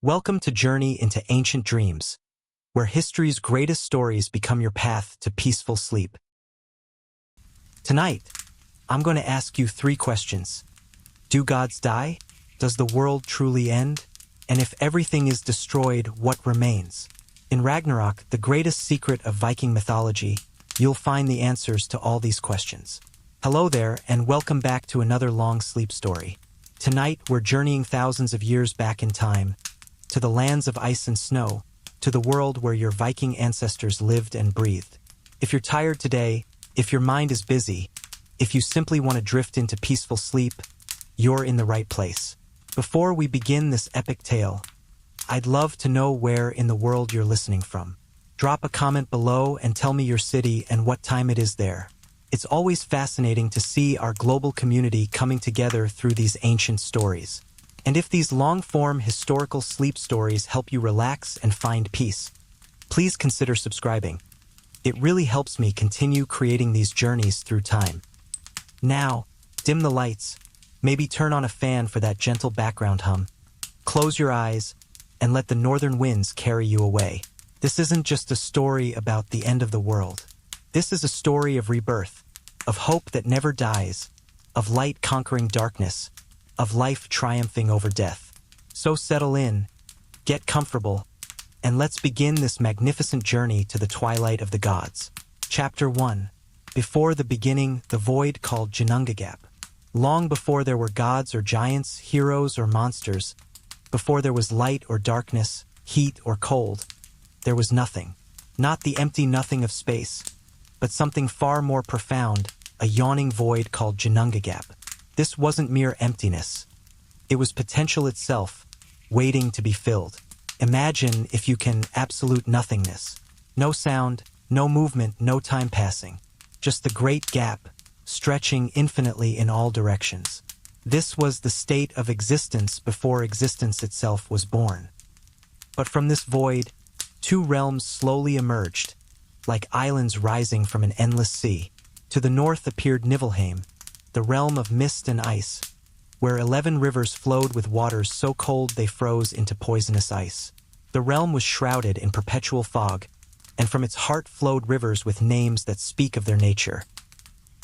Welcome to Journey into Ancient Dreams, where history's greatest stories become your path to peaceful sleep. Tonight, I'm going to ask you 3 questions. Do gods die? Does the world truly end? And if everything is destroyed, what remains? In Ragnarök, the greatest secret of Viking mythology, you'll find the answers to all these questions. Hello there, and welcome back to another long sleep story. Tonight, we're journeying thousands of years back in time, to the lands of ice and snow, to the world where your Viking ancestors lived and breathed. If you're tired today, if your mind is busy, if you simply want to drift into peaceful sleep, you're in the right place. Before we begin this epic tale, I'd love to know where in the world you're listening from. Drop a comment below and tell me your city and what time it is there. It's always fascinating to see our global community coming together through these ancient stories. And if these long-form historical sleep stories help you relax and find peace, please consider subscribing. It really helps me continue creating these journeys through time. Now, dim the lights, maybe turn on a fan for that gentle background hum. Close your eyes and let the northern winds carry you away. This isn't just a story about the end of the world. This is a story of rebirth, of hope that never dies, of light conquering darkness, of life triumphing over death. So settle in, get comfortable, and let's begin this magnificent journey to the twilight of the gods. Chapter 1. Before the beginning, the void called Ginnungagap. Long before there were gods or giants, heroes or monsters, before there was light or darkness, heat or cold, there was nothing. Not the empty nothing of space, but something far more profound, a yawning void called Ginnungagap. This wasn't mere emptiness. It was potential itself, waiting to be filled. Imagine, if you can, absolute nothingness. No sound, no movement, no time passing. Just the great gap, stretching infinitely in all directions. This was the state of existence before existence itself was born. But from this void, 2 realms slowly emerged, like islands rising from an endless sea. To the north appeared Niflheim, the realm of mist and ice, where 11 rivers flowed with waters so cold they froze into poisonous ice. The realm was shrouded in perpetual fog, and from its heart flowed rivers with names that speak of their nature.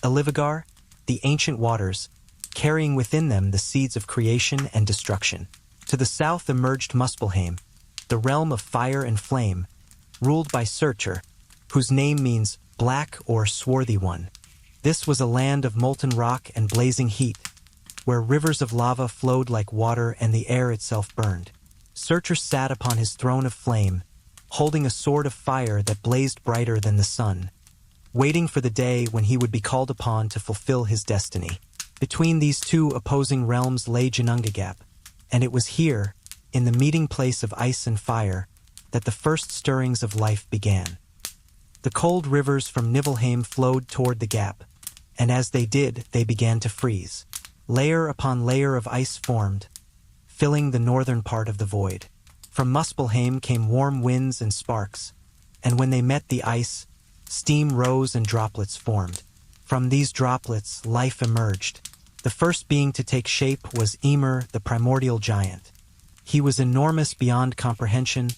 Elivigar, the ancient waters, carrying within them the seeds of creation and destruction. To the south emerged Muspelheim, the realm of fire and flame, ruled by Surtur, whose name means black or swarthy one. This was a land of molten rock and blazing heat, where rivers of lava flowed like water and the air itself burned. Surtur sat upon his throne of flame, holding a sword of fire that blazed brighter than the sun, waiting for the day when he would be called upon to fulfill his destiny. Between these 2 opposing realms lay Ginnungagap, and it was here, in the meeting place of ice and fire, that the first stirrings of life began. The cold rivers from Niflheim flowed toward the gap, and as they did, they began to freeze. Layer upon layer of ice formed, filling the northern part of the void. From Muspelheim came warm winds and sparks, and when they met the ice, steam rose and droplets formed. From these droplets, life emerged. The first being to take shape was Ymir, the primordial giant. He was enormous beyond comprehension,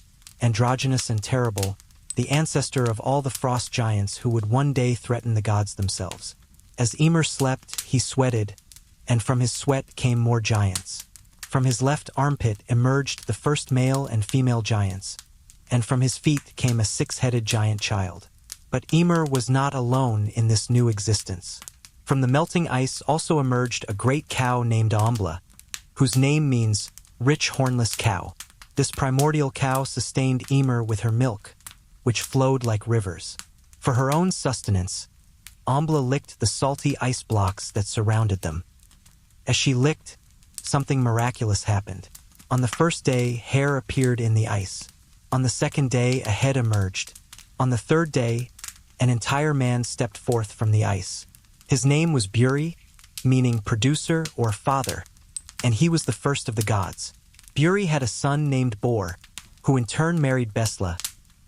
androgynous and terrible, the ancestor of all the frost giants who would one day threaten the gods themselves. As Ymir slept, he sweated, and from his sweat came more giants. From his left armpit emerged the first male and female giants, and from his feet came a 6-headed giant child. But Ymir was not alone in this new existence. From the melting ice also emerged a great cow named Ambla, whose name means rich hornless cow. This primordial cow sustained Ymir with her milk, which flowed like rivers. For her own sustenance, Ambla licked the salty ice blocks that surrounded them. As she licked, something miraculous happened. On the first day, hair appeared in the ice. On the second day, a head emerged. On the third day, an entire man stepped forth from the ice. His name was Buri, meaning producer or father, and he was the first of the gods. Buri had a son named Bor, who in turn married Besla,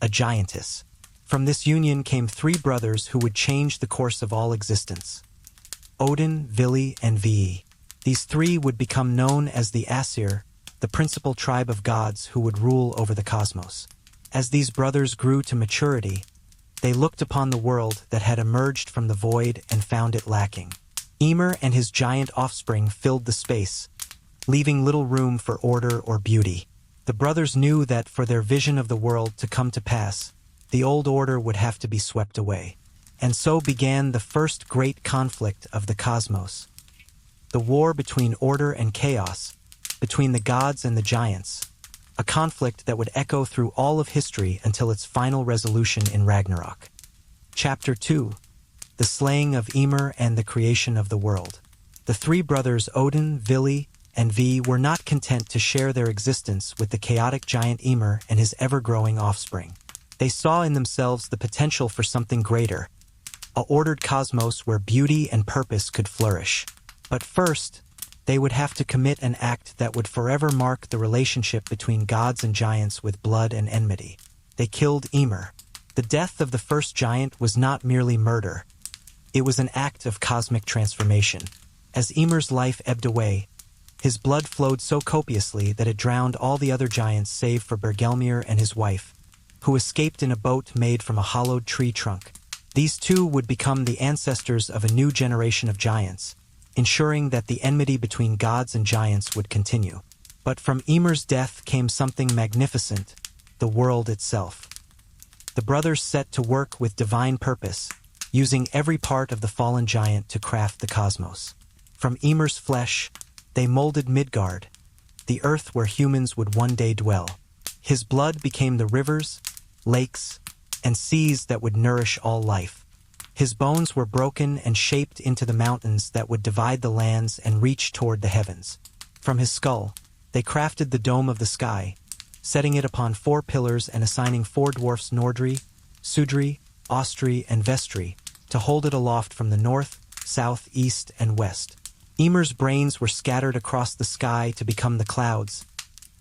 a giantess. From this union came 3 brothers who would change the course of all existence: Odin, Vili, and Vi. These 3 would become known as the Aesir, the principal tribe of gods who would rule over the cosmos. As these brothers grew to maturity, they looked upon the world that had emerged from the void and found it lacking. Ymir and his giant offspring filled the space, leaving little room for order or beauty. The brothers knew that for their vision of the world to come to pass, the old order would have to be swept away. And so began the first great conflict of the cosmos. The war between order and chaos, between the gods and the giants, a conflict that would echo through all of history until its final resolution in Ragnarök. Chapter 2. The Slaying of Ymir and the Creation of the World. The three brothers Odin, Vili, and V were not content to share their existence with the chaotic giant Ymir and his ever-growing offspring. They saw in themselves the potential for something greater, a ordered cosmos where beauty and purpose could flourish. But first, they would have to commit an act that would forever mark the relationship between gods and giants with blood and enmity. They killed Ymir. The death of the first giant was not merely murder. It was an act of cosmic transformation. As Ymir's life ebbed away, his blood flowed so copiously that it drowned all the other giants save for Bergelmir and his wife, who escaped in a boat made from a hollowed tree trunk. These two would become the ancestors of a new generation of giants, ensuring that the enmity between gods and giants would continue. But from Ymir's death came something magnificent, the world itself. The brothers set to work with divine purpose, using every part of the fallen giant to craft the cosmos. From Ymir's flesh, they molded Midgard, the earth where humans would one day dwell. His blood became the rivers, lakes, and seas that would nourish all life. His bones were broken and shaped into the mountains that would divide the lands and reach toward the heavens. From his skull, they crafted the dome of the sky, setting it upon 4 pillars and assigning 4 dwarfs Nordri, Sudri, Ostri, and Vestri to hold it aloft from the north, south, east, and west. Ymir's brains were scattered across the sky to become the clouds,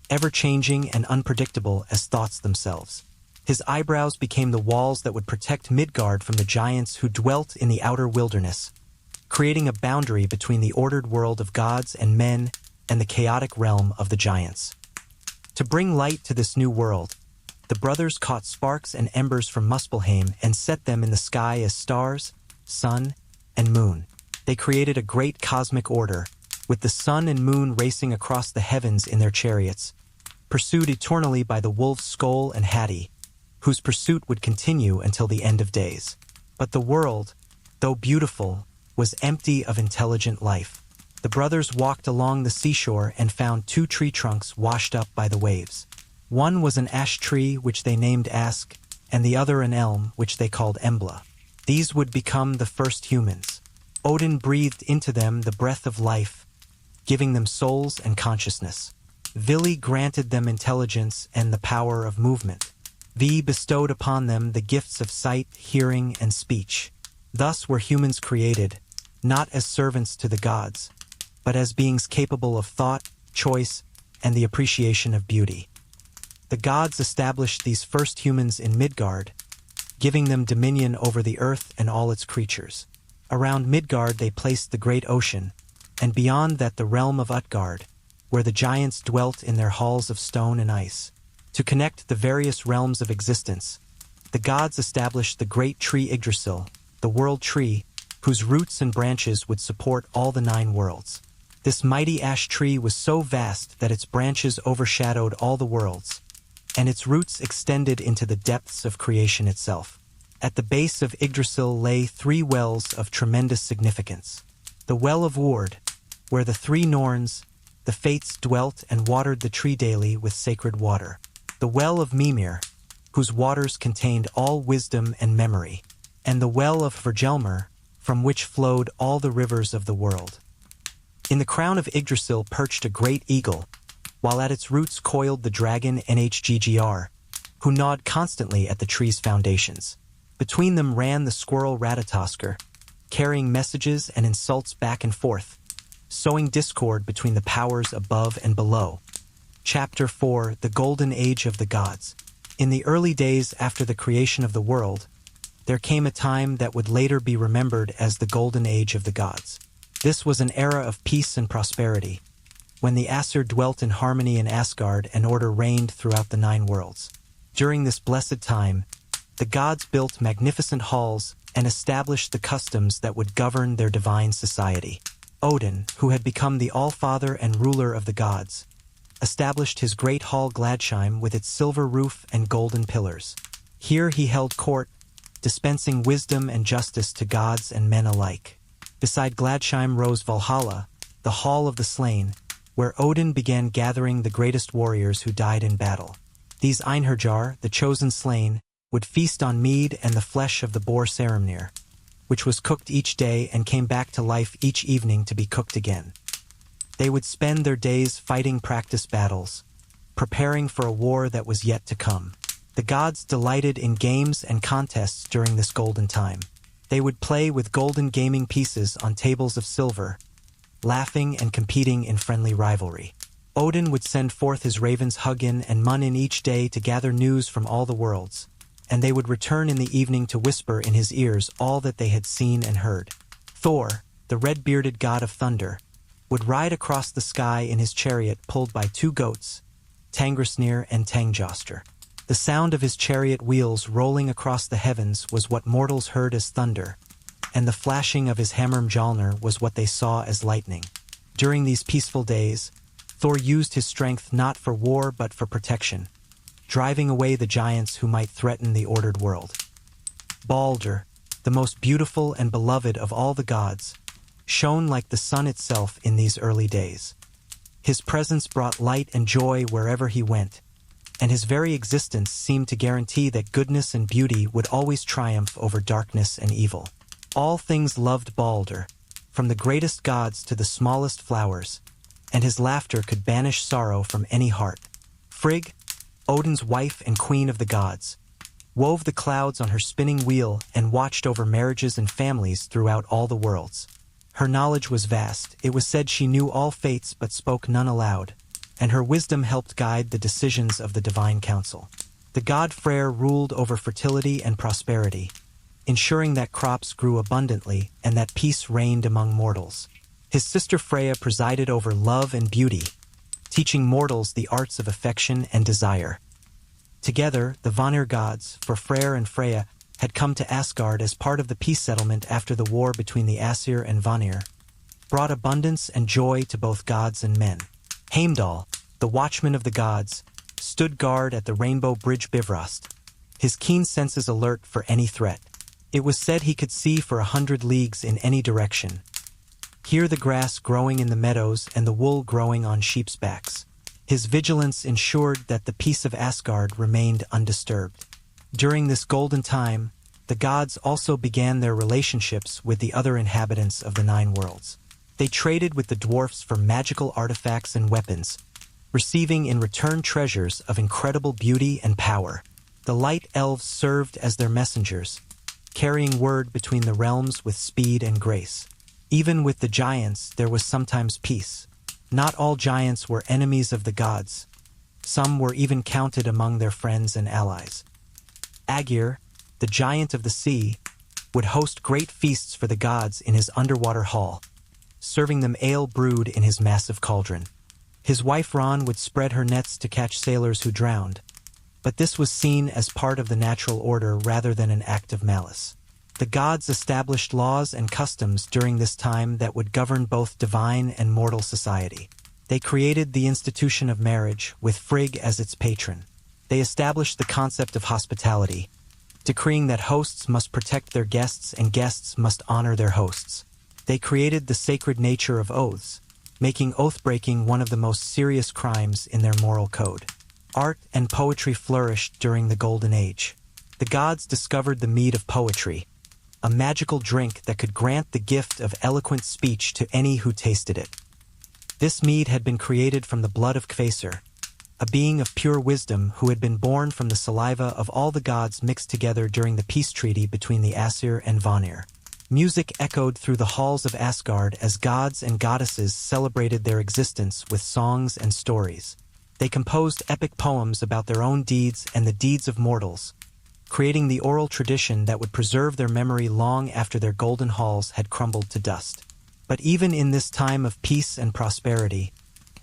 ever-changing and unpredictable as thoughts themselves. His eyebrows became the walls that would protect Midgard from the giants who dwelt in the outer wilderness, creating a boundary between the ordered world of gods and men and the chaotic realm of the giants. To bring light to this new world, the brothers caught sparks and embers from Muspelheim and set them in the sky as stars, sun, and moon. They created a great cosmic order, with the sun and moon racing across the heavens in their chariots, pursued eternally by the wolves Skoll and Hati, whose pursuit would continue until the end of days. But the world, though beautiful, was empty of intelligent life. The brothers walked along the seashore and found 2 tree trunks washed up by the waves. One was an ash tree which they named Ask, and the other an elm which they called Embla. These would become the first humans. Odin breathed into them the breath of life, giving them souls and consciousness. Vili granted them intelligence and the power of movement. V bestowed upon them the gifts of sight, hearing, and speech. Thus were humans created, not as servants to the gods, but as beings capable of thought, choice, and the appreciation of beauty. The gods established these first humans in Midgard, giving them dominion over the earth and all its creatures. Around Midgard they placed the great ocean, and beyond that the realm of Utgard, where the giants dwelt in their halls of stone and ice. To connect the various realms of existence, the gods established the great tree Yggdrasil, the world tree, whose roots and branches would support all the 9 worlds. This mighty ash tree was so vast that its branches overshadowed all the worlds, and its roots extended into the depths of creation itself. At the base of Yggdrasil lay 3 wells of tremendous significance. The Well of Ward, where the 3 Norns, the Fates, dwelt and watered the tree daily with sacred water. The Well of Mimir, whose waters contained all wisdom and memory. And the Well of Vergelmir, from which flowed all the rivers of the world. In the crown of Yggdrasil perched a great eagle, while at its roots coiled the dragon Nhggr, who gnawed constantly at the tree's foundations. Between them ran the squirrel Ratatoskr, carrying messages and insults back and forth, sowing discord between the powers above and below. Chapter 4: The Golden Age of the Gods. In the early days after the creation of the world, there came a time that would later be remembered as the Golden Age of the Gods. This was an era of peace and prosperity, when the Aesir dwelt in harmony in Asgard and order reigned throughout the 9 worlds. During this blessed time, the gods built magnificent halls and established the customs that would govern their divine society. Odin, who had become the All-Father and ruler of the gods, established his great hall Gladsheim with its silver roof and golden pillars. Here he held court, dispensing wisdom and justice to gods and men alike. Beside Gladsheim rose Valhalla, the Hall of the Slain, where Odin began gathering the greatest warriors who died in battle. These Einherjar, the chosen slain, would feast on mead and the flesh of the boar Saramnir, which was cooked each day and came back to life each evening to be cooked again. They would spend their days fighting practice battles, preparing for a war that was yet to come. The gods delighted in games and contests during this golden time. They would play with golden gaming pieces on tables of silver, laughing and competing in friendly rivalry. Odin would send forth his ravens Hugin and Munin each day to gather news from all the worlds, and they would return in the evening to whisper in his ears all that they had seen and heard. Thor, the red-bearded god of thunder, would ride across the sky in his chariot pulled by 2 goats, Tangrasnir and Tangjoster. The sound of his chariot wheels rolling across the heavens was what mortals heard as thunder, and the flashing of his hammer Mjolnir was what they saw as lightning. During these peaceful days, Thor used his strength not for war but for protection, driving away the giants who might threaten the ordered world. Baldur, the most beautiful and beloved of all the gods, shone like the sun itself in these early days. His presence brought light and joy wherever he went, and his very existence seemed to guarantee that goodness and beauty would always triumph over darkness and evil. All things loved Baldur, from the greatest gods to the smallest flowers, and his laughter could banish sorrow from any heart. Frigg, Odin's wife and queen of the gods, wove the clouds on her spinning wheel and watched over marriages and families throughout all the worlds. Her knowledge was vast. It was said she knew all fates but spoke none aloud, and her wisdom helped guide the decisions of the divine council. The god Freyr ruled over fertility and prosperity, ensuring that crops grew abundantly and that peace reigned among mortals. His sister Freya presided over love and beauty, teaching mortals the arts of affection and desire. Together, the Vanir gods, for Freyr and Freya, had come to Asgard as part of the peace settlement after the war between the Aesir and Vanir, brought abundance and joy to both gods and men. Heimdall, the watchman of the gods, stood guard at the Rainbow Bridge Bifrost, his keen senses alert for any threat. It was said he could see for 100 leagues in any direction, hear the grass growing in the meadows and the wool growing on sheep's backs. His vigilance ensured that the peace of Asgard remained undisturbed. During this golden time, the gods also began their relationships with the other inhabitants of the 9 worlds. They traded with the dwarfs for magical artifacts and weapons, receiving in return treasures of incredible beauty and power. The light elves served as their messengers, carrying word between the realms with speed and grace. Even with the giants, there was sometimes peace. Not all giants were enemies of the gods. Some were even counted among their friends and allies. Aegir, the giant of the sea, would host great feasts for the gods in his underwater hall, serving them ale brewed in his massive cauldron. His wife Ran would spread her nets to catch sailors who drowned, but this was seen as part of the natural order rather than an act of malice. The gods established laws and customs during this time that would govern both divine and mortal society. They created the institution of marriage, with Frigg as its patron. They established the concept of hospitality, decreeing that hosts must protect their guests and guests must honor their hosts. They created the sacred nature of oaths, making oath-breaking one of the most serious crimes in their moral code. Art and poetry flourished during the Golden Age. The gods discovered the mead of poetry, a magical drink that could grant the gift of eloquent speech to any who tasted it. This mead had been created from the blood of Kvasir, a being of pure wisdom who had been born from the saliva of all the gods mixed together during the peace treaty between the Aesir and Vanir. Music echoed through the halls of Asgard as gods and goddesses celebrated their existence with songs and stories. They composed epic poems about their own deeds and the deeds of mortals, creating the oral tradition that would preserve their memory long after their golden halls had crumbled to dust. But even in this time of peace and prosperity,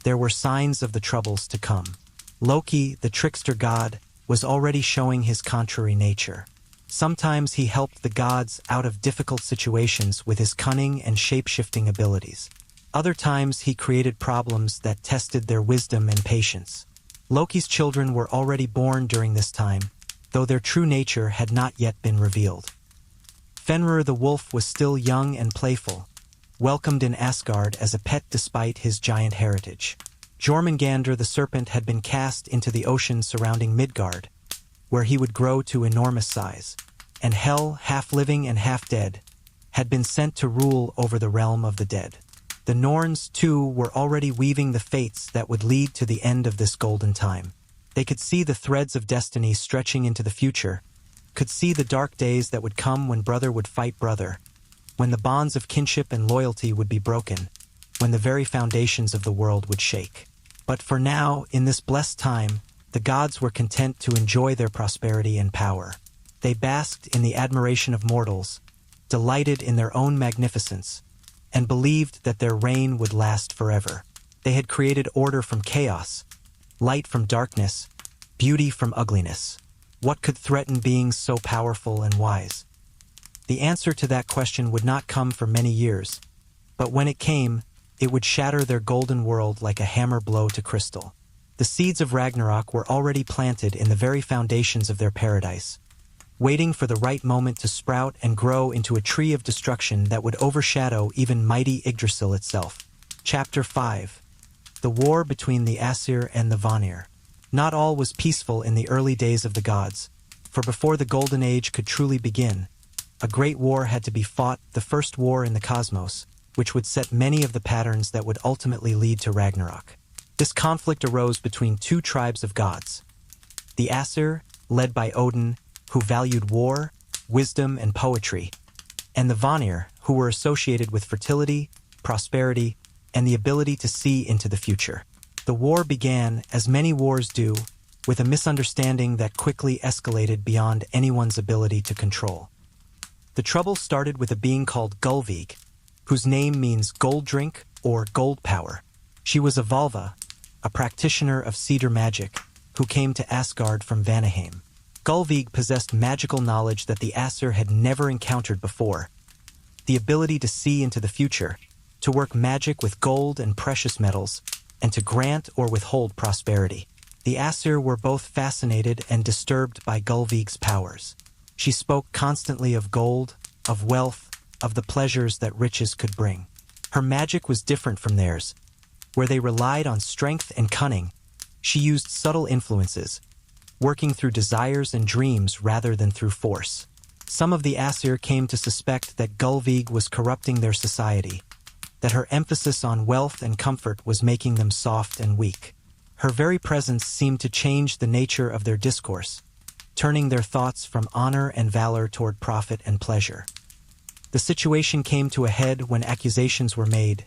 there were signs of the troubles to come. Loki, the trickster god, was already showing his contrary nature. Sometimes he helped the gods out of difficult situations with his cunning and shape-shifting abilities. Other times he created problems that tested their wisdom and patience. Loki's children were already born during this time, though their true nature had not yet been revealed. Fenrir the wolf was still young and playful, welcomed in Asgard as a pet despite his giant heritage. Jormungandr the serpent had been cast into the ocean surrounding Midgard, where he would grow to enormous size, and Hel, half living and half dead, had been sent to rule over the realm of the dead. The Norns, too, were already weaving the fates that would lead to the end of this golden time. They could see the threads of destiny stretching into the future, could see the dark days that would come when brother would fight brother, when the bonds of kinship and loyalty would be broken, when the very foundations of the world would shake. But for now, in this blessed time, the gods were content to enjoy their prosperity and power. They basked in the admiration of mortals, delighted in their own magnificence, and believed that their reign would last forever. They had created order from chaos, light from darkness, beauty from ugliness. What could threaten beings so powerful and wise? The answer to that question would not come for many years, but when it came, it would shatter their golden world like a hammer blow to crystal. The seeds of Ragnarök were already planted in the very foundations of their paradise, waiting for the right moment to sprout and grow into a tree of destruction that would overshadow even mighty Yggdrasil itself. Chapter 5. The War between the Aesir and the Vanir. Not all was peaceful in the early days of the gods, for before the Golden Age could truly begin, a great war had to be fought, the first war in the cosmos, which would set many of the patterns that would ultimately lead to Ragnarök. This conflict arose between two tribes of gods. The Aesir, led by Odin, who valued war, wisdom, and poetry, and the Vanir, who were associated with fertility, prosperity, and the ability to see into the future. The war began, as many wars do, with a misunderstanding that quickly escalated beyond anyone's ability to control. The trouble started with a being called Gullveig, whose name means gold drink or gold power. She was a Valva, a practitioner of cedar magic, who came to Asgard from Vanaheim. Gullveig possessed magical knowledge that the Aesir had never encountered before, the ability to see into the future, to work magic with gold and precious metals, and to grant or withhold prosperity. The Aesir were both fascinated and disturbed by Gullveig's powers. She spoke constantly of gold, of wealth, of the pleasures that riches could bring. Her magic was different from theirs. Where they relied on strength and cunning, she used subtle influences, working through desires and dreams rather than through force. Some of the Aesir came to suspect that Gullveig was corrupting their society, that her emphasis on wealth and comfort was making them soft and weak. Her very presence seemed to change the nature of their discourse, turning their thoughts from honor and valor toward profit and pleasure. The situation came to a head when accusations were made.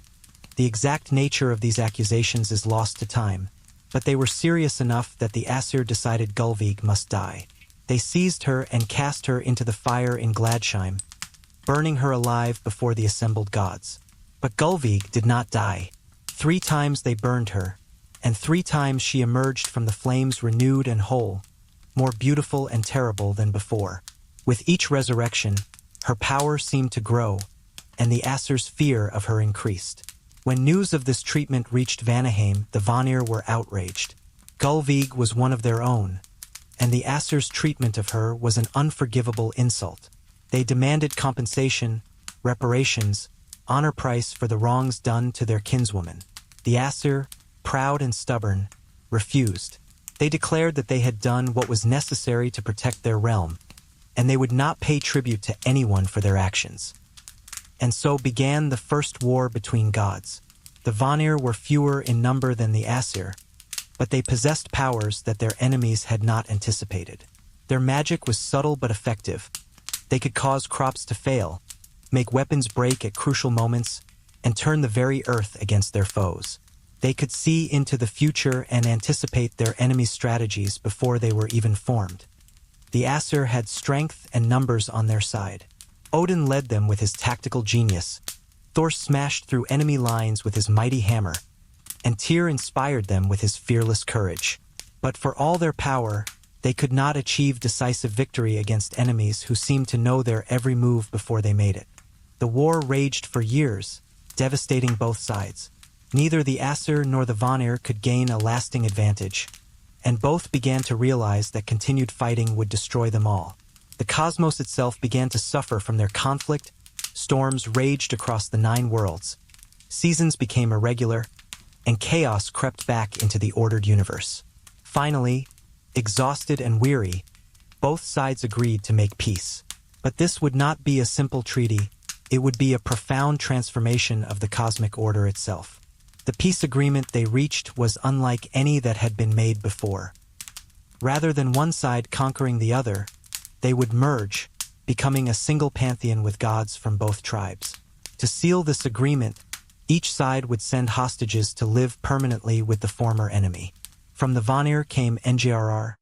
The exact nature of these accusations is lost to time, but they were serious enough that the Aesir decided Gullveig must die. They seized her and cast her into the fire in Gladsheim, burning her alive before the assembled gods. But Gullveig did not die. 3 times they burned her, and 3 times she emerged from the flames renewed and whole, more beautiful and terrible than before. With each resurrection, her power seemed to grow, and the Aesir's fear of her increased. When news of this treatment reached Vanaheim, the Vanir were outraged. Gullveig was one of their own, and the Aesir's treatment of her was an unforgivable insult. They demanded compensation, reparations, honor price for the wrongs done to their kinswoman. The Aesir, proud and stubborn, refused. They declared that they had done what was necessary to protect their realm, and they would not pay tribute to anyone for their actions. And so began the first war between gods. The Vanir were fewer in number than the Aesir, but they possessed powers that their enemies had not anticipated. Their magic was subtle but effective. They could cause crops to fail, make weapons break at crucial moments, and turn the very earth against their foes. They could see into the future and anticipate their enemies' strategies before they were even formed. The Aesir had strength and numbers on their side. Odin led them with his tactical genius. Thor smashed through enemy lines with his mighty hammer, and Tyr inspired them with his fearless courage. But for all their power, they could not achieve decisive victory against enemies who seemed to know their every move before they made it. The war raged for years, devastating both sides. Neither the Aesir nor the Vanir could gain a lasting advantage, and both began to realize that continued fighting would destroy them all. The cosmos itself began to suffer from their conflict. Storms raged across the 9 worlds. Seasons became irregular, and chaos crept back into the ordered universe. Finally, exhausted and weary, both sides agreed to make peace. But this would not be a simple treaty. It would be a profound transformation of the cosmic order itself. The peace agreement they reached was unlike any that had been made before. Rather than one side conquering the other, they would merge, becoming a single pantheon with gods from both tribes. To seal this agreement, each side would send hostages to live permanently with the former enemy. From the Vanir came Njrr,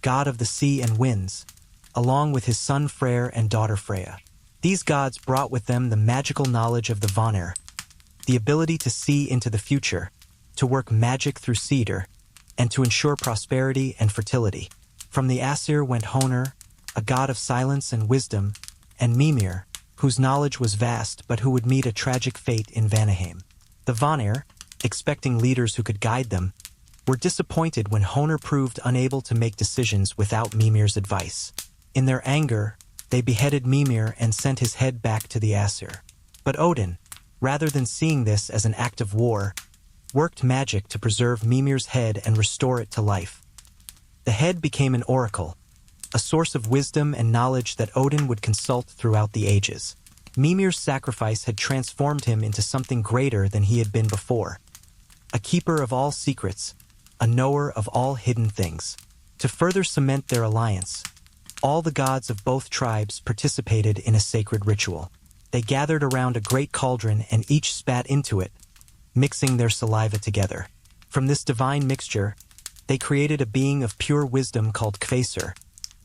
god of the sea and winds, along with his son Freyr and daughter Freya. These gods brought with them the magical knowledge of the Vanir, the ability to see into the future, to work magic through cedar, and to ensure prosperity and fertility. From the Aesir went Honor, a god of silence and wisdom, and Mimir, whose knowledge was vast but who would meet a tragic fate in Vanaheim. The Vanir, expecting leaders who could guide them, were disappointed when Honor proved unable to make decisions without Mimir's advice. In their anger, they beheaded Mimir and sent his head back to the Aesir. But Odin, rather than seeing this as an act of war, worked magic to preserve Mimir's head and restore it to life. The head became an oracle, a source of wisdom and knowledge that Odin would consult throughout the ages. Mimir's sacrifice had transformed him into something greater than he had been before, a keeper of all secrets, a knower of all hidden things. To further cement their alliance, all the gods of both tribes participated in a sacred ritual. They gathered around a great cauldron and each spat into it, mixing their saliva together. From this divine mixture, they created a being of pure wisdom called Kvasir,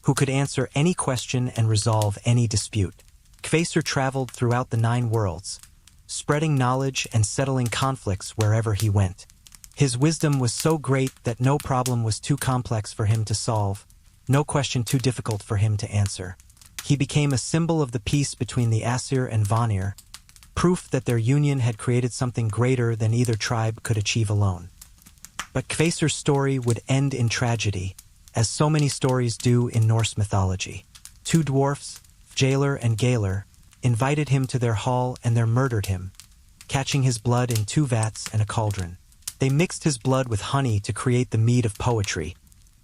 who could answer any question and resolve any dispute. Kvasir traveled throughout the 9 worlds, spreading knowledge and settling conflicts wherever he went. His wisdom was so great that no problem was too complex for him to solve, no question too difficult for him to answer. He became a symbol of the peace between the Aesir and Vanir, proof that their union had created something greater than either tribe could achieve alone. But Kvasir's story would end in tragedy, as so many stories do in Norse mythology. 2 dwarfs, Jailr and Galar, invited him to their hall and there murdered him, catching his blood in 2 vats and a cauldron. They mixed his blood with honey to create the mead of poetry,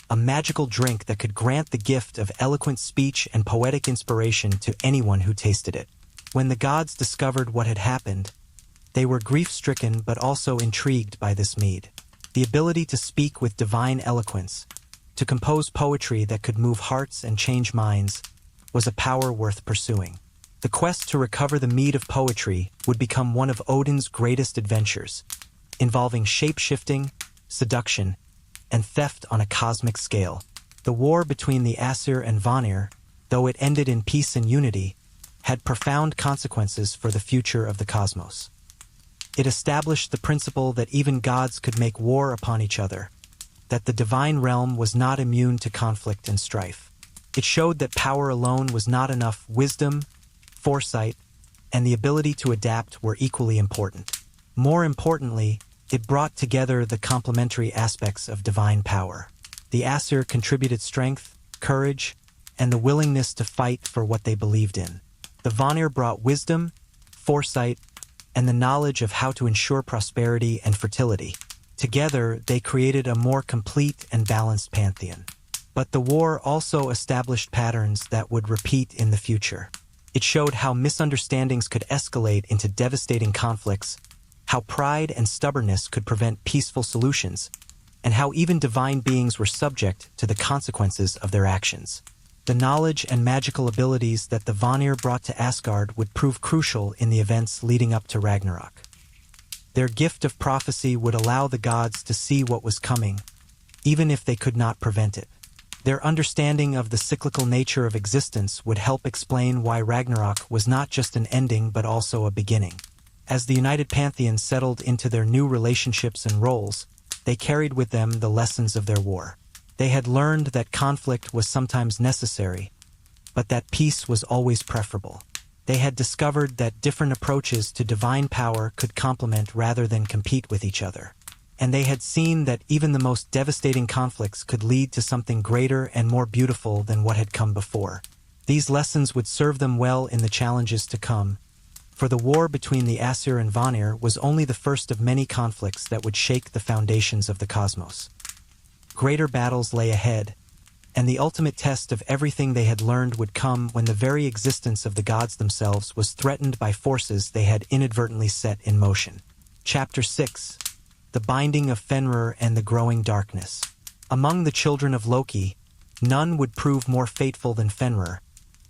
a magical drink that could grant the gift of eloquent speech and poetic inspiration to anyone who tasted it. When the gods discovered what had happened, they were grief-stricken but also intrigued by this mead. The ability to speak with divine eloquence, to compose poetry that could move hearts and change minds, was a power worth pursuing. The quest to recover the mead of poetry would become one of Odin's greatest adventures, involving shape-shifting, seduction, and theft on a cosmic scale. The war between the Aesir and Vanir, though it ended in peace and unity, had profound consequences for the future of the cosmos. It established the principle that even gods could make war upon each other, that the divine realm was not immune to conflict and strife. It showed that power alone was not enough. Wisdom, foresight, and the ability to adapt were equally important. More importantly, it brought together the complementary aspects of divine power. The Aesir contributed strength, courage, and the willingness to fight for what they believed in. The Vanir brought wisdom, foresight, and the knowledge of how to ensure prosperity and fertility. Together, they created a more complete and balanced pantheon. But the war also established patterns that would repeat in the future. It showed how misunderstandings could escalate into devastating conflicts, how pride and stubbornness could prevent peaceful solutions, and how even divine beings were subject to the consequences of their actions. The knowledge and magical abilities that the Vanir brought to Asgard would prove crucial in the events leading up to Ragnarök. Their gift of prophecy would allow the gods to see what was coming, even if they could not prevent it. Their understanding of the cyclical nature of existence would help explain why Ragnarök was not just an ending but also a beginning. As the united pantheon settled into their new relationships and roles, they carried with them the lessons of their war. They had learned that conflict was sometimes necessary, but that peace was always preferable. They had discovered that different approaches to divine power could complement rather than compete with each other. And they had seen that even the most devastating conflicts could lead to something greater and more beautiful than what had come before. These lessons would serve them well in the challenges to come, for the war between the Aesir and Vanir was only the first of many conflicts that would shake the foundations of the cosmos. Greater battles lay ahead, and the ultimate test of everything they had learned would come when the very existence of the gods themselves was threatened by forces they had inadvertently set in motion. Chapter 6. The Binding of Fenrir and the Growing Darkness. Among the children of Loki, none would prove more fateful than Fenrir,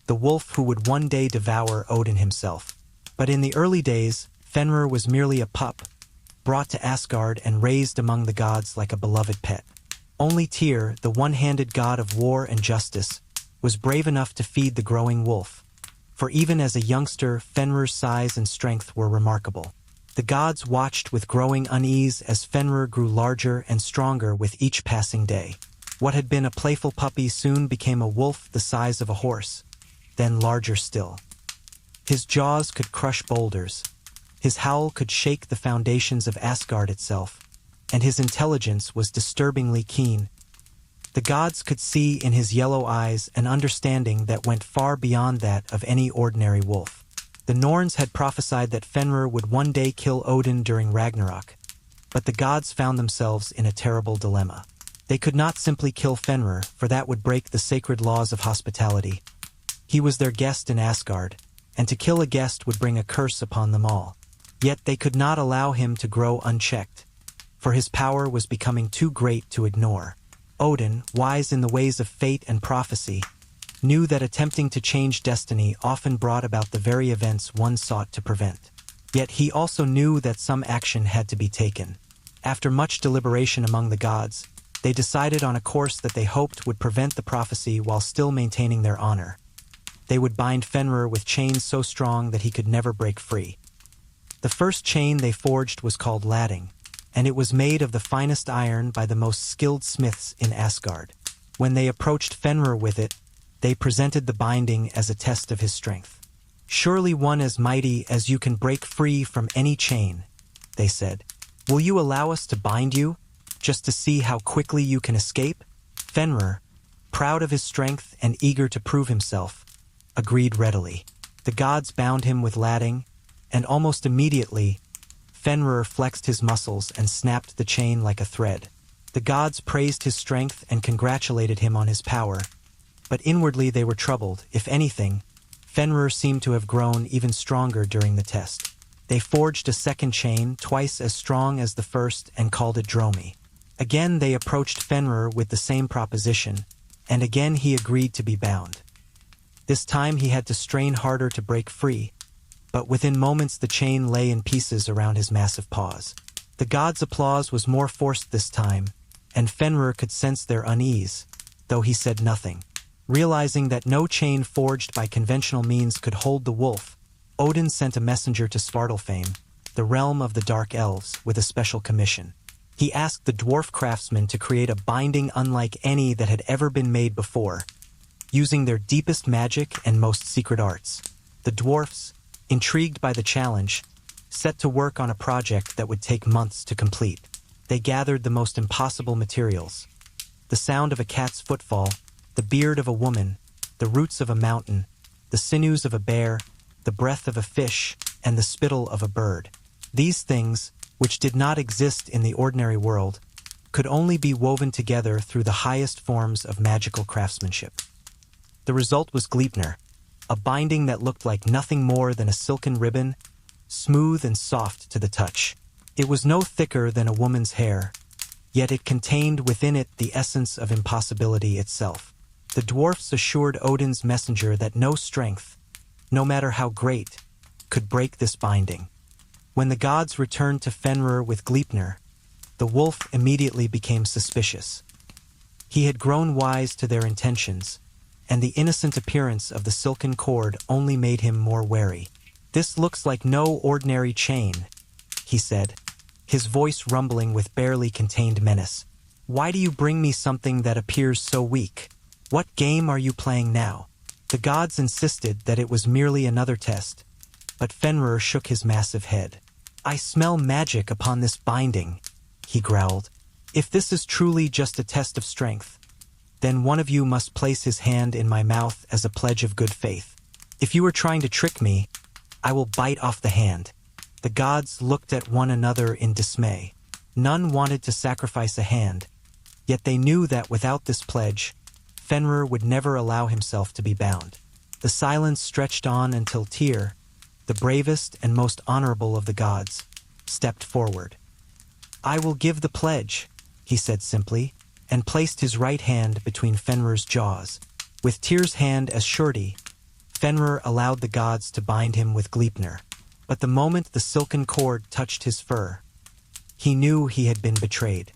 the wolf who would one day devour Odin himself. But in the early days, Fenrir was merely a pup, brought to Asgard and raised among the gods like a beloved pet. Only Tyr, the one-handed god of war and justice, was brave enough to feed the growing wolf, for even as a youngster, Fenrir's size and strength were remarkable. The gods watched with growing unease as Fenrir grew larger and stronger with each passing day. What had been a playful puppy soon became a wolf the size of a horse, then larger still. His jaws could crush boulders, his howl could shake the foundations of Asgard itself, and his intelligence was disturbingly keen. The gods could see in his yellow eyes an understanding that went far beyond that of any ordinary wolf. The Norns had prophesied that Fenrir would one day kill Odin during Ragnarök, but the gods found themselves in a terrible dilemma. They could not simply kill Fenrir, for that would break the sacred laws of hospitality. He was their guest in Asgard, and to kill a guest would bring a curse upon them all. Yet they could not allow him to grow unchecked, for his power was becoming too great to ignore. Odin, wise in the ways of fate and prophecy, knew that attempting to change destiny often brought about the very events one sought to prevent. Yet he also knew that some action had to be taken. After much deliberation among the gods, they decided on a course that they hoped would prevent the prophecy while still maintaining their honor. They would bind Fenrir with chains so strong that he could never break free. The first chain they forged was called latting, and it was made of the finest iron by the most skilled smiths in Asgard. When they approached Fenrir with it, they presented the binding as a test of his strength. "Surely one as mighty as you can break free from any chain," they said. "Will you allow us to bind you, just to see how quickly you can escape?" Fenrir, proud of his strength and eager to prove himself, agreed readily. The gods bound him with latting, and almost immediately, Fenrir flexed his muscles and snapped the chain like a thread. The gods praised his strength and congratulated him on his power, but inwardly they were troubled. If anything, Fenrir seemed to have grown even stronger during the test. They forged a second chain, twice as strong as the first, and called it Dromi. Again they approached Fenrir with the same proposition, and again he agreed to be bound. This time he had to strain harder to break free, but within moments the chain lay in pieces around his massive paws. The gods' applause was more forced this time, and Fenrir could sense their unease, though he said nothing. Realizing that no chain forged by conventional means could hold the wolf, Odin sent a messenger to Svartalfheim, the realm of the Dark Elves, with a special commission. He asked the dwarf craftsmen to create a binding unlike any that had ever been made before, using their deepest magic and most secret arts. The dwarfs, intrigued by the challenge, set to work on a project that would take months to complete. They gathered the most impossible materials: the sound of a cat's footfall, the beard of a woman, the roots of a mountain, the sinews of a bear, the breath of a fish, and the spittle of a bird. These things, which did not exist in the ordinary world, could only be woven together through the highest forms of magical craftsmanship. The result was Gleipnir, a binding that looked like nothing more than a silken ribbon, smooth and soft to the touch. It was no thicker than a woman's hair, yet it contained within it the essence of impossibility itself. The dwarfs assured Odin's messenger that no strength, no matter how great, could break this binding. When the gods returned to Fenrir with Gleipnir, the wolf immediately became suspicious. He had grown wise to their intentions, and the innocent appearance of the silken cord only made him more wary. "This looks like no ordinary chain," he said, his voice rumbling with barely contained menace. "Why do you bring me something that appears so weak? What game are you playing now?" The gods insisted that it was merely another test, but Fenrir shook his massive head. "I smell magic upon this binding," he growled. "If this is truly just a test of strength, then one of you must place his hand in my mouth as a pledge of good faith. If you are trying to trick me, I will bite off the hand." The gods looked at one another in dismay. None wanted to sacrifice a hand, yet they knew that without this pledge, Fenrir would never allow himself to be bound. The silence stretched on until Tyr, the bravest and most honorable of the gods, stepped forward. "I will give the pledge," he said simply, and placed his right hand between Fenrir's jaws. With Tyr's hand as surety, Fenrir allowed the gods to bind him with Gleipnir. But the moment the silken cord touched his fur, he knew he had been betrayed.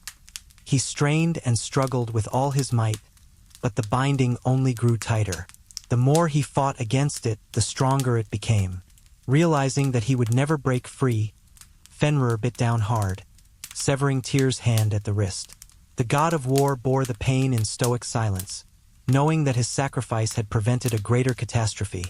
He strained and struggled with all his might, but the binding only grew tighter. The more he fought against it, the stronger it became. Realizing that he would never break free, Fenrir bit down hard, severing Tyr's hand at the wrist. The god of war bore the pain in stoic silence, knowing that his sacrifice had prevented a greater catastrophe,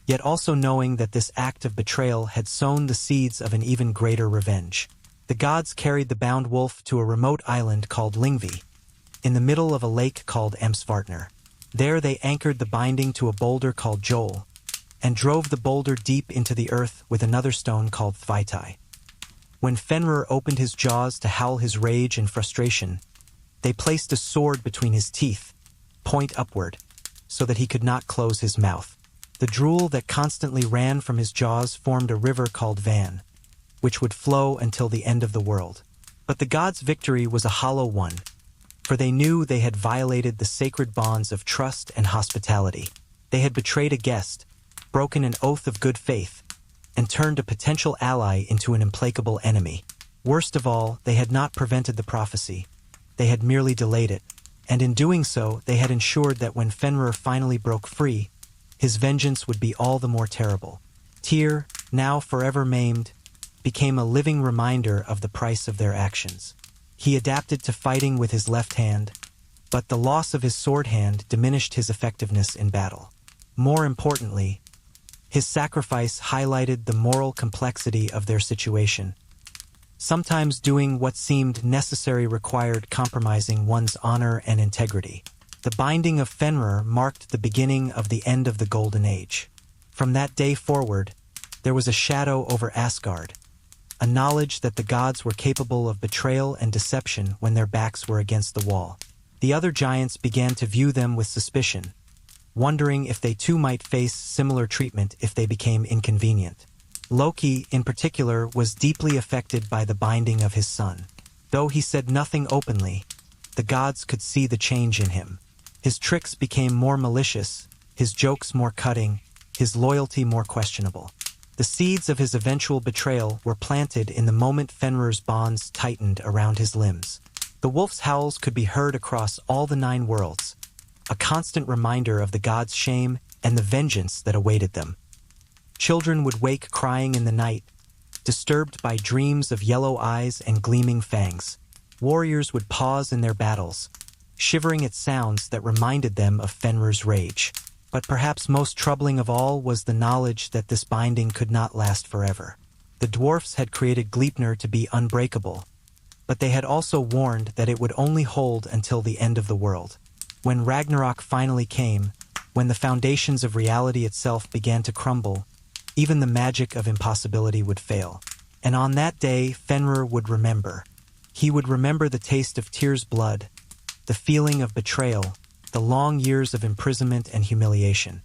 yet also knowing that this act of betrayal had sown the seeds of an even greater revenge. The gods carried the bound wolf to a remote island called Lyngvi, in the middle of a lake called Emsvartner. There they anchored the binding to a boulder called Joel, and drove the boulder deep into the earth with another stone called Thvaitai. When Fenrir opened his jaws to howl his rage and frustration, they placed a sword between his teeth, point upward, so that he could not close his mouth. The drool that constantly ran from his jaws formed a river called Van, which would flow until the end of the world. But the gods' victory was a hollow one, for they knew they had violated the sacred bonds of trust and hospitality. They had betrayed a guest, broken an oath of good faith, and turned a potential ally into an implacable enemy. Worst of all, they had not prevented the prophecy. They had merely delayed it, and in doing so, they had ensured that when Fenrir finally broke free, his vengeance would be all the more terrible. Tyr, now forever maimed, became a living reminder of the price of their actions. He adapted to fighting with his left hand, but the loss of his sword hand diminished his effectiveness in battle. More importantly, his sacrifice highlighted the moral complexity of their situation. Sometimes doing what seemed necessary required compromising one's honor and integrity. The binding of Fenrir marked the beginning of the end of the Golden Age. From that day forward, there was a shadow over Asgard, a knowledge that the gods were capable of betrayal and deception when their backs were against the wall. The other giants began to view them with suspicion, wondering if they too might face similar treatment if they became inconvenient. Loki, in particular, was deeply affected by the binding of his son. Though he said nothing openly, the gods could see the change in him. His tricks became more malicious, his jokes more cutting, his loyalty more questionable. The seeds of his eventual betrayal were planted in the moment Fenrir's bonds tightened around his limbs. The wolf's howls could be heard across all the 9 worlds, a constant reminder of the gods' shame and the vengeance that awaited them. Children would wake crying in the night, disturbed by dreams of yellow eyes and gleaming fangs. Warriors would pause in their battles, shivering at sounds that reminded them of Fenrir's rage. But perhaps most troubling of all was the knowledge that this binding could not last forever. The dwarfs had created Gleipnir to be unbreakable, but they had also warned that it would only hold until the end of the world. When Ragnarök finally came, when the foundations of reality itself began to crumble, even the magic of impossibility would fail. And on that day, Fenrir would remember. He would remember the taste of Tyr's blood, the feeling of betrayal, the long years of imprisonment and humiliation.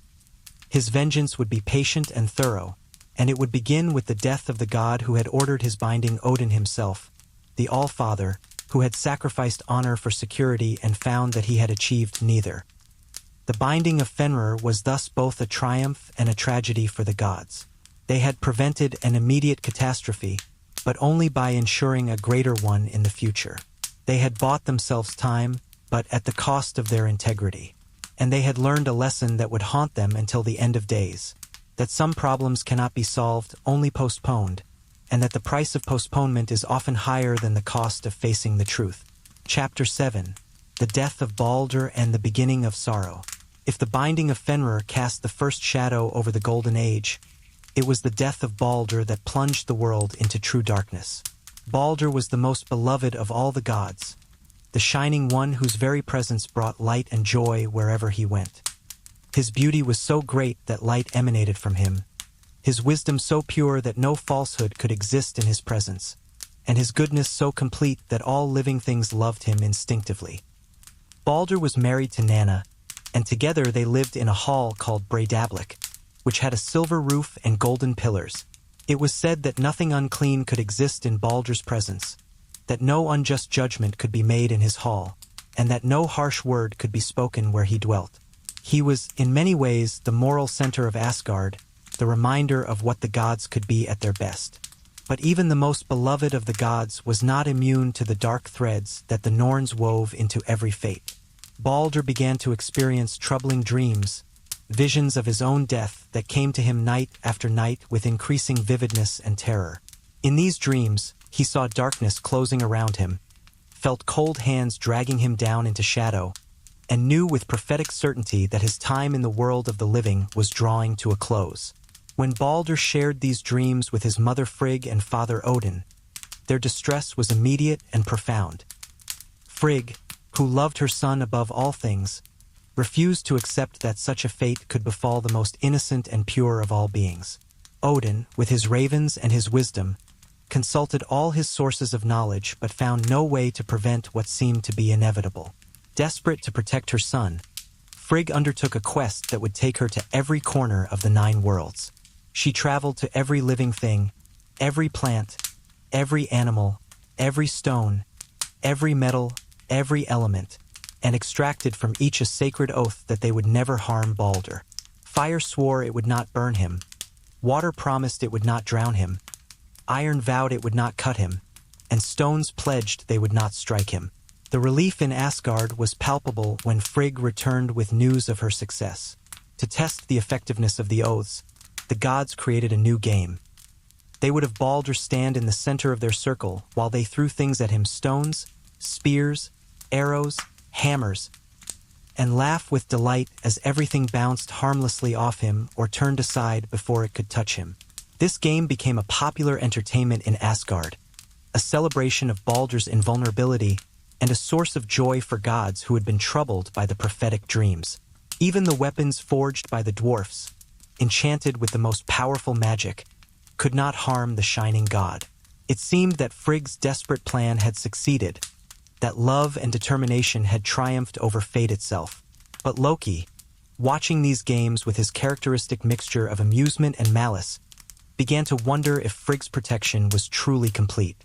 His vengeance would be patient and thorough, and it would begin with the death of the god who had ordered his binding, Odin himself, the All-Father, who had sacrificed honor for security and found that he had achieved neither. The binding of Fenrir was thus both a triumph and a tragedy for the gods. They had prevented an immediate catastrophe, but only by ensuring a greater one in the future. They had bought themselves time, but at the cost of their integrity. And they had learned a lesson that would haunt them until the end of days. that some problems cannot be solved, only postponed, and that the price of postponement is often higher than the cost of facing the truth. Chapter 7. The Death of Balder and the Beginning of Sorrow. If the binding of Fenrir cast the first shadow over the Golden Age, it was the death of Balder that plunged the world into true darkness. Balder was the most beloved of all the gods, the shining one whose very presence brought light and joy wherever he went. His beauty was so great that light emanated from him, his wisdom so pure that no falsehood could exist in his presence, and his goodness so complete that all living things loved him instinctively. Balder was married to Nanna, and together they lived in a hall called Breidablik, which had a silver roof and golden pillars. It was said that nothing unclean could exist in Balder's presence, that no unjust judgment could be made in his hall, and that no harsh word could be spoken where he dwelt. He was, in many ways, the moral center of Asgard, the reminder of what the gods could be at their best. But even the most beloved of the gods was not immune to the dark threads that the Norns wove into every fate. Balder began to experience troubling dreams, visions of his own death that came to him night after night with increasing vividness and terror. In these dreams, he saw darkness closing around him, felt cold hands dragging him down into shadow, and knew with prophetic certainty that his time in the world of the living was drawing to a close. When Balder shared these dreams with his mother Frigg and father Odin, their distress was immediate and profound. Frigg, who loved her son above all things, refused to accept that such a fate could befall the most innocent and pure of all beings. Odin, with his ravens and his wisdom, consulted all his sources of knowledge but found no way to prevent what seemed to be inevitable. Desperate to protect her son, Frigg undertook a quest that would take her to every corner of the 9 worlds. She traveled to every living thing, every plant, every animal, every stone, every metal, every element, and extracted from each a sacred oath that they would never harm Balder. Fire swore it would not burn him, water promised it would not drown him, iron vowed it would not cut him, and stones pledged they would not strike him. The relief in Asgard was palpable when Frigg returned with news of her success. To test the effectiveness of the oaths, the gods created a new game. They would have Balder stand in the center of their circle while they threw things at him: stones, spears, arrows, hammers, and laugh with delight as everything bounced harmlessly off him or turned aside before it could touch him. This game became a popular entertainment in Asgard, a celebration of Balder's invulnerability and a source of joy for gods who had been troubled by the prophetic dreams. Even the weapons forged by the dwarfs, enchanted with the most powerful magic, could not harm the shining god. It seemed that Frigg's desperate plan had succeeded, that love and determination had triumphed over fate itself. But Loki, watching these games with his characteristic mixture of amusement and malice, began to wonder if Frigg's protection was truly complete.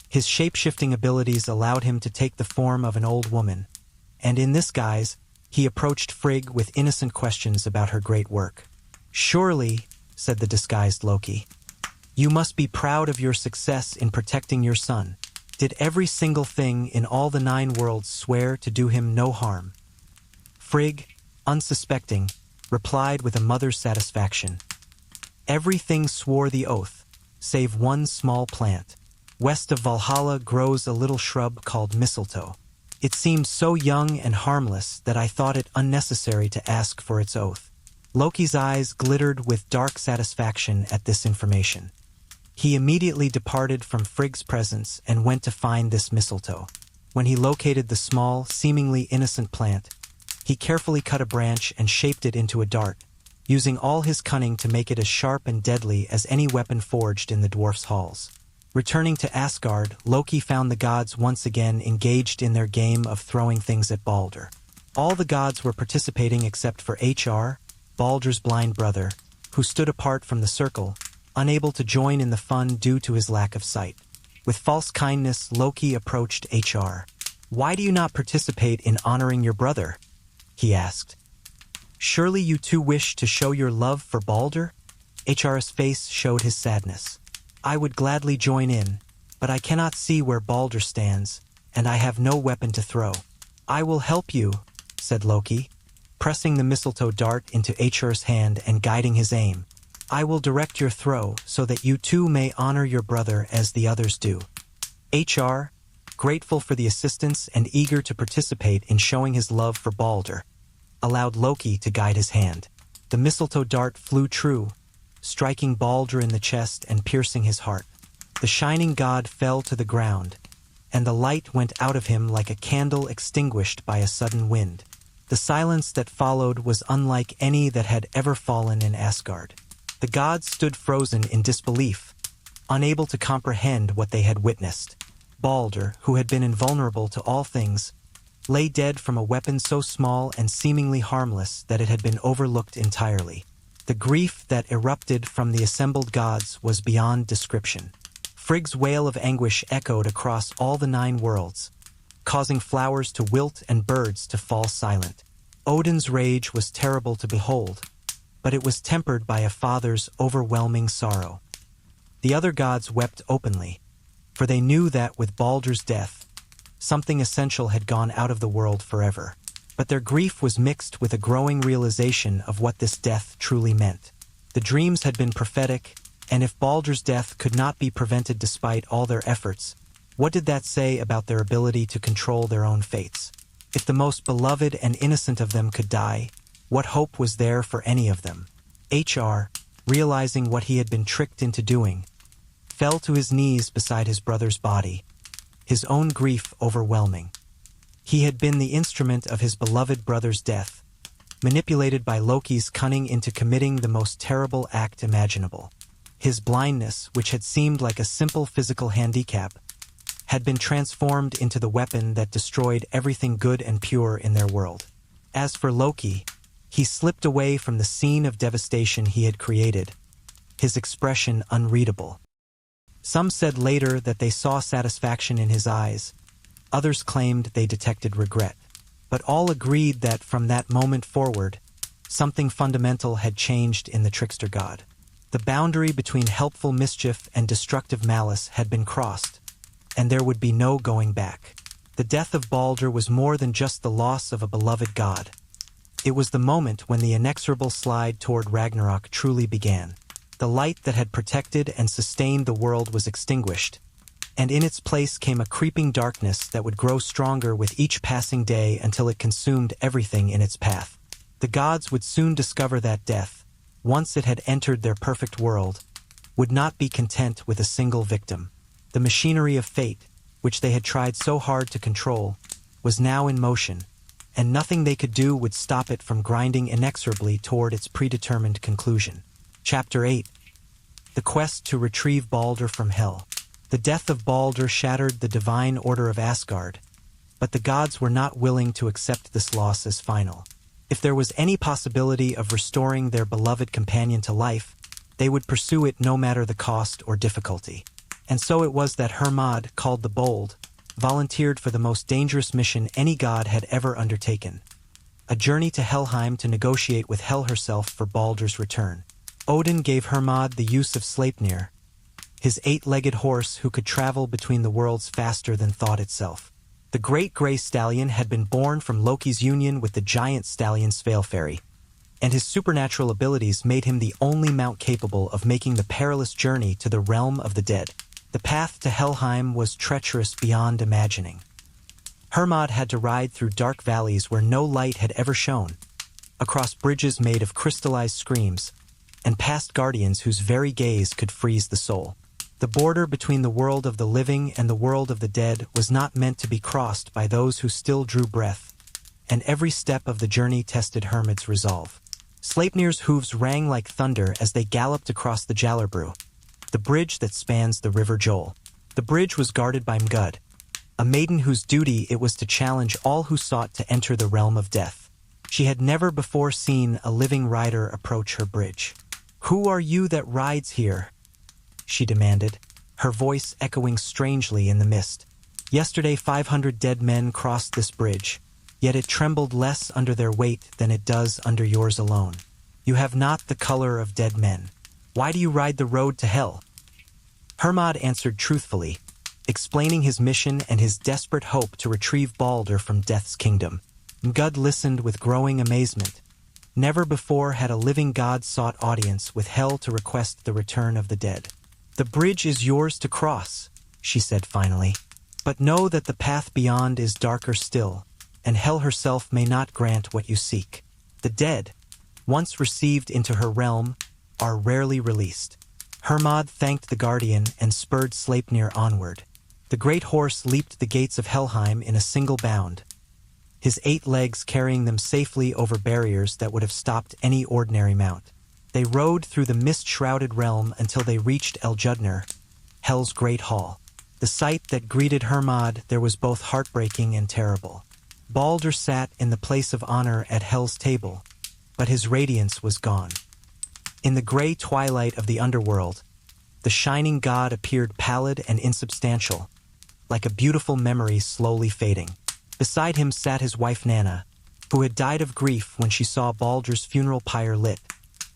His shape-shifting abilities allowed him to take the form of an old woman, and in this guise, he approached Frigg with innocent questions about her great work. "Surely," said the disguised Loki, "you must be proud of your success in protecting your son. Did every single thing in all the 9 worlds swear to do him no harm?" Frigg, unsuspecting, replied with a mother's satisfaction. "Everything swore the oath, save one small plant. West of Valhalla grows a little shrub called mistletoe. It seemed so young and harmless that I thought it unnecessary to ask for its oath." Loki's eyes glittered with dark satisfaction at this information. He immediately departed from Frigg's presence and went to find this mistletoe. When he located the small, seemingly innocent plant, he carefully cut a branch and shaped it into a dart, using all his cunning to make it as sharp and deadly as any weapon forged in the dwarfs' halls. Returning to Asgard, Loki found the gods once again engaged in their game of throwing things at Balder. All the gods were participating except for Hr, Balder's blind brother, who stood apart from the circle, unable to join in the fun due to his lack of sight. With false kindness, Loki approached Hr. "Why do you not participate in honoring your brother?" he asked. "Surely you too wish to show your love for Balder?" Hr's face showed his sadness. "I would gladly join in, but I cannot see where Balder stands, and I have no weapon to throw." "I will help you," said Loki, pressing the mistletoe dart into Hr's hand and guiding his aim. I will direct your throw so that you too may honor your brother as the others do. HR, grateful for the assistance and eager to participate in showing his love for Balder, allowed Loki to guide his hand. The mistletoe dart flew true, striking Balder in the chest and piercing his heart. The shining god fell to the ground, and the light went out of him like a candle extinguished by a sudden wind. The silence that followed was unlike any that had ever fallen in Asgard. The gods stood frozen in disbelief, unable to comprehend what they had witnessed. Balder, who had been invulnerable to all things, lay dead from a weapon so small and seemingly harmless that it had been overlooked entirely. The grief that erupted from the assembled gods was beyond description. Frigg's wail of anguish echoed across all the 9 worlds, causing flowers to wilt and birds to fall silent. Odin's rage was terrible to behold, but it was tempered by a father's overwhelming sorrow. The other gods wept openly, for they knew that with Balder's death, something essential had gone out of the world forever. But their grief was mixed with a growing realization of what this death truly meant. The dreams had been prophetic, and if Balder's death could not be prevented despite all their efforts, what did that say about their ability to control their own fates? If the most beloved and innocent of them could die, what hope was there for any of them? HR, realizing what he had been tricked into doing, fell to his knees beside his brother's body, his own grief overwhelming. He had been the instrument of his beloved brother's death, manipulated by Loki's cunning into committing the most terrible act imaginable. His blindness, which had seemed like a simple physical handicap, had been transformed into the weapon that destroyed everything good and pure in their world. As for Loki, he slipped away from the scene of devastation he had created, his expression unreadable. Some said later that they saw satisfaction in his eyes, others claimed they detected regret. But all agreed that from that moment forward, something fundamental had changed in the trickster god. The boundary between helpful mischief and destructive malice had been crossed, and there would be no going back. The death of Balder was more than just the loss of a beloved god. It was the moment when the inexorable slide toward Ragnarök truly began. The light that had protected and sustained the world was extinguished, and in its place came a creeping darkness that would grow stronger with each passing day until it consumed everything in its path. The gods would soon discover that death, once it had entered their perfect world, would not be content with a single victim. The machinery of fate, which they had tried so hard to control, was now in motion, and nothing they could do would stop it from grinding inexorably toward its predetermined conclusion. Chapter 8. The Quest to Retrieve Balder from Hell. The death of Balder shattered the divine order of Asgard, but the gods were not willing to accept this loss as final. If there was any possibility of restoring their beloved companion to life, they would pursue it no matter the cost or difficulty. And so it was that Hermod, called the Bold, volunteered for the most dangerous mission any god had ever undertaken: a journey to Helheim to negotiate with Hel herself for Balder's return. Odin gave Hermod the use of Sleipnir, his 8-legged horse who could travel between the worlds faster than thought itself. The great gray stallion had been born from Loki's union with the giant stallion Svalfari, and his supernatural abilities made him the only mount capable of making the perilous journey to the realm of the dead. The path to Helheim was treacherous beyond imagining. Hermod had to ride through dark valleys where no light had ever shone, across bridges made of crystallized screams, and past guardians whose very gaze could freeze the soul. The border between the world of the living and the world of the dead was not meant to be crossed by those who still drew breath, and every step of the journey tested Hermod's resolve. Sleipnir's hooves rang like thunder as they galloped across the Jalarbru, the bridge that spans the River Jol. The bridge was guarded by Mgud, a maiden whose duty it was to challenge all who sought to enter the realm of death. She had never before seen a living rider approach her bridge. "Who are you that rides here?" she demanded, her voice echoing strangely in the mist. "Yesterday 500 dead men crossed this bridge, yet it trembled less under their weight than it does under yours alone. You have not the color of dead men. Why do you ride the road to hell?" Hermod answered truthfully, explaining his mission and his desperate hope to retrieve Balder from Death's kingdom. Mgud listened with growing amazement, Never before had a living god sought audience with hell to request the return of the dead. "The bridge is yours to cross," she said finally. "But know that the path beyond is darker still, and hell herself may not grant what you seek. The dead, once received into her realm, are rarely released." Hermod thanked the guardian and spurred Sleipnir onward. The great horse leaped the gates of Helheim in a single bound, his 8 legs carrying them safely over barriers that would have stopped any ordinary mount. They rode through the mist-shrouded realm until they reached Eljudnir, Hell's great hall. The sight that greeted Hermod there was both heartbreaking and terrible. Baldur sat in the place of honor at Hell's table, but his radiance was gone. In the gray twilight of the underworld, the shining god appeared pallid and insubstantial, like a beautiful memory slowly fading. Beside him sat his wife Nanna, who had died of grief when she saw Baldur's funeral pyre lit,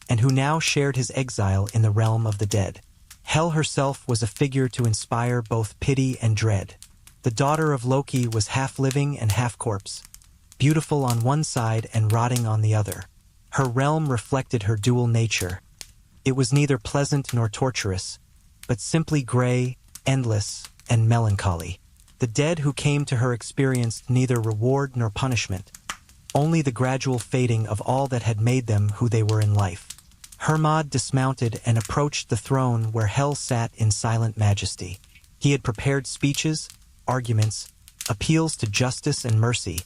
and who now shared his exile in the realm of the dead. Hel herself was a figure to inspire both pity and dread. The daughter of Loki was half living and half corpse, beautiful on one side and rotting on the other. Her realm reflected her dual nature. It was neither pleasant nor torturous, but simply gray, endless, and melancholy. The dead who came to her experienced neither reward nor punishment, only the gradual fading of all that had made them who they were in life. Hermod dismounted and approached the throne where Hel sat in silent majesty. He had prepared speeches, arguments, appeals to justice and mercy,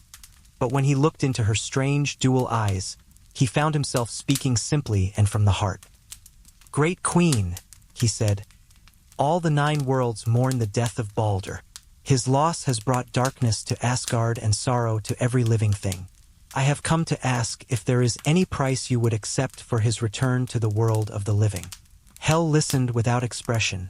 but when he looked into her strange dual eyes, he found himself speaking simply and from the heart. "Great Queen," he said, "all the 9 worlds mourn the death of Baldur. His loss has brought darkness to Asgard and sorrow to every living thing. I have come to ask if there is any price you would accept for his return to the world of the living." Hel listened without expression,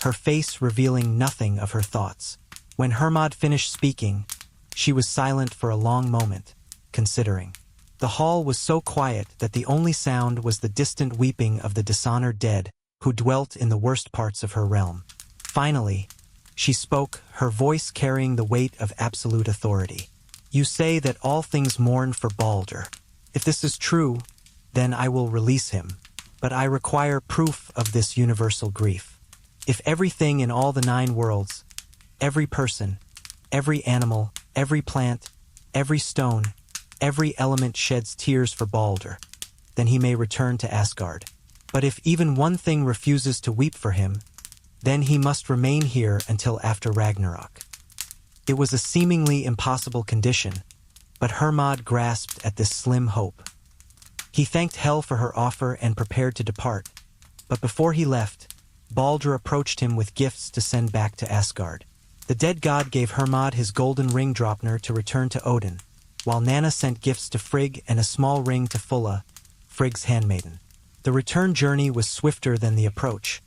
her face revealing nothing of her thoughts. When Hermod finished speaking, she was silent for a long moment, considering. The hall was so quiet that the only sound was the distant weeping of the dishonored dead who dwelt in the worst parts of her realm. Finally, she spoke, her voice carrying the weight of absolute authority. "You say that all things mourn for Baldur. If this is true, then I will release him, but I require proof of this universal grief. If everything in all the 9 worlds, every person, every animal, every plant, every stone, every element sheds tears for Baldur, then he may return to Asgard. But if even one thing refuses to weep for him, then he must remain here until after Ragnarök." It was a seemingly impossible condition, but Hermod grasped at this slim hope. He thanked Hel for her offer and prepared to depart, but before he left, Baldur approached him with gifts to send back to Asgard. The dead god gave Hermod his golden ring Draupnir to return to Odin, while Nanna sent gifts to Frigg and a small ring to Fulla, Frigg's handmaiden. The return journey was swifter than the approach,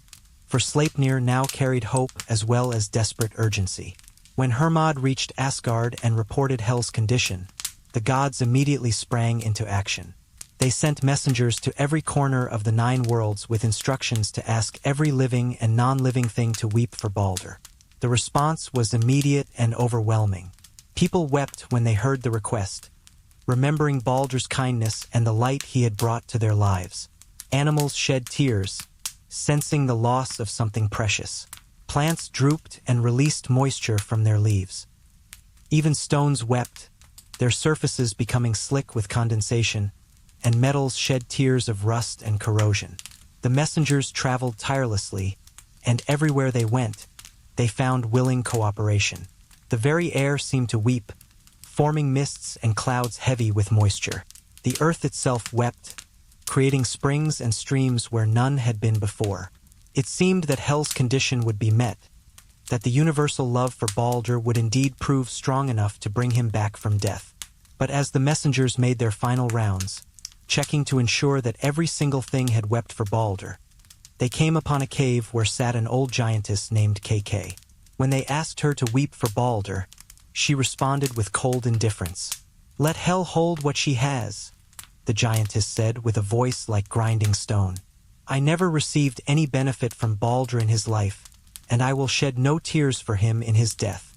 for Sleipnir now carried hope as well as desperate urgency. When Hermod reached Asgard and reported Hel's condition, the gods immediately sprang into action. They sent messengers to every corner of the 9 worlds with instructions to ask every living and non-living thing to weep for Baldur. The response was immediate and overwhelming. People wept when they heard the request, remembering Baldur's kindness and the light he had brought to their lives. Animals shed tears, sensing the loss of something precious. Plants drooped and released moisture from their leaves. Even stones wept, their surfaces becoming slick with condensation, and metals shed tears of rust and corrosion. The messengers traveled tirelessly, and everywhere they went, they found willing cooperation. The very air seemed to weep, forming mists and clouds heavy with moisture. The earth itself wept, creating springs and streams where none had been before. It seemed that Hel's condition would be met, that the universal love for Baldur would indeed prove strong enough to bring him back from death. But as the messengers made their final rounds, checking to ensure that every single thing had wept for Baldur, they came upon a cave where sat an old giantess named KK. When they asked her to weep for Baldur, she responded with cold indifference. "Let Hel hold what she has," the giantess said with a voice like grinding stone. "I never received any benefit from Baldur in his life, and I will shed no tears for him in his death."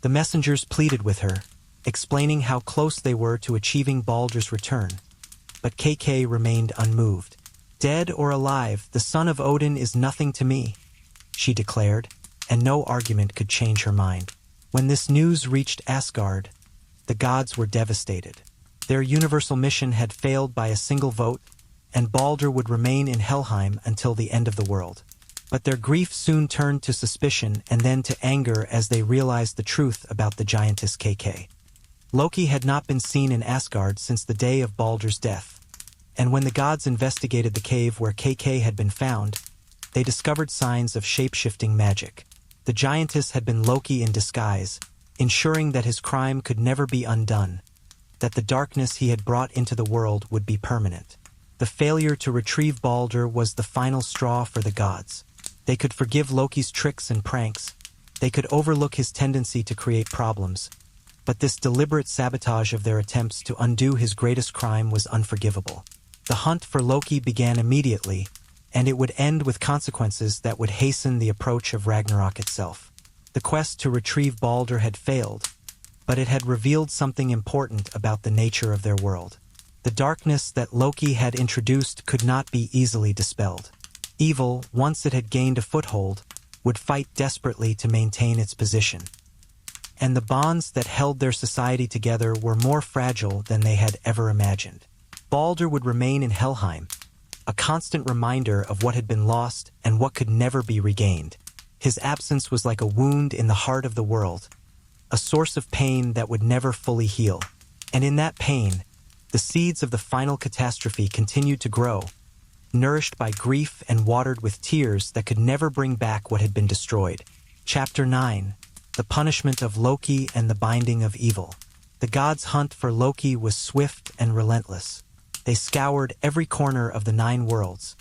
The messengers pleaded with her, explaining how close they were to achieving Baldur's return. but KK remained unmoved. "Dead or alive, the son of Odin is nothing to me," she declared, and no argument could change her mind. When this news reached Asgard, the gods were devastated. Their universal mission had failed by a single vote, and Baldur would remain in Helheim until the end of the world. But their grief soon turned to suspicion and then to anger as they realized the truth about the giantess KK. Loki had not been seen in Asgard since the day of Baldur's death, and when the gods investigated the cave where KK had been found, they discovered signs of shape-shifting magic. The giantess had been Loki in disguise, ensuring that his crime could never be undone, that the darkness he had brought into the world would be permanent. The failure to retrieve Baldur was the final straw for the gods. They could forgive Loki's tricks and pranks, they could overlook his tendency to create problems, but this deliberate sabotage of their attempts to undo his greatest crime was unforgivable. The hunt for Loki began immediately, and it would end with consequences that would hasten the approach of Ragnarök itself. The quest to retrieve Baldur had failed, but it had revealed something important about the nature of their world. The darkness that Loki had introduced could not be easily dispelled. Evil, once it had gained a foothold, would fight desperately to maintain its position. And the bonds that held their society together were more fragile than they had ever imagined. Baldur would remain in Helheim, a constant reminder of what had been lost and what could never be regained. His absence was like a wound in the heart of the world, a source of pain that would never fully heal. And in that pain, the seeds of the final catastrophe continued to grow, nourished by grief and watered with tears that could never bring back what had been destroyed. Chapter 9. The Punishment of Loki and the Binding of Evil. The gods' hunt for Loki was swift and relentless. They scoured every corner of the 9 worlds,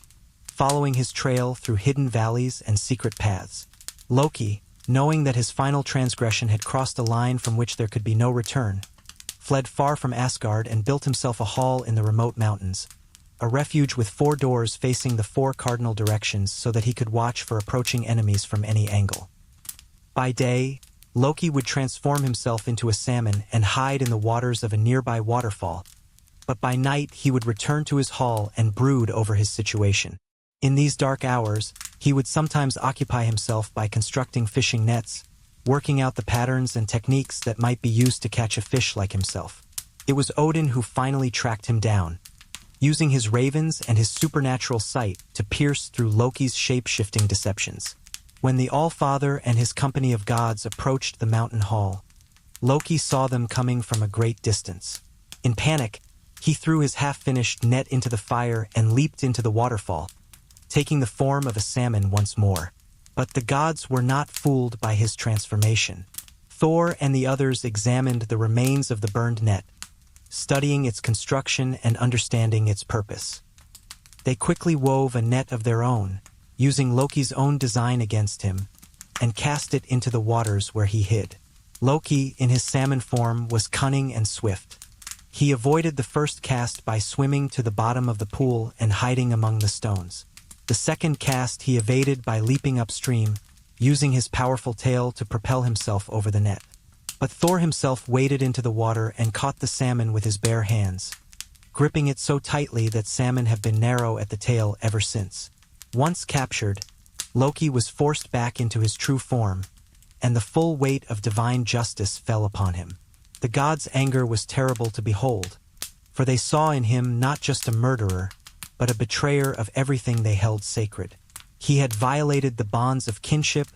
following his trail through hidden valleys and secret paths. Loki, knowing that his final transgression had crossed a line from which there could be no return, fled far from Asgard and built himself a hall in the remote mountains, a refuge with 4 doors facing the 4 cardinal directions so that he could watch for approaching enemies from any angle. By day, Loki would transform himself into a salmon and hide in the waters of a nearby waterfall, but by night he would return to his hall and brood over his situation. In these dark hours, he would sometimes occupy himself by constructing fishing nets, working out the patterns and techniques that might be used to catch a fish like himself. It was Odin who finally tracked him down, using his ravens and his supernatural sight to pierce through Loki's shape-shifting deceptions. When the All-Father and his company of gods approached the mountain hall, Loki saw them coming from a great distance. In panic, he threw his half-finished net into the fire and leaped into the waterfall, taking the form of a salmon once more. But the gods were not fooled by his transformation. Thor and the others examined the remains of the burned net, studying its construction and understanding its purpose. They quickly wove a net of their own, using Loki's own design against him, and cast it into the waters where he hid. Loki, in his salmon form, was cunning and swift. He avoided the first cast by swimming to the bottom of the pool and hiding among the stones. The second cast he evaded by leaping upstream, using his powerful tail to propel himself over the net. But Thor himself waded into the water and caught the salmon with his bare hands, gripping it so tightly that salmon have been narrow at the tail ever since. Once captured, Loki was forced back into his true form, and the full weight of divine justice fell upon him. The gods' anger was terrible to behold, for they saw in him not just a murderer, but a betrayer of everything they held sacred. He had violated the bonds of kinship,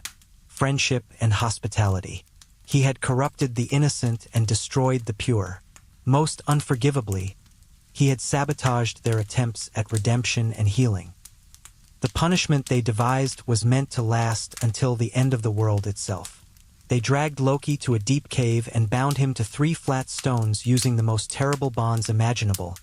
friendship, and hospitality. He had corrupted the innocent and destroyed the pure. Most unforgivably, he had sabotaged their attempts at redemption and healing. The punishment they devised was meant to last until the end of the world itself. They dragged Loki to a deep cave and bound him to 3 flat stones using the most terrible bonds imaginable,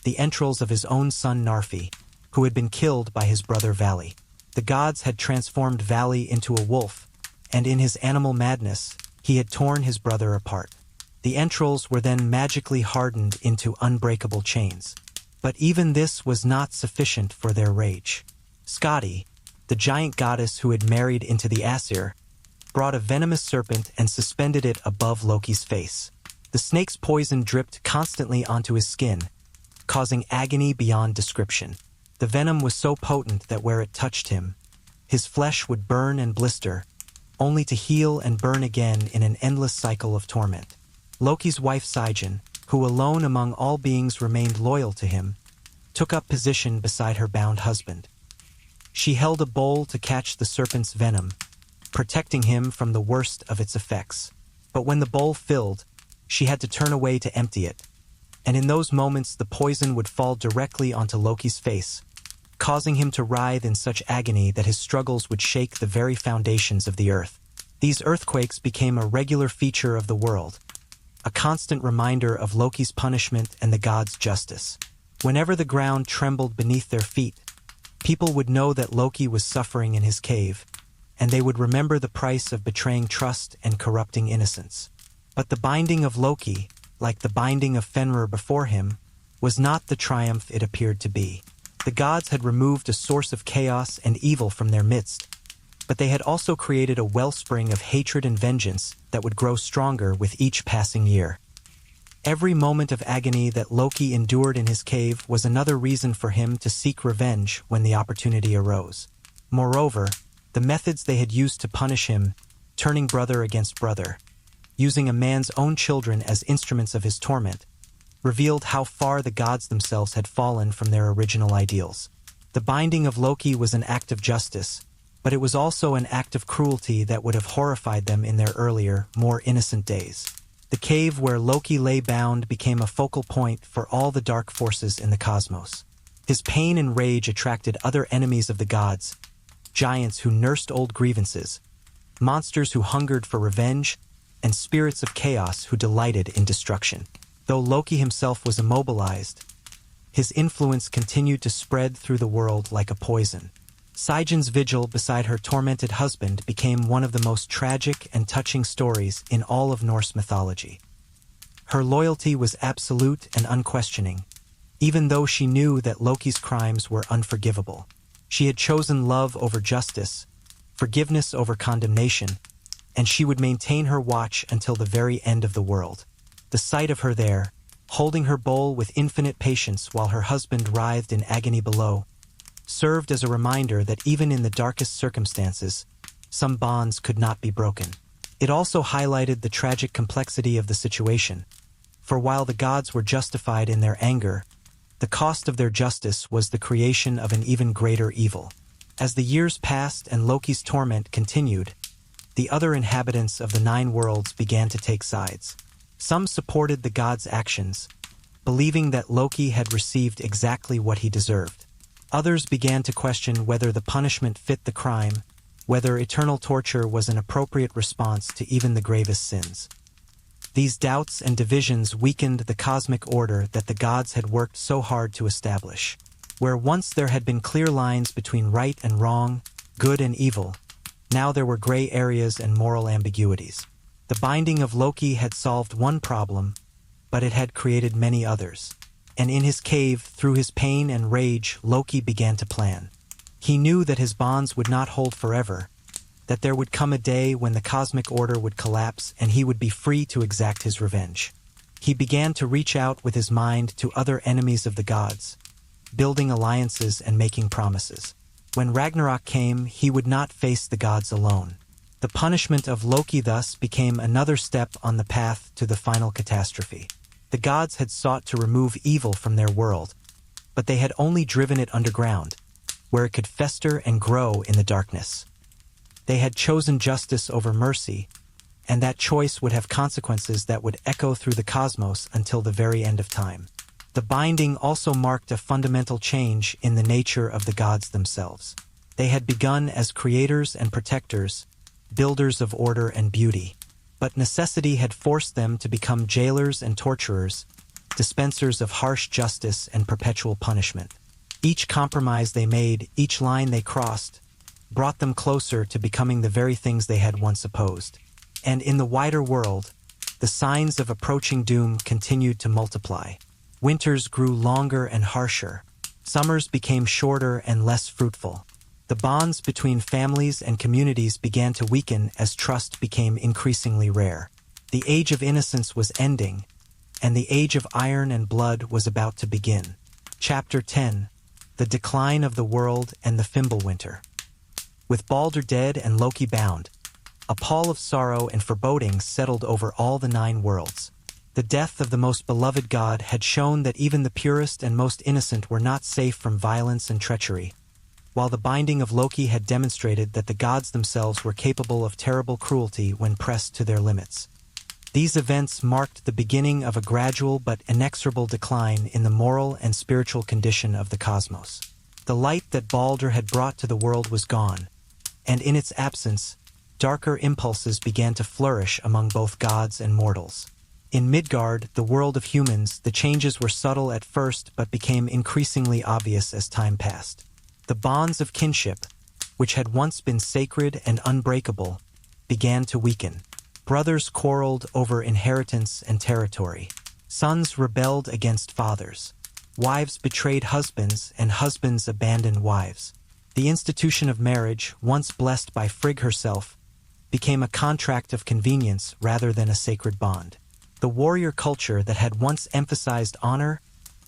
the entrails of his own son Narfi, who had been killed by his brother Vali. The gods had transformed Vali into a wolf, and in his animal madness, he had torn his brother apart. The entrails were then magically hardened into unbreakable chains. But even this was not sufficient for their rage. Skadi, the giant goddess who had married into the Aesir, brought a venomous serpent and suspended it above Loki's face. The snake's poison dripped constantly onto his skin, causing agony beyond description. The venom was so potent that where it touched him, his flesh would burn and blister, only to heal and burn again in an endless cycle of torment. Loki's wife Sigyn, who alone among all beings remained loyal to him, took up position beside her bound husband. She held a bowl to catch the serpent's venom, protecting him from the worst of its effects. But when the bowl filled, she had to turn away to empty it, and in those moments the poison would fall directly onto Loki's face, causing him to writhe in such agony that his struggles would shake the very foundations of the earth. These earthquakes became a regular feature of the world, a constant reminder of Loki's punishment and the gods' justice. Whenever the ground trembled beneath their feet, people would know that Loki was suffering in his cave, and they would remember the price of betraying trust and corrupting innocence. But the binding of Loki, like the binding of Fenrir before him, was not the triumph it appeared to be. The gods had removed a source of chaos and evil from their midst, but they had also created a wellspring of hatred and vengeance that would grow stronger with each passing year. Every moment of agony that Loki endured in his cave was another reason for him to seek revenge when the opportunity arose. Moreover, the methods they had used to punish him, turning brother against brother, using a man's own children as instruments of his torment, revealed how far the gods themselves had fallen from their original ideals. The binding of Loki was an act of justice, but it was also an act of cruelty that would have horrified them in their earlier, more innocent days. The cave where Loki lay bound became a focal point for all the dark forces in the cosmos. His pain and rage attracted other enemies of the gods, giants who nursed old grievances, monsters who hungered for revenge, and spirits of chaos who delighted in destruction. Though Loki himself was immobilized, his influence continued to spread through the world like a poison. Sigyn's vigil beside her tormented husband became one of the most tragic and touching stories in all of Norse mythology. Her loyalty was absolute and unquestioning, even though she knew that Loki's crimes were unforgivable. She had chosen love over justice, forgiveness over condemnation, and she would maintain her watch until the very end of the world. The sight of her there, holding her bowl with infinite patience while her husband writhed in agony below, served as a reminder that even in the darkest circumstances, some bonds could not be broken. It also highlighted the tragic complexity of the situation, for while the gods were justified in their anger, the cost of their justice was the creation of an even greater evil. As the years passed and Loki's torment continued, the other inhabitants of the Nine Worlds began to take sides. Some supported the gods' actions, believing that Loki had received exactly what he deserved. Others began to question whether the punishment fit the crime, whether eternal torture was an appropriate response to even the gravest sins. These doubts and divisions weakened the cosmic order that the gods had worked so hard to establish. Where once there had been clear lines between right and wrong, good and evil, now there were gray areas and moral ambiguities. The binding of Loki had solved one problem, but it had created many others. And in his cave, through his pain and rage, Loki began to plan. He knew that his bonds would not hold forever, that there would come a day when the cosmic order would collapse and he would be free to exact his revenge. He began to reach out with his mind to other enemies of the gods, building alliances and making promises. When Ragnarök came, he would not face the gods alone. The punishment of Loki thus became another step on the path to the final catastrophe. The gods had sought to remove evil from their world, but they had only driven it underground, where it could fester and grow in the darkness. They had chosen justice over mercy, and that choice would have consequences that would echo through the cosmos until the very end of time. The binding also marked a fundamental change in the nature of the gods themselves. They had begun as creators and protectors, builders of order and beauty, but necessity had forced them to become jailers and torturers, dispensers of harsh justice and perpetual punishment. Each compromise they made, each line they crossed, brought them closer to becoming the very things they had once opposed. And in the wider world, the signs of approaching doom continued to multiply. Winters grew longer and harsher. Summers became shorter and less fruitful. The bonds between families and communities began to weaken as trust became increasingly rare. The age of innocence was ending, and the age of iron and blood was about to begin. Chapter 10: The Decline of the World and the Fimbulwinter. With Balder dead and Loki bound, a pall of sorrow and foreboding settled over all the 9 worlds. The death of the most beloved god had shown that even the purest and most innocent were not safe from violence and treachery, while the binding of Loki had demonstrated that the gods themselves were capable of terrible cruelty when pressed to their limits. These events marked the beginning of a gradual but inexorable decline in the moral and spiritual condition of the cosmos. The light that Balder had brought to the world was gone, and in its absence, darker impulses began to flourish among both gods and mortals. In Midgard, the world of humans, the changes were subtle at first but became increasingly obvious as time passed. The bonds of kinship, which had once been sacred and unbreakable, began to weaken. Brothers quarreled over inheritance and territory. Sons rebelled against fathers. Wives betrayed husbands, and husbands abandoned wives. The institution of marriage, once blessed by Frigg herself, became a contract of convenience rather than a sacred bond. The warrior culture that had once emphasized honor,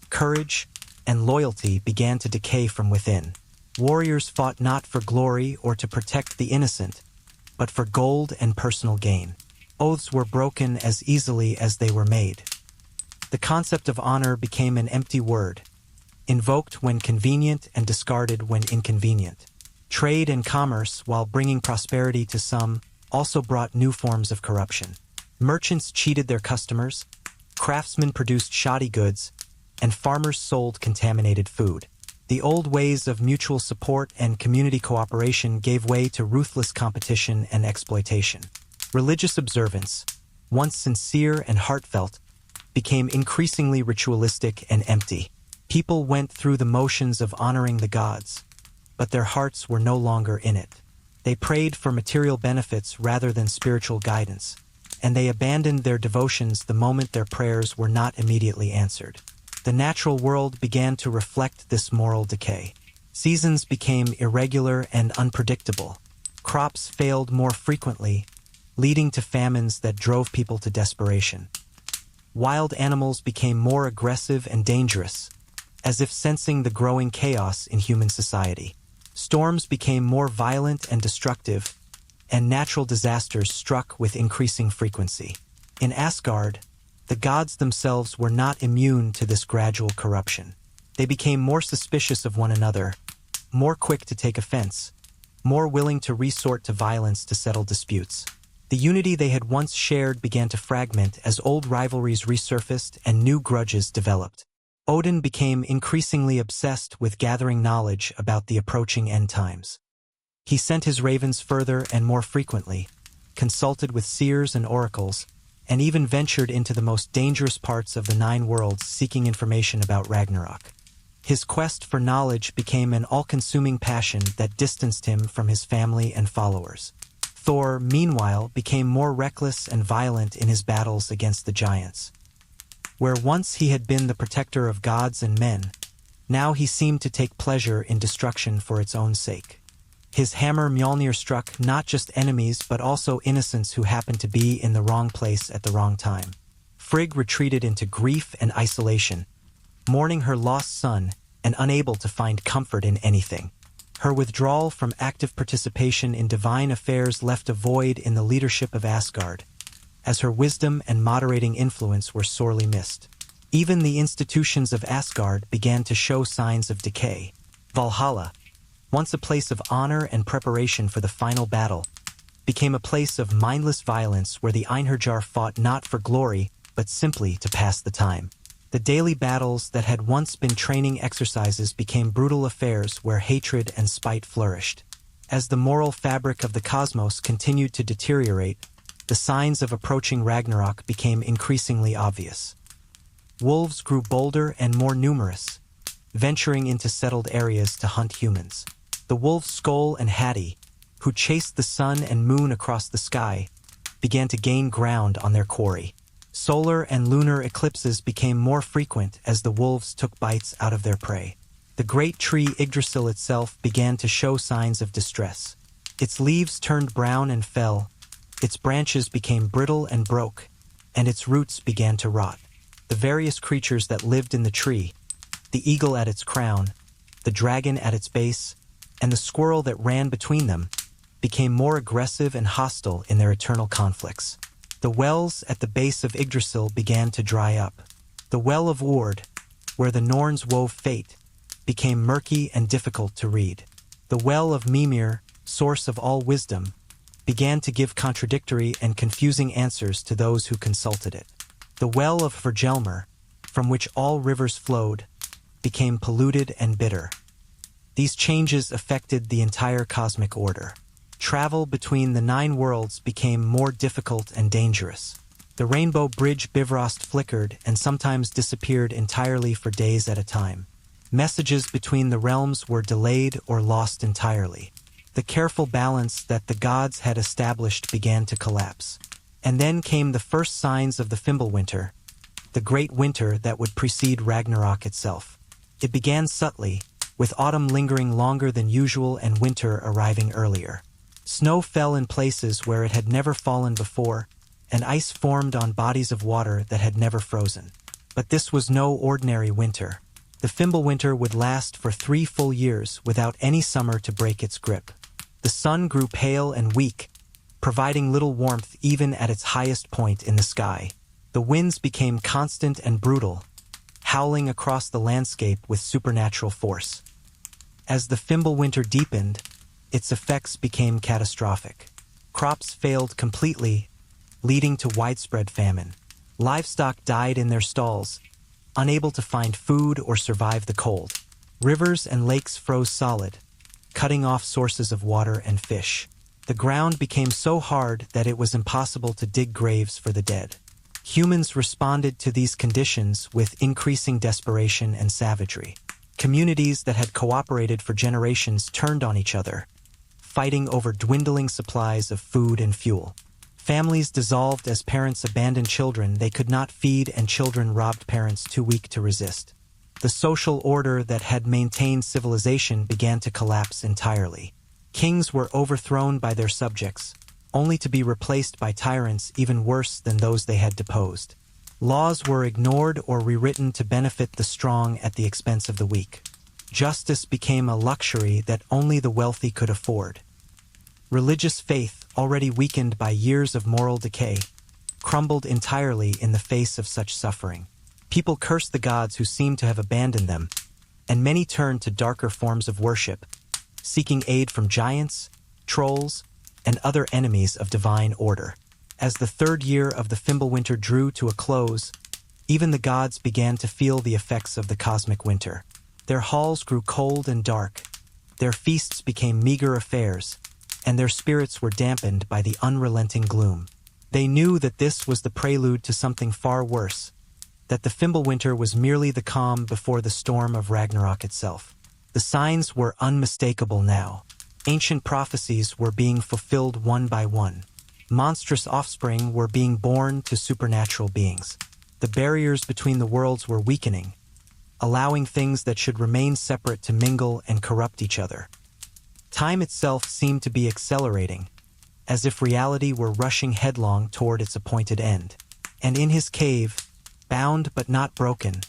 courage, and loyalty began to decay from within. Warriors fought not for glory or to protect the innocent, but for gold and personal gain. Oaths were broken as easily as they were made. The concept of honor became an empty word, invoked when convenient and discarded when inconvenient. Trade and commerce, while bringing prosperity to some, also brought new forms of corruption. Merchants cheated their customers, craftsmen produced shoddy goods, and farmers sold contaminated food. The old ways of mutual support and community cooperation gave way to ruthless competition and exploitation. Religious observance, once sincere and heartfelt, became increasingly ritualistic and empty. People went through the motions of honoring the gods, but their hearts were no longer in it. They prayed for material benefits rather than spiritual guidance, and they abandoned their devotions the moment their prayers were not immediately answered. The natural world began to reflect this moral decay. Seasons became irregular and unpredictable. Crops failed more frequently, leading to famines that drove people to desperation. Wild animals became more aggressive and dangerous, as if sensing the growing chaos in human society. Storms became more violent and destructive, and natural disasters struck with increasing frequency. In Asgard, the gods themselves were not immune to this gradual corruption. They became more suspicious of one another, more quick to take offense, more willing to resort to violence to settle disputes. The unity they had once shared began to fragment as old rivalries resurfaced and new grudges developed. Odin became increasingly obsessed with gathering knowledge about the approaching end times. He sent his ravens further and more frequently, consulted with seers and oracles, and even ventured into the most dangerous parts of the 9 worlds seeking information about Ragnarök. His quest for knowledge became an all-consuming passion that distanced him from his family and followers. Thor, meanwhile, became more reckless and violent in his battles against the giants. Where once he had been the protector of gods and men, now he seemed to take pleasure in destruction for its own sake. His hammer Mjolnir struck not just enemies but also innocents who happened to be in the wrong place at the wrong time. Frigg retreated into grief and isolation, mourning her lost son and unable to find comfort in anything. Her withdrawal from active participation in divine affairs left a void in the leadership of Asgard, as her wisdom and moderating influence were sorely missed. Even the institutions of Asgard began to show signs of decay. Valhalla, once a place of honor and preparation for the final battle, became a place of mindless violence where the Einherjar fought not for glory, but simply to pass the time. The daily battles that had once been training exercises became brutal affairs where hatred and spite flourished. As the moral fabric of the cosmos continued to deteriorate, the signs of approaching Ragnarök became increasingly obvious. Wolves grew bolder and more numerous, venturing into settled areas to hunt humans. The wolves Skoll and Hati, who chased the sun and moon across the sky, began to gain ground on their quarry. Solar and lunar eclipses became more frequent as the wolves took bites out of their prey. The great tree Yggdrasil itself began to show signs of distress. Its leaves turned brown and fell, its branches became brittle and broke, and its roots began to rot. The various creatures that lived in the tree, the eagle at its crown, the dragon at its base, and the squirrel that ran between them, became more aggressive and hostile in their eternal conflicts. The wells at the base of Yggdrasil began to dry up. The well of Ward, where the Norns wove fate, became murky and difficult to read. The well of Mimir, source of all wisdom, began to give contradictory and confusing answers to those who consulted it. The well of Hvergelmir, from which all rivers flowed, became polluted and bitter. These changes affected the entire cosmic order. Travel between the 9 worlds became more difficult and dangerous. The rainbow bridge Bifrost flickered and sometimes disappeared entirely for days at a time. Messages between the realms were delayed or lost entirely. The careful balance that the gods had established began to collapse. And then came the first signs of the Fimbulwinter, the great winter that would precede Ragnarök itself. It began subtly, with autumn lingering longer than usual and winter arriving earlier. Snow fell in places where it had never fallen before, and ice formed on bodies of water that had never frozen. But this was no ordinary winter. The Fimbulwinter would last for 3 full years without any summer to break its grip. The sun grew pale and weak, providing little warmth even at its highest point in the sky. The winds became constant and brutal, howling across the landscape with supernatural force. As the Fimbulwinter deepened, its effects became catastrophic. Crops failed completely, leading to widespread famine. Livestock died in their stalls, unable to find food or survive the cold. Rivers and lakes froze solid, cutting off sources of water and fish. The ground became so hard that it was impossible to dig graves for the dead. Humans responded to these conditions with increasing desperation and savagery. Communities that had cooperated for generations turned on each other, fighting over dwindling supplies of food and fuel. Families dissolved as parents abandoned children they could not feed, and children robbed parents too weak to resist. The social order that had maintained civilization began to collapse entirely. Kings were overthrown by their subjects, only to be replaced by tyrants even worse than those they had deposed. Laws were ignored or rewritten to benefit the strong at the expense of the weak. Justice became a luxury that only the wealthy could afford. Religious faith, already weakened by years of moral decay, crumbled entirely in the face of such suffering. People cursed the gods who seemed to have abandoned them, and many turned to darker forms of worship, seeking aid from giants, trolls, and other enemies of divine order. As the 3rd year of the Fimbulwinter drew to a close, even the gods began to feel the effects of the cosmic winter. Their halls grew cold and dark, their feasts became meager affairs, and their spirits were dampened by the unrelenting gloom. They knew that this was the prelude to something far worse, that the Fimbulwinter was merely the calm before the storm of Ragnarök itself. The signs were unmistakable now. Ancient prophecies were being fulfilled one by one. Monstrous offspring were being born to supernatural beings. The barriers between the worlds were weakening, allowing things that should remain separate to mingle and corrupt each other. Time itself seemed to be accelerating, as if reality were rushing headlong toward its appointed end. And in his cave, bound but not broken,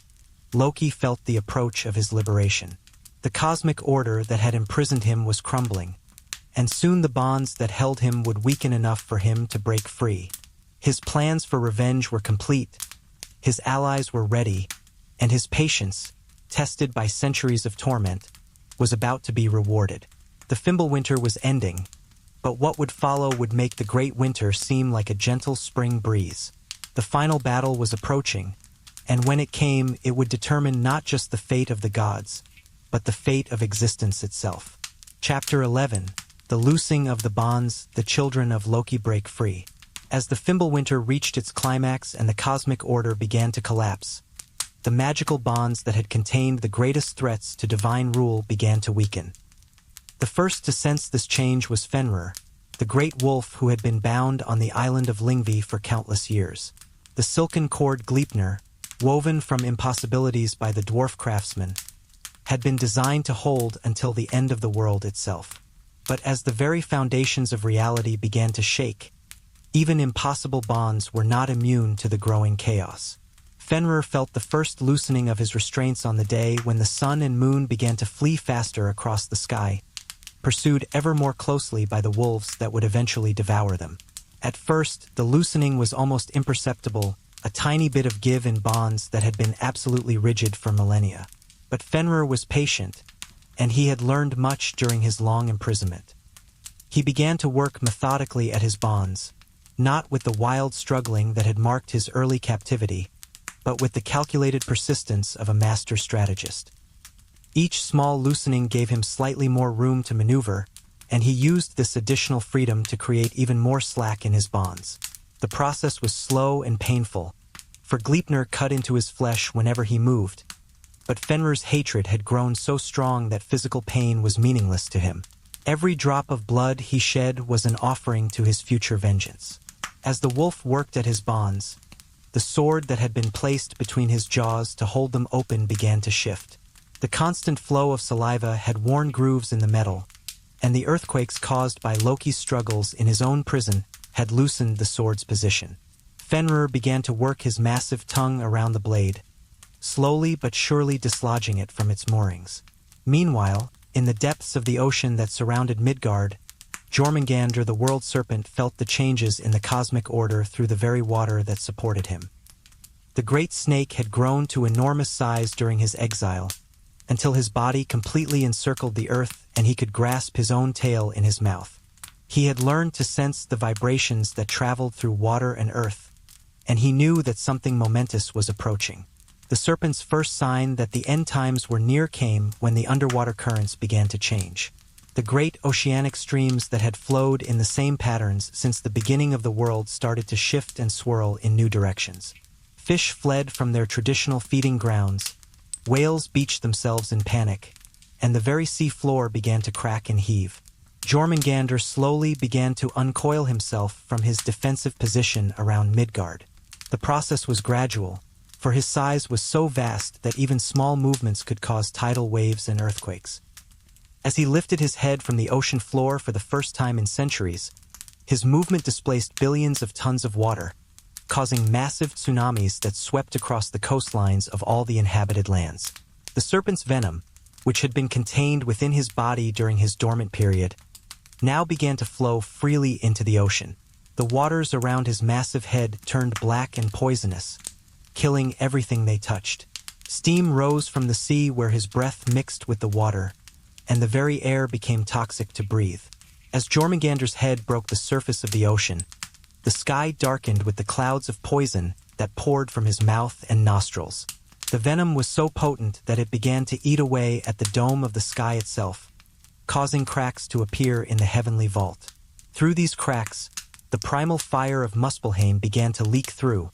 Loki felt the approach of his liberation. The cosmic order that had imprisoned him was crumbling, and soon the bonds that held him would weaken enough for him to break free. His plans for revenge were complete, his allies were ready, and his patience, tested by centuries of torment, was about to be rewarded. The Fimbulwinter was ending, but what would follow would make the great winter seem like a gentle spring breeze. The final battle was approaching, and when it came, it would determine not just the fate of the gods, but the fate of existence itself. Chapter 11. The Loosing of the Bonds, the Children of Loki Break Free. As the Fimbulwinter reached its climax and the cosmic order began to collapse, the magical bonds that had contained the greatest threats to divine rule began to weaken. The first to sense this change was Fenrir, the great wolf who had been bound on the island of Lyngvi for countless years. The silken cord Gleipnir, woven from impossibilities by the dwarf craftsman, had been designed to hold until the end of the world itself. But as the very foundations of reality began to shake, even impossible bonds were not immune to the growing chaos. Fenrir felt the first loosening of his restraints on the day when the sun and moon began to flee faster across the sky, pursued ever more closely by the wolves that would eventually devour them. At first, the loosening was almost imperceptible, a tiny bit of give in bonds that had been absolutely rigid for millennia. But Fenrir was patient, and he had learned much during his long imprisonment. He began to work methodically at his bonds, not with the wild struggling that had marked his early captivity, but with the calculated persistence of a master strategist. Each small loosening gave him slightly more room to maneuver, and he used this additional freedom to create even more slack in his bonds. The process was slow and painful, for Gleipnir cut into his flesh whenever he moved, but Fenrir's hatred had grown so strong that physical pain was meaningless to him. Every drop of blood he shed was an offering to his future vengeance. As the wolf worked at his bonds, the sword that had been placed between his jaws to hold them open began to shift. The constant flow of saliva had worn grooves in the metal, and the earthquakes caused by Loki's struggles in his own prison had loosened the sword's position. Fenrir began to work his massive tongue around the blade, slowly but surely dislodging it from its moorings. Meanwhile, in the depths of the ocean that surrounded Midgard, Jormungandr the world serpent felt the changes in the cosmic order through the very water that supported him. The great snake had grown to enormous size during his exile, until his body completely encircled the earth and he could grasp his own tail in his mouth. He had learned to sense the vibrations that traveled through water and earth, and he knew that something momentous was approaching. The serpent's first sign that the end times were near came when the underwater currents began to change. The great oceanic streams that had flowed in the same patterns since the beginning of the world started to shift and swirl in new directions. Fish fled from their traditional feeding grounds, whales beached themselves in panic, and the very sea floor began to crack and heave. Jormungandr slowly began to uncoil himself from his defensive position around Midgard. The process was gradual, for his size was so vast that even small movements could cause tidal waves and earthquakes. As he lifted his head from the ocean floor for the first time in centuries, his movement displaced billions of tons of water, causing massive tsunamis that swept across the coastlines of all the inhabited lands. The serpent's venom, which had been contained within his body during his dormant period, now began to flow freely into the ocean. The waters around his massive head turned black and poisonous, killing everything they touched. Steam rose from the sea where his breath mixed with the water, and the very air became toxic to breathe. As Jormungandr's head broke the surface of the ocean, the sky darkened with the clouds of poison that poured from his mouth and nostrils. The venom was so potent that it began to eat away at the dome of the sky itself, causing cracks to appear in the heavenly vault. Through these cracks, the primal fire of Muspelheim began to leak through,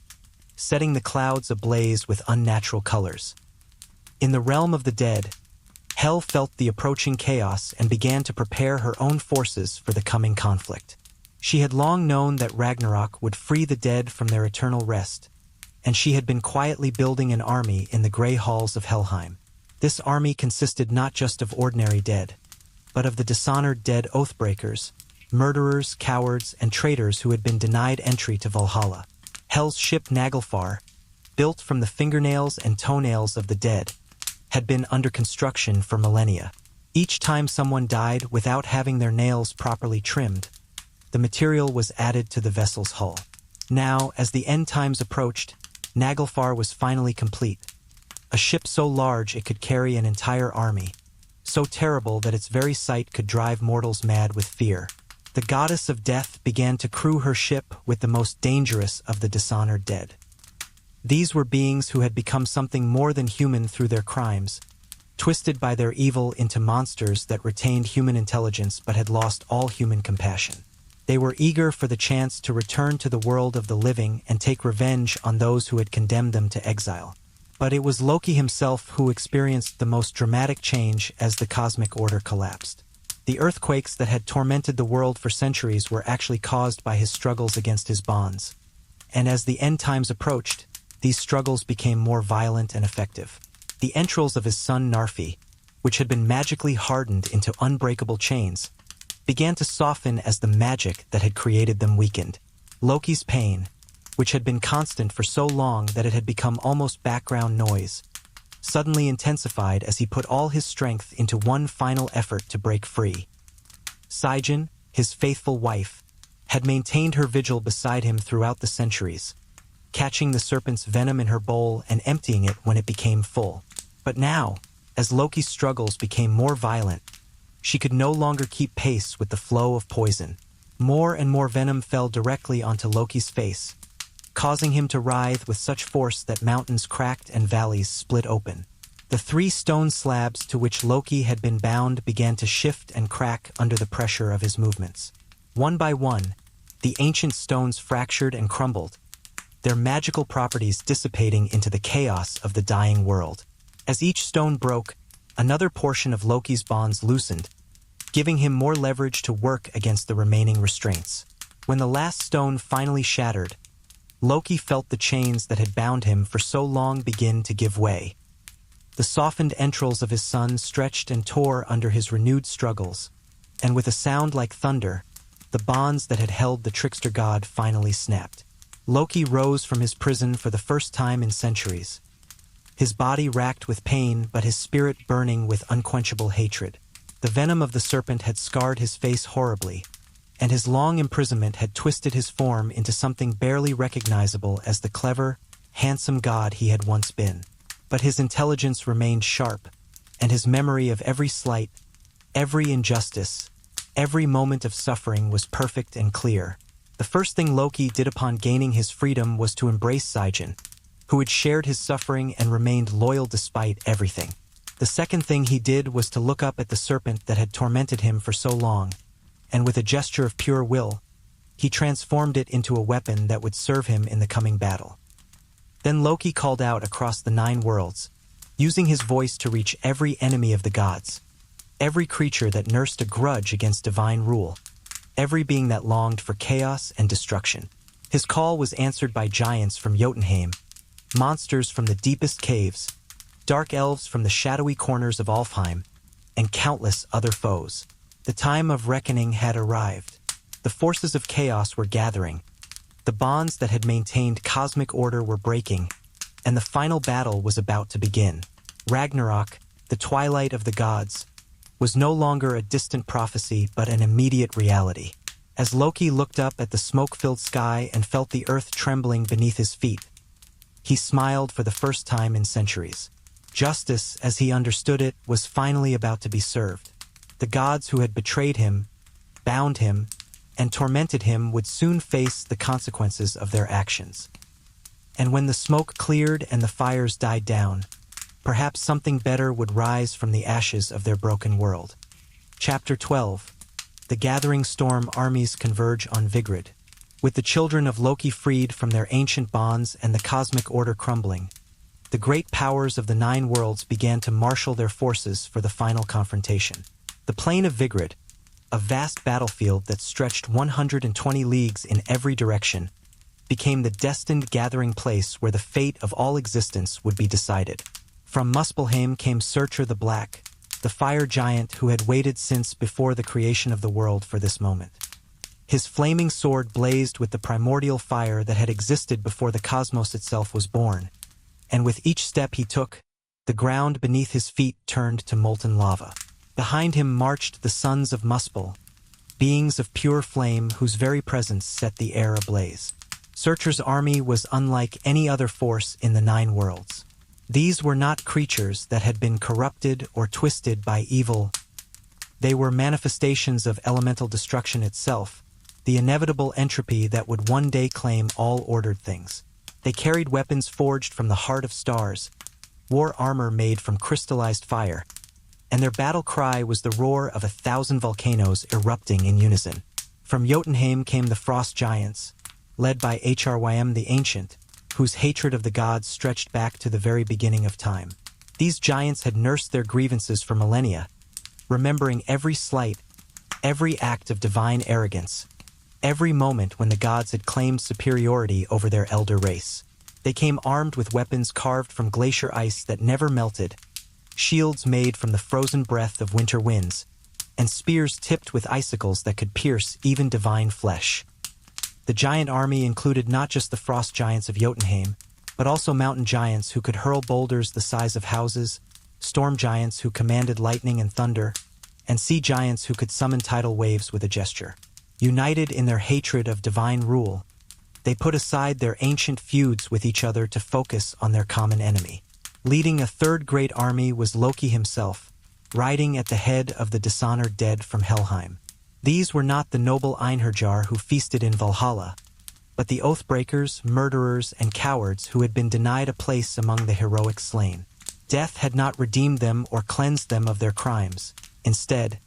setting the clouds ablaze with unnatural colors. In the realm of the dead, Hel felt the approaching chaos and began to prepare her own forces for the coming conflict. She had long known that Ragnarök would free the dead from their eternal rest, and she had been quietly building an army in the grey halls of Helheim. This army consisted not just of ordinary dead, but of the dishonored dead oathbreakers, murderers, cowards, and traitors who had been denied entry to Valhalla. Hel's ship Naglfar, built from the fingernails and toenails of the dead, had been under construction for millennia. Each time someone died without having their nails properly trimmed, the material was added to the vessel's hull. Now, as the end times approached, Naglfar was finally complete. A ship so large it could carry an entire army, so terrible that its very sight could drive mortals mad with fear. The goddess of death began to crew her ship with the most dangerous of the dishonored dead. These were beings who had become something more than human through their crimes, twisted by their evil into monsters that retained human intelligence but had lost all human compassion. They were eager for the chance to return to the world of the living and take revenge on those who had condemned them to exile. But it was Loki himself who experienced the most dramatic change as the cosmic order collapsed. The earthquakes that had tormented the world for centuries were actually caused by his struggles against his bonds. And as the end times approached, these struggles became more violent and effective. The entrails of his son Narfi, which had been magically hardened into unbreakable chains, began to soften as the magic that had created them weakened. Loki's pain, which had been constant for so long that it had become almost background noise, suddenly intensified as he put all his strength into one final effort to break free. Saijin, his faithful wife, had maintained her vigil beside him throughout the centuries, catching the serpent's venom in her bowl and emptying it when it became full. But now, as Loki's struggles became more violent, she could no longer keep pace with the flow of poison. More and more venom fell directly onto Loki's face, causing him to writhe with such force that mountains cracked and valleys split open. The 3 stone slabs to which Loki had been bound began to shift and crack under the pressure of his movements. One by one, the ancient stones fractured and crumbled, their magical properties dissipating into the chaos of the dying world. As each stone broke, another portion of Loki's bonds loosened, giving him more leverage to work against the remaining restraints. When the last stone finally shattered, Loki felt the chains that had bound him for so long begin to give way. The softened entrails of his son stretched and tore under his renewed struggles, and with a sound like thunder, the bonds that had held the trickster god finally snapped. Loki rose from his prison for the first time in centuries, his body racked with pain but his spirit burning with unquenchable hatred. The venom of the serpent had scarred his face horribly, and his long imprisonment had twisted his form into something barely recognizable as the clever, handsome god he had once been. But his intelligence remained sharp, and his memory of every slight, every injustice, every moment of suffering was perfect and clear. The first thing Loki did upon gaining his freedom was to embrace Saijin, who had shared his suffering and remained loyal despite everything. The second thing he did was to look up at the serpent that had tormented him for so long, and with a gesture of pure will, he transformed it into a weapon that would serve him in the coming battle. Then Loki called out across the 9 worlds, using his voice to reach every enemy of the gods, every creature that nursed a grudge against divine rule, every being that longed for chaos and destruction. His call was answered by giants from Jotunheim, monsters from the deepest caves, dark elves from the shadowy corners of Alfheim, and countless other foes. The time of reckoning had arrived. The forces of chaos were gathering. The bonds that had maintained cosmic order were breaking, and the final battle was about to begin. Ragnarök, the twilight of the gods, was no longer a distant prophecy but an immediate reality. As Loki looked up at the smoke-filled sky and felt the earth trembling beneath his feet, he smiled for the first time in centuries. Justice, as he understood it, was finally about to be served. The gods who had betrayed him, bound him, and tormented him would soon face the consequences of their actions. And when the smoke cleared and the fires died down, perhaps something better would rise from the ashes of their broken world. Chapter 12. The gathering storm armies converge on Vigrid. With the children of Loki freed from their ancient bonds and the cosmic order crumbling, the great powers of the 9 worlds began to marshal their forces for the final confrontation. The plain of Vigrid, a vast battlefield that stretched 120 leagues in every direction, became the destined gathering place where the fate of all existence would be decided. From Muspelheim came Surtur the Black, the fire giant who had waited since before the creation of the world for this moment. His flaming sword blazed with the primordial fire that had existed before the cosmos itself was born, and with each step he took, the ground beneath his feet turned to molten lava. Behind him marched the sons of Muspel, beings of pure flame whose very presence set the air ablaze. Surtur's army was unlike any other force in the 9 worlds. These were not creatures that had been corrupted or twisted by evil. They were manifestations of elemental destruction itself, the inevitable entropy that would one day claim all ordered things. They carried weapons forged from the heart of stars, wore armor made from crystallized fire, and their battle cry was the roar of 1,000 volcanoes erupting in unison. From Jotunheim came the frost giants, led by Hrym the Ancient, whose hatred of the gods stretched back to the very beginning of time. These giants had nursed their grievances for millennia, remembering every slight, every act of divine arrogance, every moment when the gods had claimed superiority over their elder race. They came armed with weapons carved from glacier ice that never melted, shields made from the frozen breath of winter winds, and spears tipped with icicles that could pierce even divine flesh. The giant army included not just the frost giants of Jotunheim, but also mountain giants who could hurl boulders the size of houses, storm giants who commanded lightning and thunder, and sea giants who could summon tidal waves with a gesture. United in their hatred of divine rule, they put aside their ancient feuds with each other to focus on their common enemy. Leading a third great army was Loki himself, riding at the head of the dishonored dead from Helheim. These were not the noble Einherjar who feasted in Valhalla, but the oath-breakers, murderers, and cowards who had been denied a place among the heroic slain. Death had not redeemed them or cleansed them of their crimes. Instead,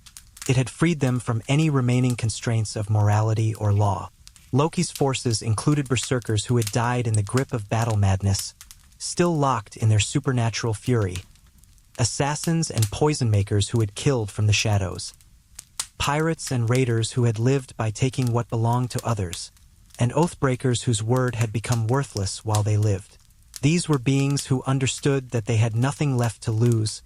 it had freed them from any remaining constraints of morality or law. Loki's forces included berserkers who had died in the grip of battle madness, still locked in their supernatural fury, assassins and poison makers who had killed from the shadows, pirates and raiders who had lived by taking what belonged to others, and oath-breakers whose word had become worthless while they lived. These were beings who understood that they had nothing left to lose,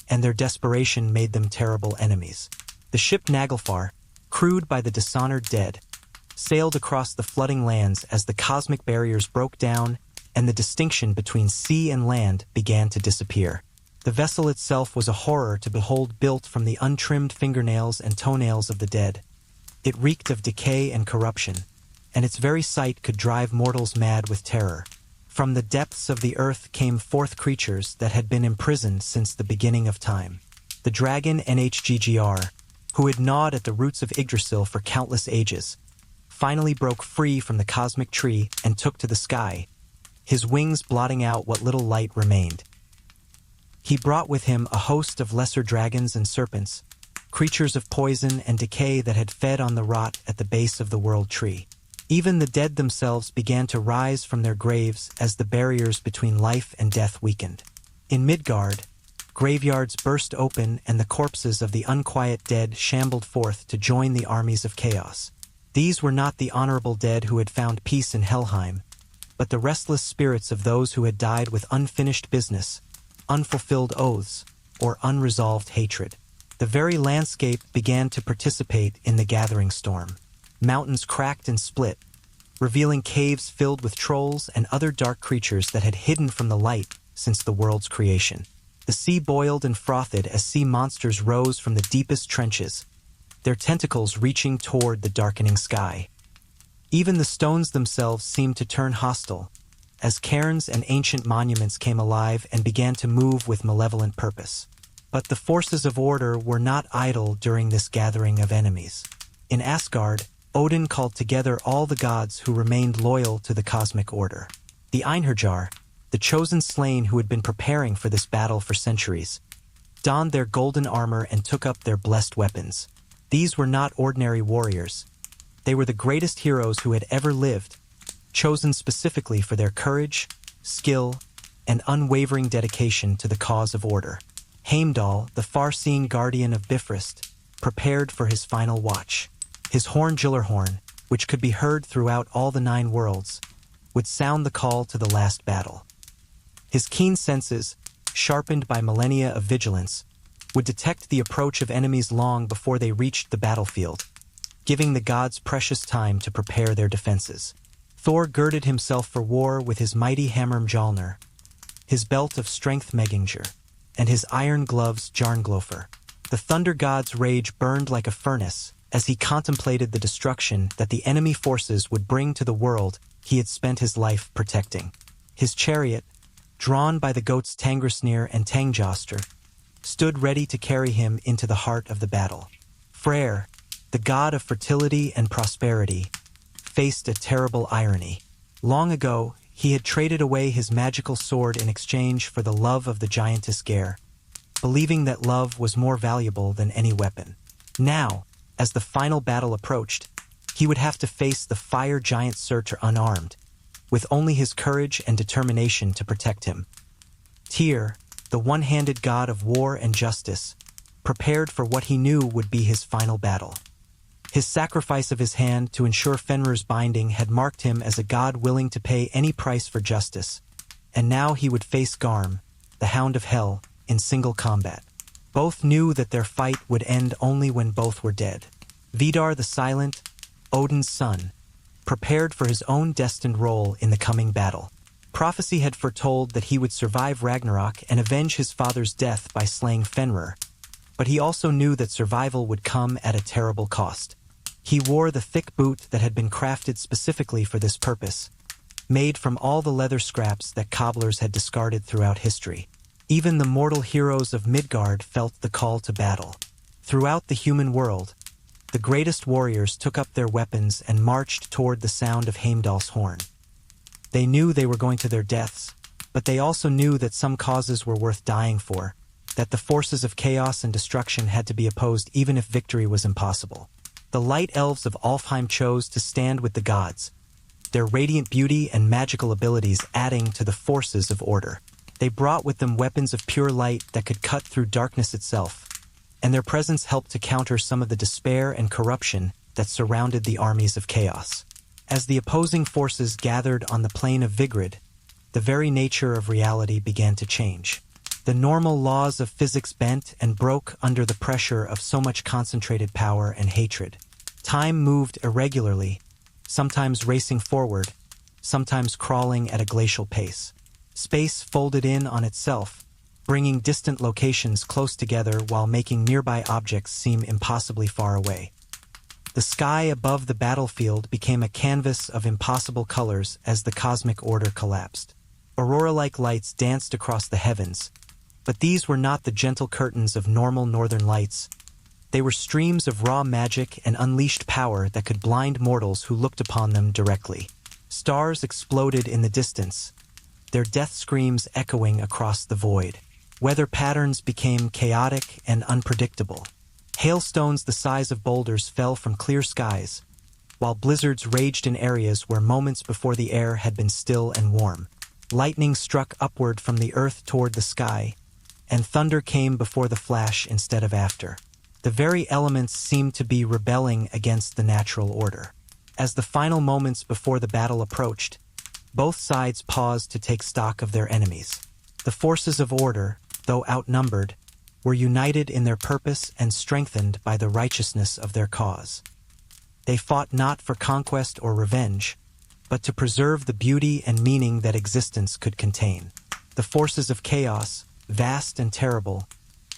and their desperation made them terrible enemies. The ship Naglfar, crewed by the dishonored dead, sailed across the flooding lands as the cosmic barriers broke down and the distinction between sea and land began to disappear. The vessel itself was a horror to behold, built from the untrimmed fingernails and toenails of the dead. It reeked of decay and corruption, and its very sight could drive mortals mad with terror. From the depths of the earth came forth creatures that had been imprisoned since the beginning of time. The dragon NHGGR, who had gnawed at the roots of Yggdrasil for countless ages, finally broke free from the cosmic tree and took to the sky, his wings blotting out what little light remained. He brought with him a host of lesser dragons and serpents, creatures of poison and decay that had fed on the rot at the base of the world tree. Even the dead themselves began to rise from their graves as the barriers between life and death weakened. In Midgard, graveyards burst open and the corpses of the unquiet dead shambled forth to join the armies of chaos. These were not the honorable dead who had found peace in Helheim, but the restless spirits of those who had died with unfinished business, unfulfilled oaths, or unresolved hatred. The very landscape began to participate in the gathering storm. Mountains cracked and split, revealing caves filled with trolls and other dark creatures that had hidden from the light since the world's creation. The sea boiled and frothed as sea monsters rose from the deepest trenches, their tentacles reaching toward the darkening sky. Even the stones themselves seemed to turn hostile, as cairns and ancient monuments came alive and began to move with malevolent purpose. But the forces of order were not idle during this gathering of enemies. In Asgard, Odin called together all the gods who remained loyal to the cosmic order. The Einherjar, the chosen slain who had been preparing for this battle for centuries, donned their golden armor and took up their blessed weapons. These were not ordinary warriors. They were the greatest heroes who had ever lived, chosen specifically for their courage, skill, and unwavering dedication to the cause of order. Heimdall, the far-seeing guardian of Bifrost, prepared for his final watch. His horn Gyllerhorn, which could be heard throughout all the 9 worlds, would sound the call to the last battle. His keen senses, sharpened by millennia of vigilance, would detect the approach of enemies long before they reached the battlefield, giving the gods precious time to prepare their defenses. Thor girded himself for war with his mighty hammer Mjolnir, his belt of strength Megingr, and his iron gloves Jarnglofer. The thunder god's rage burned like a furnace as he contemplated the destruction that the enemy forces would bring to the world he had spent his life protecting. His chariot, drawn by the goats Tangrasnir and Tangjoster, stood ready to carry him into the heart of the battle. Freyr, the god of fertility and prosperity, faced a terrible irony. Long ago, he had traded away his magical sword in exchange for the love of the giantess Geir, believing that love was more valuable than any weapon. Now, as the final battle approached, he would have to face the fire giant Surtur unarmed, with only his courage and determination to protect him. Tyr, the one-handed god of war and justice, prepared for what he knew would be his final battle. His sacrifice of his hand to ensure Fenrir's binding had marked him as a god willing to pay any price for justice, and now he would face Garm, the Hound of Hell, in single combat. Both knew that their fight would end only when both were dead. Vidar the Silent, Odin's son, prepared for his own destined role in the coming battle. Prophecy had foretold that he would survive Ragnarök and avenge his father's death by slaying Fenrir, but he also knew that survival would come at a terrible cost. He wore the thick boot that had been crafted specifically for this purpose, made from all the leather scraps that cobblers had discarded throughout history. Even the mortal heroes of Midgard felt the call to battle. Throughout the human world, the greatest warriors took up their weapons and marched toward the sound of Heimdall's horn. They knew they were going to their deaths, but they also knew that some causes were worth dying for, that the forces of chaos and destruction had to be opposed even if victory was impossible. The light elves of Alfheim chose to stand with the gods, their radiant beauty and magical abilities adding to the forces of order. They brought with them weapons of pure light that could cut through darkness itself, and their presence helped to counter some of the despair and corruption that surrounded the armies of chaos. As the opposing forces gathered on the plain of Vigrid, the very nature of reality began to change. The normal laws of physics bent and broke under the pressure of so much concentrated power and hatred. Time moved irregularly, sometimes racing forward, sometimes crawling at a glacial pace. Space folded in on itself, bringing distant locations close together while making nearby objects seem impossibly far away. The sky above the battlefield became a canvas of impossible colors as the cosmic order collapsed. Aurora-like lights danced across the heavens, but these were not the gentle curtains of normal northern lights. They were streams of raw magic and unleashed power that could blind mortals who looked upon them directly. Stars exploded in the distance, their death screams echoing across the void. Weather patterns became chaotic and unpredictable. Hailstones the size of boulders fell from clear skies, while blizzards raged in areas where moments before the air had been still and warm. Lightning struck upward from the earth toward the sky, and thunder came before the flash instead of after. The very elements seemed to be rebelling against the natural order. As the final moments before the battle approached, both sides paused to take stock of their enemies. The forces of order, though outnumbered, were united in their purpose and strengthened by the righteousness of their cause. They fought not for conquest or revenge, but to preserve the beauty and meaning that existence could contain. The forces of chaos, vast and terrible,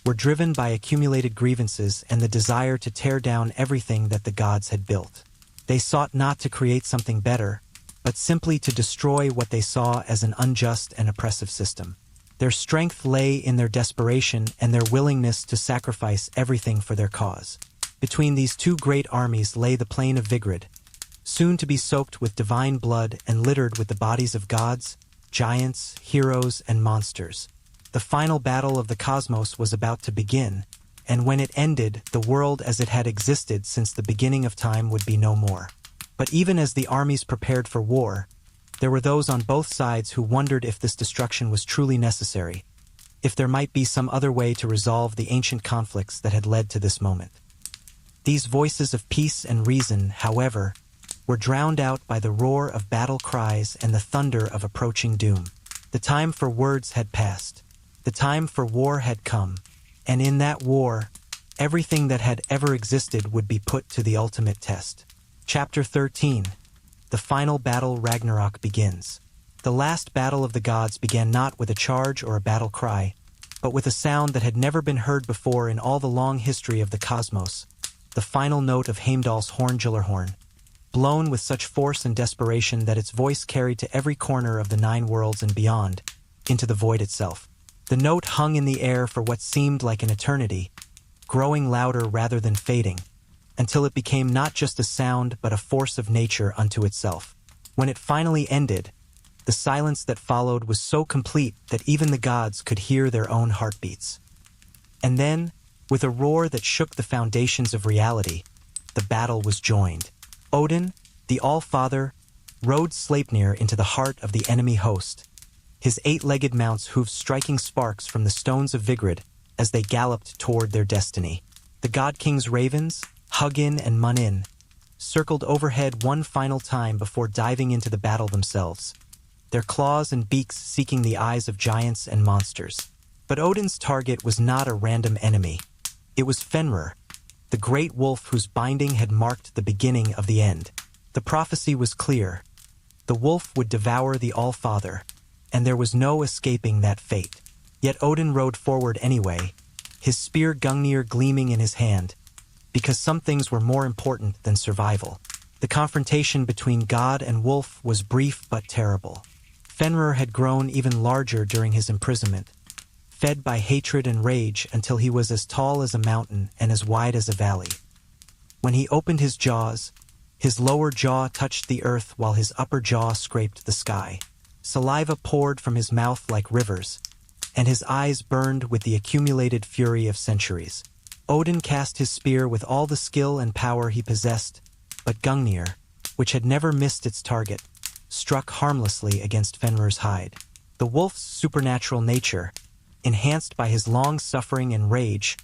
were driven by accumulated grievances and the desire to tear down everything that the gods had built. They sought not to create something better, but simply to destroy what they saw as an unjust and oppressive system. Their strength lay in their desperation and their willingness to sacrifice everything for their cause. Between these two great armies lay the plain of Vigrid, soon to be soaked with divine blood and littered with the bodies of gods, giants, heroes, and monsters. The final battle of the cosmos was about to begin, and when it ended, the world as it had existed since the beginning of time would be no more. But even as the armies prepared for war, there were those on both sides who wondered if this destruction was truly necessary, if there might be some other way to resolve the ancient conflicts that had led to this moment. These voices of peace and reason, however, were drowned out by the roar of battle cries and the thunder of approaching doom. The time for words had passed. The time for war had come, and in that war, everything that had ever existed would be put to the ultimate test. Chapter 13. The final battle Ragnarök begins. The last battle of the gods began not with a charge or a battle cry, but with a sound that had never been heard before in all the long history of the cosmos, the final note of Heimdall's horn Gyllarhorn, blown with such force and desperation that its voice carried to every corner of the 9 worlds and beyond, into the void itself. The note hung in the air for what seemed like an eternity, growing louder rather than fading, until it became not just a sound but a force of nature unto itself. When it finally ended, the silence that followed was so complete that even the gods could hear their own heartbeats. And then, with a roar that shook the foundations of reality, the battle was joined. Odin, the All-Father, rode Sleipnir into the heart of the enemy host, his 8-legged mounts' hooves striking sparks from the stones of Vigrid as they galloped toward their destiny. The God-King's ravens, Hugin and Munin, circled overhead one final time before diving into the battle themselves, their claws and beaks seeking the eyes of giants and monsters. But Odin's target was not a random enemy. It was Fenrir, the great wolf whose binding had marked the beginning of the end. The prophecy was clear. The wolf would devour the All-Father, and there was no escaping that fate. Yet Odin rode forward anyway, his spear Gungnir gleaming in his hand, because some things were more important than survival. The confrontation between God and wolf was brief but terrible. Fenrir had grown even larger during his imprisonment, fed by hatred and rage until he was as tall as a mountain and as wide as a valley. When he opened his jaws, his lower jaw touched the earth while his upper jaw scraped the sky. Saliva poured from his mouth like rivers, and his eyes burned with the accumulated fury of centuries. Odin cast his spear with all the skill and power he possessed, but Gungnir, which had never missed its target, struck harmlessly against Fenrir's hide. The wolf's supernatural nature, enhanced by his long suffering and rage,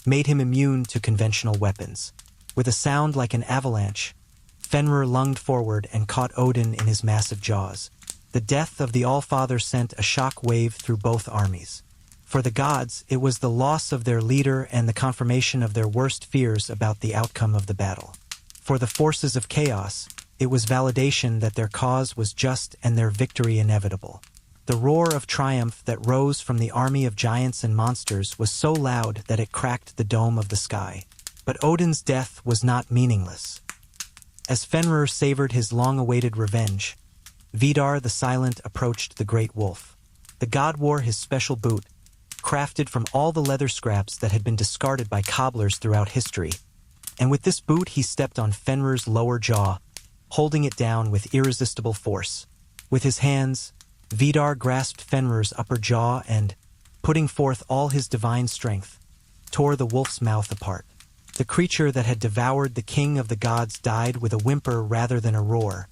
made him immune to conventional weapons. With a sound like an avalanche, Fenrir lunged forward and caught Odin in his massive jaws. The death of the All-Father sent a shock wave through both armies. For the gods, it was the loss of their leader and the confirmation of their worst fears about the outcome of the battle. For the forces of chaos, it was validation that their cause was just and their victory inevitable. The roar of triumph that rose from the army of giants and monsters was so loud that it cracked the dome of the sky. But Odin's death was not meaningless. As Fenrir savored his long-awaited revenge, Vidar the Silent approached the great wolf. The god wore his special boot, crafted from all the leather scraps that had been discarded by cobblers throughout history, and with this boot he stepped on Fenrir's lower jaw, holding it down with irresistible force. With his hands, Vidar grasped Fenrir's upper jaw and, putting forth all his divine strength, tore the wolf's mouth apart. The creature that had devoured the king of the gods died with a whimper rather than a roar.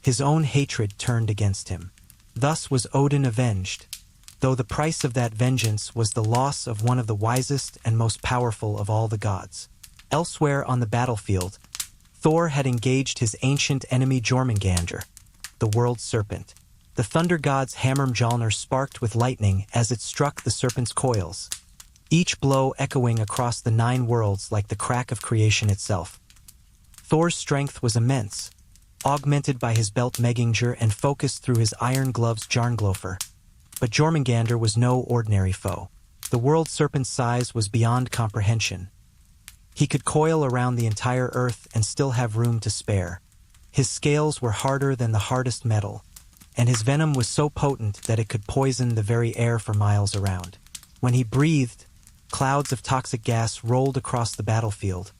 His own hatred turned against him. Thus was Odin avenged, though the price of that vengeance was the loss of one of the wisest and most powerful of all the gods. Elsewhere on the battlefield, Thor had engaged his ancient enemy Jormungandr, the world serpent. The thunder god's hammer Mjolnir sparked with lightning as it struck the serpent's coils, each blow echoing across the 9 worlds like the crack of creation itself. Thor's strength was immense, augmented by his belt Megingr and focused through his iron gloves Jarnglofer. But Jormungandr was no ordinary foe. The world serpent's size was beyond comprehension. He could coil around the entire earth and still have room to spare. His scales were harder than the hardest metal, and his venom was so potent that it could poison the very air for miles around. When he breathed, clouds of toxic gas rolled across the battlefield,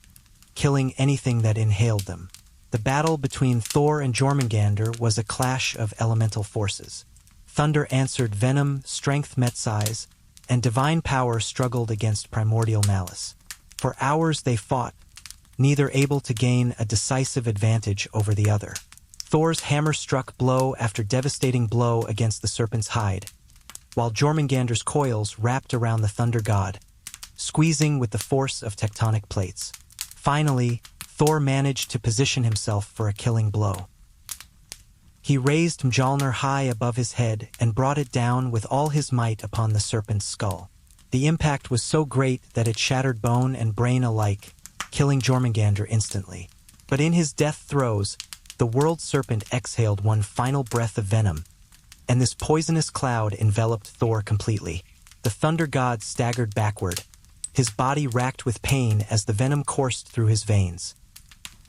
killing anything that inhaled them. The battle between Thor and Jormungandr was a clash of elemental forces. Thunder answered venom, strength met size, and divine power struggled against primordial malice. For hours they fought, neither able to gain a decisive advantage over the other. Thor's hammer struck blow after devastating blow against the serpent's hide, while Jormungandr's coils wrapped around the thunder god, squeezing with the force of tectonic plates. Finally, Thor managed to position himself for a killing blow. He raised Mjolnir high above his head and brought it down with all his might upon the serpent's skull. The impact was so great that it shattered bone and brain alike, killing Jormungandr instantly. But in his death throes, the world serpent exhaled one final breath of venom, and this poisonous cloud enveloped Thor completely. The thunder god staggered backward, his body racked with pain as the venom coursed through his veins.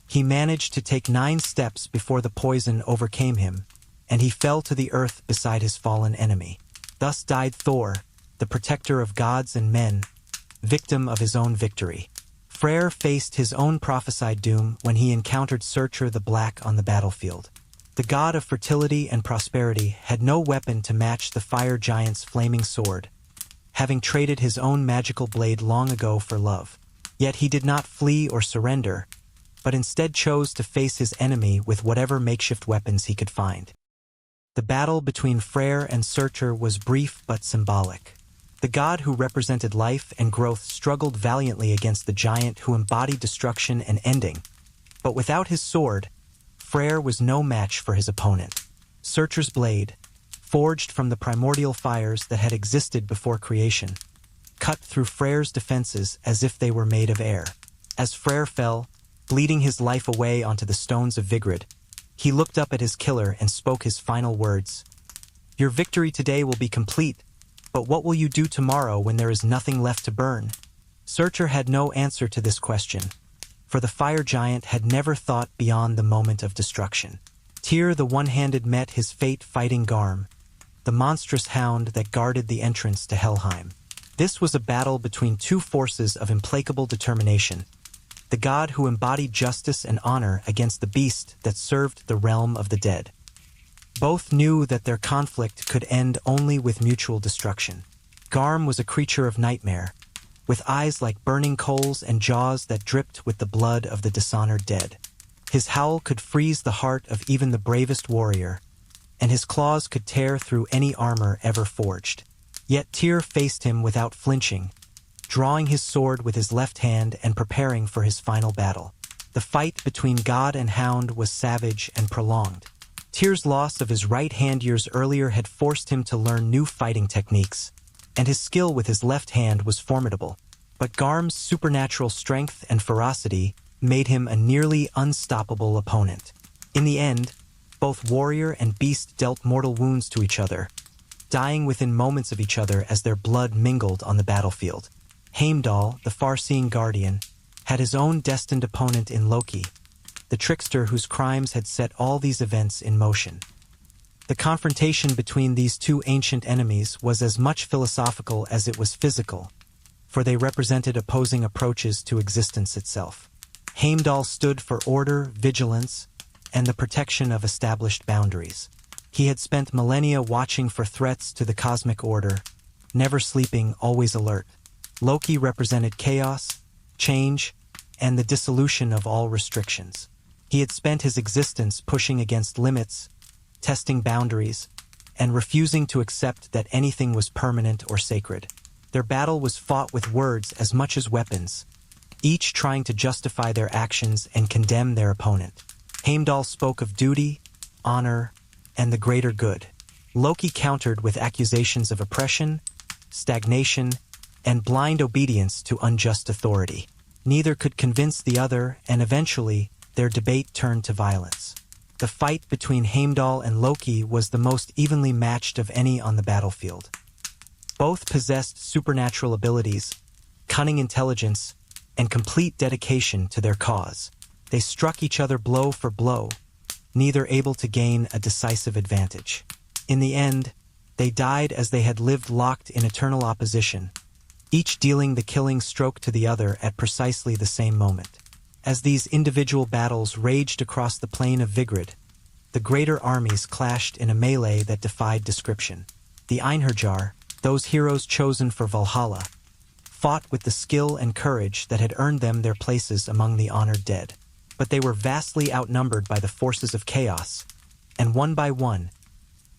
He managed to take 9 steps before the poison overcame him, and he fell to the earth beside his fallen enemy. Thus died Thor, the protector of gods and men, victim of his own victory. Freyr faced his own prophesied doom when he encountered Surtur the Black on the battlefield. The god of fertility and prosperity had no weapon to match the fire giant's flaming sword, having traded his own magical blade long ago for love. Yet he did not flee or surrender, but instead chose to face his enemy with whatever makeshift weapons he could find. The battle between Freyr and Surtur was brief but symbolic. The god who represented life and growth struggled valiantly against the giant who embodied destruction and ending, but without his sword, Freyr was no match for his opponent. Surtur's blade, forged from the primordial fires that had existed before creation, cut through Freyr's defenses as if they were made of air. As Freyr fell, bleeding his life away onto the stones of Vigrid. He looked up at his killer and spoke his final words. "Your victory today will be complete, but what will you do tomorrow when there is nothing left to burn?" Searcher had no answer to this question, for the fire giant had never thought beyond the moment of destruction. Tyr the One-Handed met his fate fighting Garm, the monstrous hound that guarded the entrance to Helheim. This was a battle between two forces of implacable determination, the god who embodied justice and honor against the beast that served the realm of the dead. Both knew that their conflict could end only with mutual destruction. Garm was a creature of nightmare, with eyes like burning coals and jaws that dripped with the blood of the dishonored dead. His howl could freeze the heart of even the bravest warrior, and his claws could tear through any armor ever forged. Yet Tyr faced him without flinching, drawing his sword with his left hand and preparing for his final battle. The fight between god and hound was savage and prolonged. Tyr's loss of his right hand years earlier had forced him to learn new fighting techniques, and his skill with his left hand was formidable. But Garm's supernatural strength and ferocity made him a nearly unstoppable opponent. In the end, both warrior and beast dealt mortal wounds to each other, dying within moments of each other as their blood mingled on the battlefield. Heimdall, the far-seeing guardian, had his own destined opponent in Loki, the trickster whose crimes had set all these events in motion. The confrontation between these two ancient enemies was as much philosophical as it was physical, for they represented opposing approaches to existence itself. Heimdall stood for order, vigilance, and the protection of established boundaries. He had spent millennia watching for threats to the cosmic order, never sleeping, always alert. Loki represented chaos, change, and the dissolution of all restrictions. He had spent his existence pushing against limits, testing boundaries, and refusing to accept that anything was permanent or sacred. Their battle was fought with words as much as weapons, each trying to justify their actions and condemn their opponent. Heimdall spoke of duty, honor, and the greater good. Loki countered with accusations of oppression, stagnation, and blind obedience to unjust authority. Neither could convince the other, and eventually, their debate turned to violence. The fight between Heimdall and Loki was the most evenly matched of any on the battlefield. Both possessed supernatural abilities, cunning intelligence, and complete dedication to their cause. They struck each other blow for blow, neither able to gain a decisive advantage. In the end, they died as they had lived locked in eternal opposition, each dealing the killing stroke to the other at precisely the same moment. As these individual battles raged across the plain of Vigrid, the greater armies clashed in a melee that defied description. The Einherjar, those heroes chosen for Valhalla, fought with the skill and courage that had earned them their places among the honored dead. But they were vastly outnumbered by the forces of chaos, and one by one,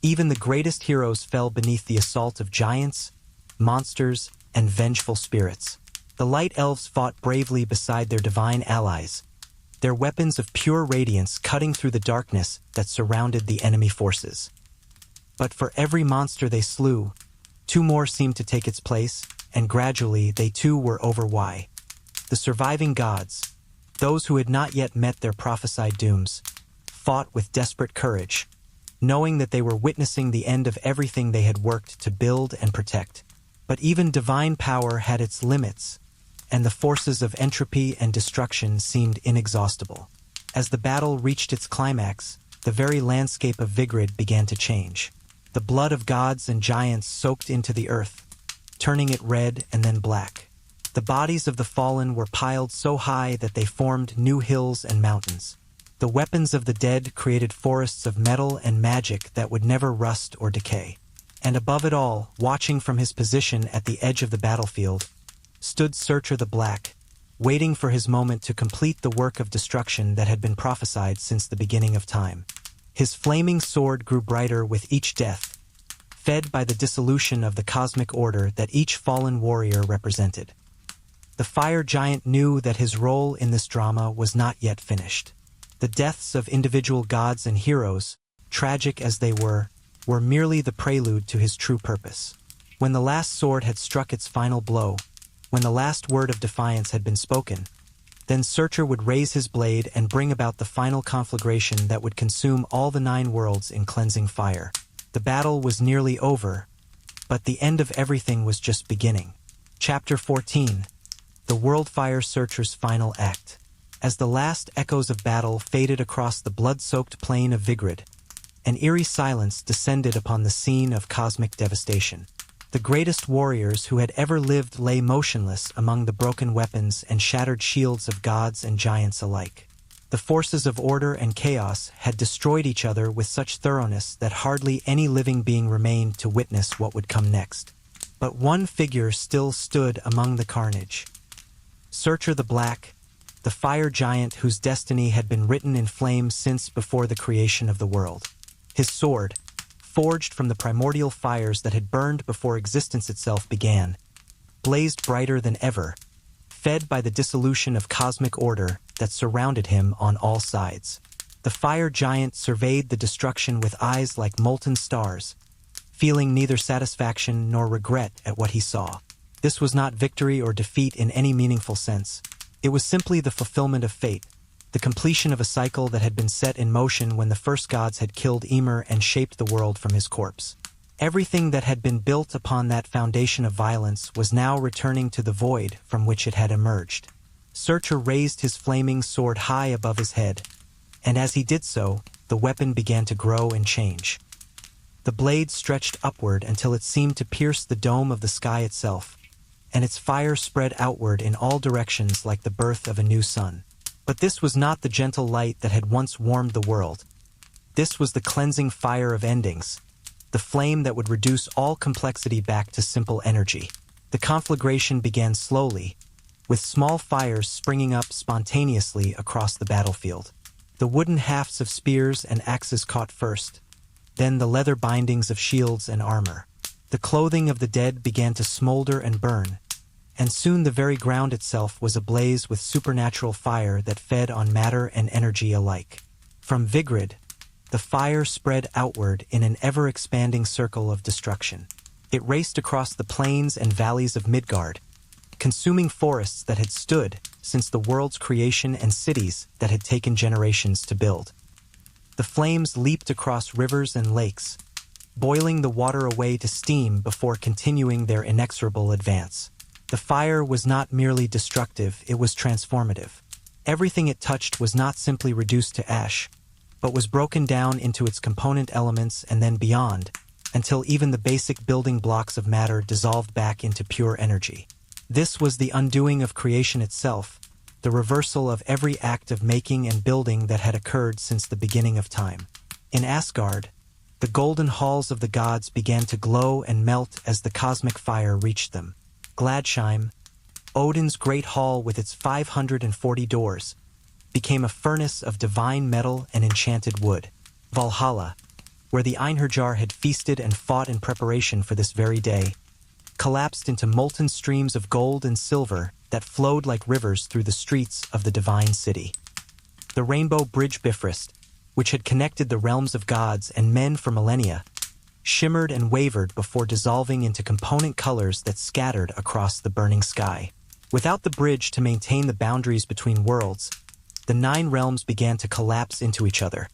even the greatest heroes fell beneath the assault of giants, monsters, and vengeful spirits. The Light Elves fought bravely beside their divine allies, their weapons of pure radiance cutting through the darkness that surrounded the enemy forces. But for every monster they slew, two more seemed to take its place, and gradually they too were overwhelmed. The surviving gods, those who had not yet met their prophesied dooms, fought with desperate courage, knowing that they were witnessing the end of everything they had worked to build and protect. But even divine power had its limits, and the forces of entropy and destruction seemed inexhaustible. As the battle reached its climax, the very landscape of Vigrid began to change. The blood of gods and giants soaked into the earth, turning it red and then black. The bodies of the fallen were piled so high that they formed new hills and mountains. The weapons of the dead created forests of metal and magic that would never rust or decay. And above it all, watching from his position at the edge of the battlefield, stood Searcher the Black, waiting for his moment to complete the work of destruction that had been prophesied since the beginning of time. His flaming sword grew brighter with each death, fed by the dissolution of the cosmic order that each fallen warrior represented. The fire giant knew that his role in this drama was not yet finished. The deaths of individual gods and heroes, tragic as they were merely the prelude to his true purpose. When the last sword had struck its final blow, when the last word of defiance had been spoken, Then Searcher would raise his blade and bring about the final conflagration that would consume all the 9 worlds in cleansing fire. The battle was nearly over, but the end of everything was just beginning. Chapter 14. The Worldfire Searcher's Final Act. As the last echoes of battle faded across the blood-soaked plain of Vigrid, an eerie silence descended upon the scene of cosmic devastation. The greatest warriors who had ever lived lay motionless among the broken weapons and shattered shields of gods and giants alike. The forces of order and chaos had destroyed each other with such thoroughness that hardly any living being remained to witness what would come next. But one figure still stood among the carnage. Searcher the Black, the fire giant whose destiny had been written in flames since before the creation of the world. His sword, forged from the primordial fires that had burned before existence itself began, blazed brighter than ever, fed by the dissolution of cosmic order that surrounded him on all sides. The fire giant surveyed the destruction with eyes like molten stars, feeling neither satisfaction nor regret at what he saw. This was not victory or defeat in any meaningful sense. It was simply the fulfillment of fate, the completion of a cycle that had been set in motion when the first gods had killed Ymir and shaped the world from his corpse. Everything that had been built upon that foundation of violence was now returning to the void from which it had emerged. Searcher raised his flaming sword high above his head, and as he did so, the weapon began to grow and change. The blade stretched upward until it seemed to pierce the dome of the sky itself, and its fire spread outward in all directions like the birth of a new sun. But this was not the gentle light that had once warmed the world. This was the cleansing fire of endings, the flame that would reduce all complexity back to simple energy. The conflagration began slowly, with small fires springing up spontaneously across the battlefield. The wooden hafts of spears and axes caught first, then the leather bindings of shields and armor. The clothing of the dead began to smolder and burn, and soon the very ground itself was ablaze with supernatural fire that fed on matter and energy alike. From Vigrid, the fire spread outward in an ever-expanding circle of destruction. It raced across the plains and valleys of Midgard, consuming forests that had stood since the world's creation and cities that had taken generations to build. The flames leaped across rivers and lakes, boiling the water away to steam before continuing their inexorable advance. The fire was not merely destructive, it was transformative. Everything it touched was not simply reduced to ash, but was broken down into its component elements and then beyond, until even the basic building blocks of matter dissolved back into pure energy. This was the undoing of creation itself, the reversal of every act of making and building that had occurred since the beginning of time. In Asgard, the golden halls of the gods began to glow and melt as the cosmic fire reached them. Gladsheim, Odin's great hall with its 540 doors, became a furnace of divine metal and enchanted wood. Valhalla, where the Einherjar had feasted and fought in preparation for this very day, collapsed into molten streams of gold and silver that flowed like rivers through the streets of the divine city. The Rainbow Bridge Bifrost, which had connected the realms of gods and men for millennia, shimmered and wavered before dissolving into component colors that scattered across the burning sky. Without the bridge to maintain the boundaries between worlds, the 9 realms began to collapse into each other,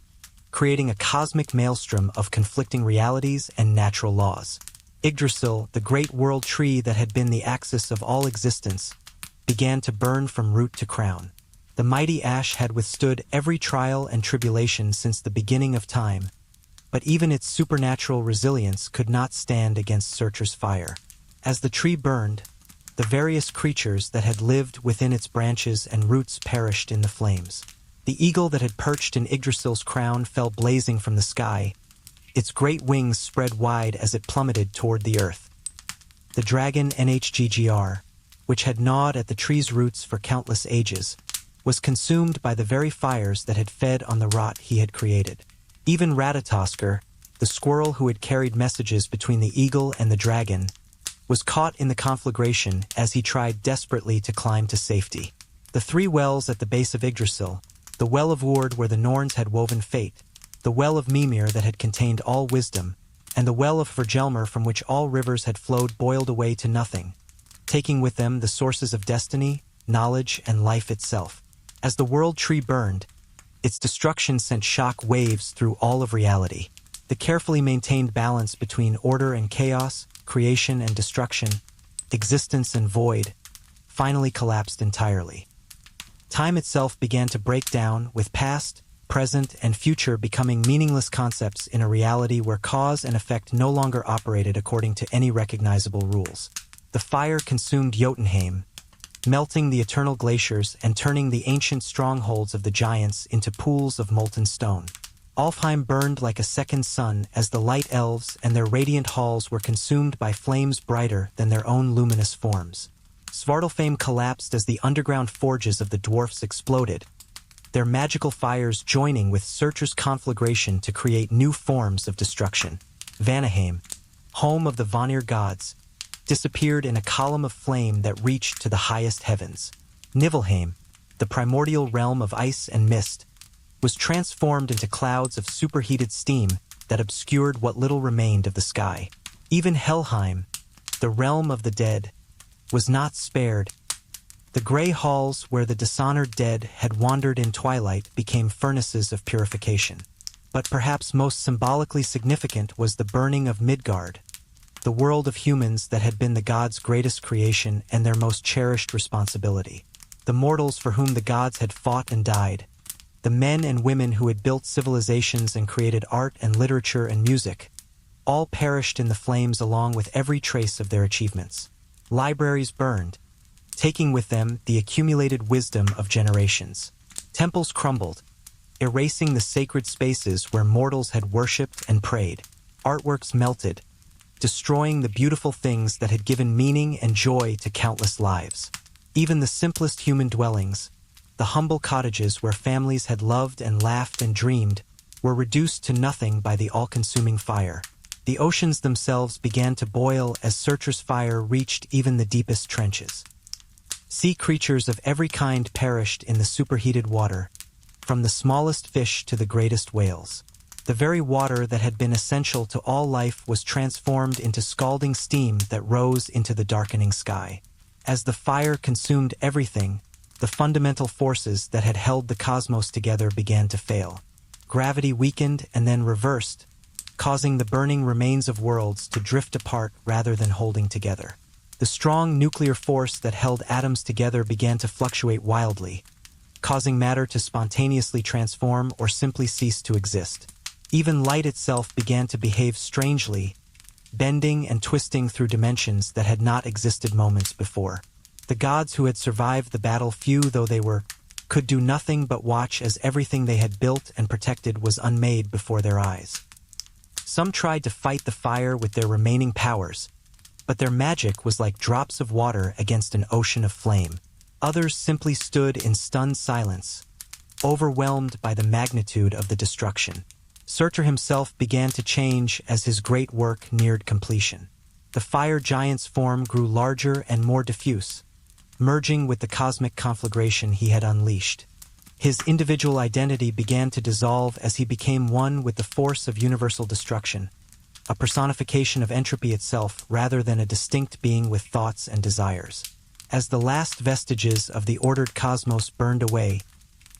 creating a cosmic maelstrom of conflicting realities and natural laws. Yggdrasil, the great world tree that had been the axis of all existence, began to burn from root to crown. The mighty ash had withstood every trial and tribulation since the beginning of time, but even its supernatural resilience could not stand against Searcher's fire. As the tree burned, the various creatures that had lived within its branches and roots perished in the flames. The eagle that had perched in Yggdrasil's crown fell blazing from the sky, its great wings spread wide as it plummeted toward the earth. The dragon NHGGR, which had gnawed at the tree's roots for countless ages, was consumed by the very fires that had fed on the rot he had created. Even Ratatoskr, the squirrel who had carried messages between the eagle and the dragon, was caught in the conflagration as he tried desperately to climb to safety. The 3 wells at the base of Yggdrasil, the Well of Ward where the Norns had woven fate, the Well of Mimir that had contained all wisdom, and the Well of Fergelmir from which all rivers had flowed boiled away to nothing, taking with them the sources of destiny, knowledge, and life itself. As the world tree burned, its destruction sent shock waves through all of reality. The carefully maintained balance between order and chaos, creation and destruction, existence and void, finally collapsed entirely. Time itself began to break down, with past, present, and future becoming meaningless concepts in a reality where cause and effect no longer operated according to any recognizable rules. The fire consumed Jotunheim, melting the eternal glaciers and turning the ancient strongholds of the giants into pools of molten stone. Alfheim burned like a second sun as the light elves and their radiant halls were consumed by flames brighter than their own luminous forms. Svartalfheim collapsed as the underground forges of the dwarfs exploded, their magical fires joining with Surtur's conflagration to create new forms of destruction. Vanaheim, home of the Vanir gods, disappeared in a column of flame that reached to the highest heavens. Niflheim, the primordial realm of ice and mist, was transformed into clouds of superheated steam that obscured what little remained of the sky. Even Helheim, the realm of the dead, was not spared. The gray halls where the dishonored dead had wandered in twilight became furnaces of purification. But perhaps most symbolically significant was the burning of Midgard, the world of humans that had been the gods' greatest creation and their most cherished responsibility. The mortals for whom the gods had fought and died, the men and women who had built civilizations and created art and literature and music, all perished in the flames along with every trace of their achievements. Libraries burned, taking with them the accumulated wisdom of generations. Temples crumbled, erasing the sacred spaces where mortals had worshipped and prayed. Artworks melted, destroying the beautiful things that had given meaning and joy to countless lives. Even the simplest human dwellings, the humble cottages where families had loved and laughed and dreamed, were reduced to nothing by the all-consuming fire. The oceans themselves began to boil as Surtur's fire reached even the deepest trenches. Sea creatures of every kind perished in the superheated water, from the smallest fish to the greatest whales. The very water that had been essential to all life was transformed into scalding steam that rose into the darkening sky. As the fire consumed everything, the fundamental forces that had held the cosmos together began to fail. Gravity weakened and then reversed, causing the burning remains of worlds to drift apart rather than holding together. The strong nuclear force that held atoms together began to fluctuate wildly, causing matter to spontaneously transform or simply cease to exist. Even light itself began to behave strangely, bending and twisting through dimensions that had not existed moments before. The gods who had survived the battle, few though they were, could do nothing but watch as everything they had built and protected was unmade before their eyes. Some tried to fight the fire with their remaining powers, but their magic was like drops of water against an ocean of flame. Others simply stood in stunned silence, overwhelmed by the magnitude of the destruction. Surtur himself began to change as his great work neared completion. The fire giant's form grew larger and more diffuse, merging with the cosmic conflagration he had unleashed. His individual identity began to dissolve as he became one with the force of universal destruction, a personification of entropy itself rather than a distinct being with thoughts and desires. As the last vestiges of the ordered cosmos burned away,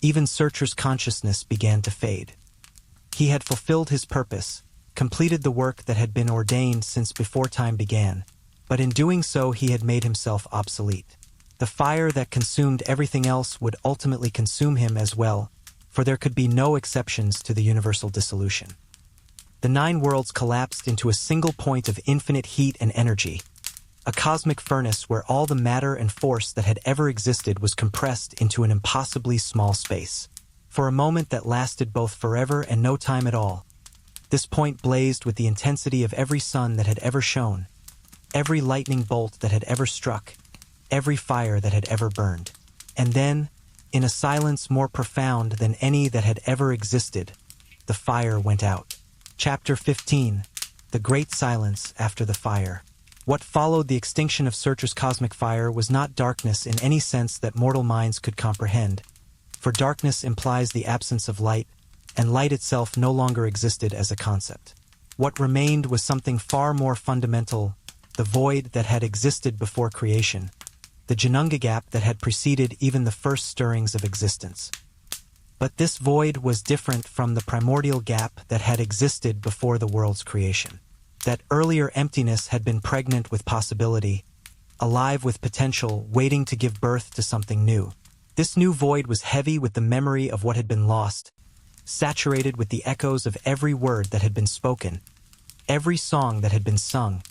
even Surtur's consciousness began to fade. He had fulfilled his purpose, completed the work that had been ordained since before time began, but in doing so he had made himself obsolete. The fire that consumed everything else would ultimately consume him as well, for there could be no exceptions to the universal dissolution. The 9 worlds collapsed into a single point of infinite heat and energy, a cosmic furnace where all the matter and force that had ever existed was compressed into an impossibly small space. For a moment that lasted both forever and no time at all, this point blazed with the intensity of every sun that had ever shone, every lightning bolt that had ever struck, every fire that had ever burned. And then, in a silence more profound than any that had ever existed, the fire went out. Chapter 15. The Great Silence After the Fire. What followed the extinction of Surtur's cosmic fire was not darkness in any sense that mortal minds could comprehend, for darkness implies the absence of light, and light itself no longer existed as a concept. What remained was something far more fundamental, the void that had existed before creation, the Janunga gap that had preceded even the first stirrings of existence. But this void was different from the primordial gap that had existed before the world's creation. That earlier emptiness had been pregnant with possibility, alive with potential, waiting to give birth to something new. This new void was heavy with the memory of what had been lost, saturated with the echoes of every word that had been spoken, every song that had been sung,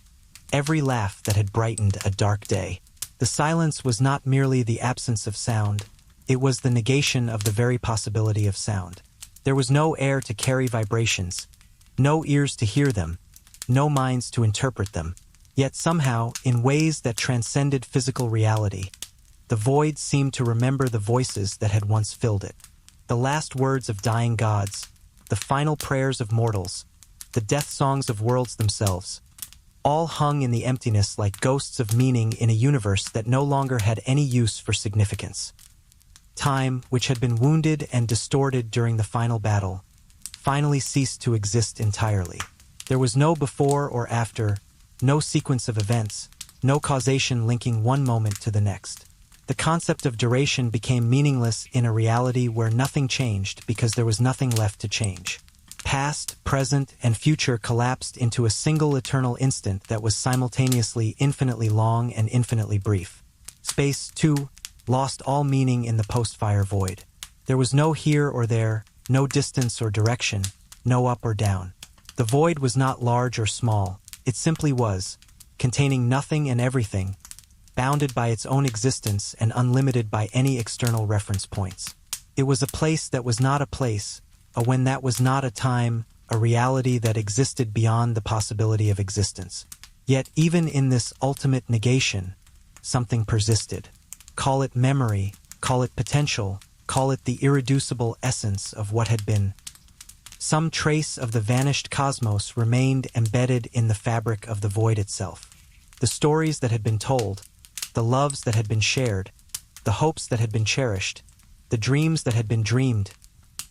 every laugh that had brightened a dark day. The silence was not merely the absence of sound, it was the negation of the very possibility of sound. There was no air to carry vibrations, no ears to hear them, no minds to interpret them. Yet somehow, in ways that transcended physical reality, the void seemed to remember the voices that had once filled it. The last words of dying gods, the final prayers of mortals, the death songs of worlds themselves, all hung in the emptiness like ghosts of meaning in a universe that no longer had any use for significance. Time, which had been wounded and distorted during the final battle, finally ceased to exist entirely. There was no before or after, no sequence of events, no causation linking one moment to the next. The concept of duration became meaningless in a reality where nothing changed because there was nothing left to change. Past, present, and future collapsed into a single eternal instant that was simultaneously infinitely long and infinitely brief. Space, too, lost all meaning in the post-fire void. There was no here or there, no distance or direction, no up or down. The void was not large or small. It simply was, containing nothing and everything, bounded by its own existence and unlimited by any external reference points. It was a place that was not a place, a when that was not a time, a reality that existed beyond the possibility of existence. Yet even in this ultimate negation, something persisted. Call it memory, call it potential, call it the irreducible essence of what had been. Some trace of the vanished cosmos remained embedded in the fabric of the void itself. The stories that had been told, the loves that had been shared, the hopes that had been cherished, the dreams that had been dreamed,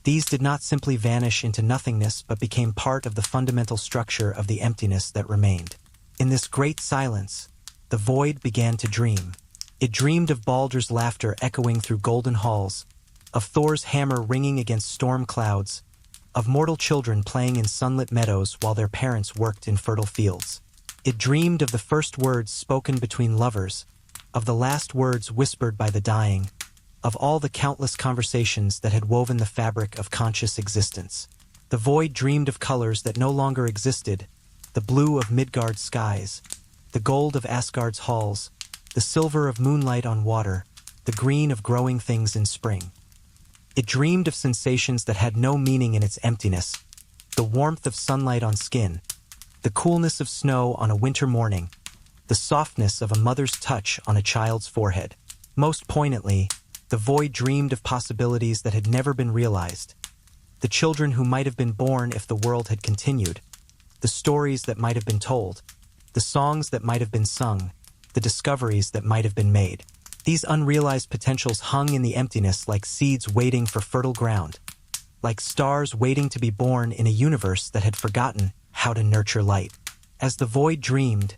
these did not simply vanish into nothingness but became part of the fundamental structure of the emptiness that remained. In this great silence, the void began to dream. It dreamed of Baldur's laughter echoing through golden halls, of Thor's hammer ringing against storm clouds, of mortal children playing in sunlit meadows while their parents worked in fertile fields. It dreamed of the first words spoken between lovers, of the last words whispered by the dying, of all the countless conversations that had woven the fabric of conscious existence. The void dreamed of colors that no longer existed, the blue of Midgard's skies, the gold of Asgard's halls, the silver of moonlight on water, the green of growing things in spring. It dreamed of sensations that had no meaning in its emptiness, the warmth of sunlight on skin, the coolness of snow on a winter morning, the softness of a mother's touch on a child's forehead. Most poignantly, the void dreamed of possibilities that had never been realized, the children who might have been born if the world had continued, the stories that might have been told, the songs that might have been sung, the discoveries that might have been made. These unrealized potentials hung in the emptiness like seeds waiting for fertile ground, like stars waiting to be born in a universe that had forgotten how to nurture light. As the void dreamed,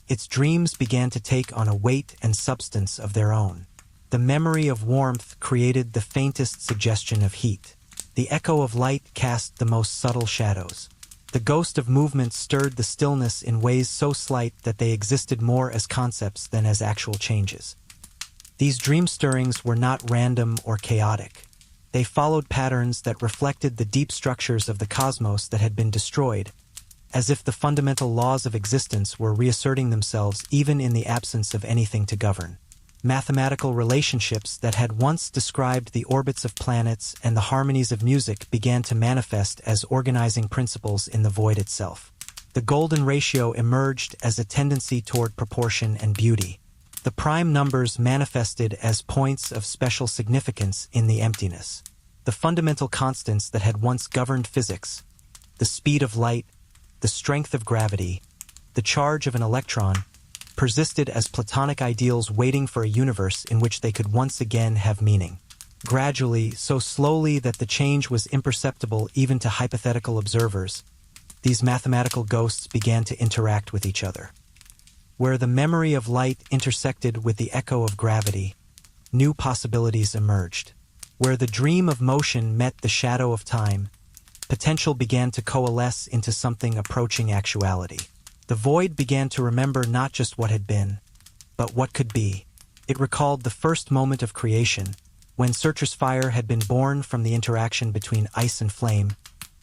its dreams began to take on a weight and substance of their own. The memory of warmth created the faintest suggestion of heat. The echo of light cast the most subtle shadows. The ghost of movement stirred the stillness in ways so slight that they existed more as concepts than as actual changes. These dream stirrings were not random or chaotic. They followed patterns that reflected the deep structures of the cosmos that had been destroyed, as if the fundamental laws of existence were reasserting themselves even in the absence of anything to govern. Mathematical relationships that had once described the orbits of planets and the harmonies of music began to manifest as organizing principles in the void itself. The golden ratio emerged as a tendency toward proportion and beauty. The prime numbers manifested as points of special significance in the emptiness. The fundamental constants that had once governed physics, the speed of light, the strength of gravity, the charge of an electron, persisted as platonic ideals waiting for a universe in which they could once again have meaning. Gradually, so slowly that the change was imperceptible even to hypothetical observers, these mathematical ghosts began to interact with each other. Where the memory of light intersected with the echo of gravity, new possibilities emerged. Where the dream of motion met the shadow of time, potential began to coalesce into something approaching actuality. The void began to remember not just what had been, but what could be. It recalled the first moment of creation, when Surtur's fire had been born from the interaction between ice and flame,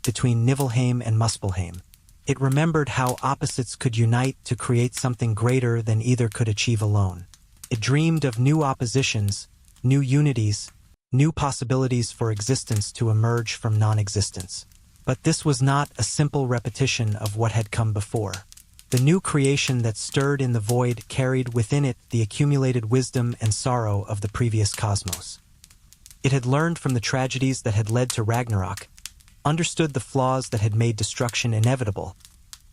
between Niflheim and Muspelheim. It remembered how opposites could unite to create something greater than either could achieve alone. It dreamed of new oppositions, new unities, new possibilities for existence to emerge from non-existence. But this was not a simple repetition of what had come before. The new creation that stirred in the void carried within it the accumulated wisdom and sorrow of the previous cosmos. It had learned from the tragedies that had led to Ragnarök, understood the flaws that had made destruction inevitable,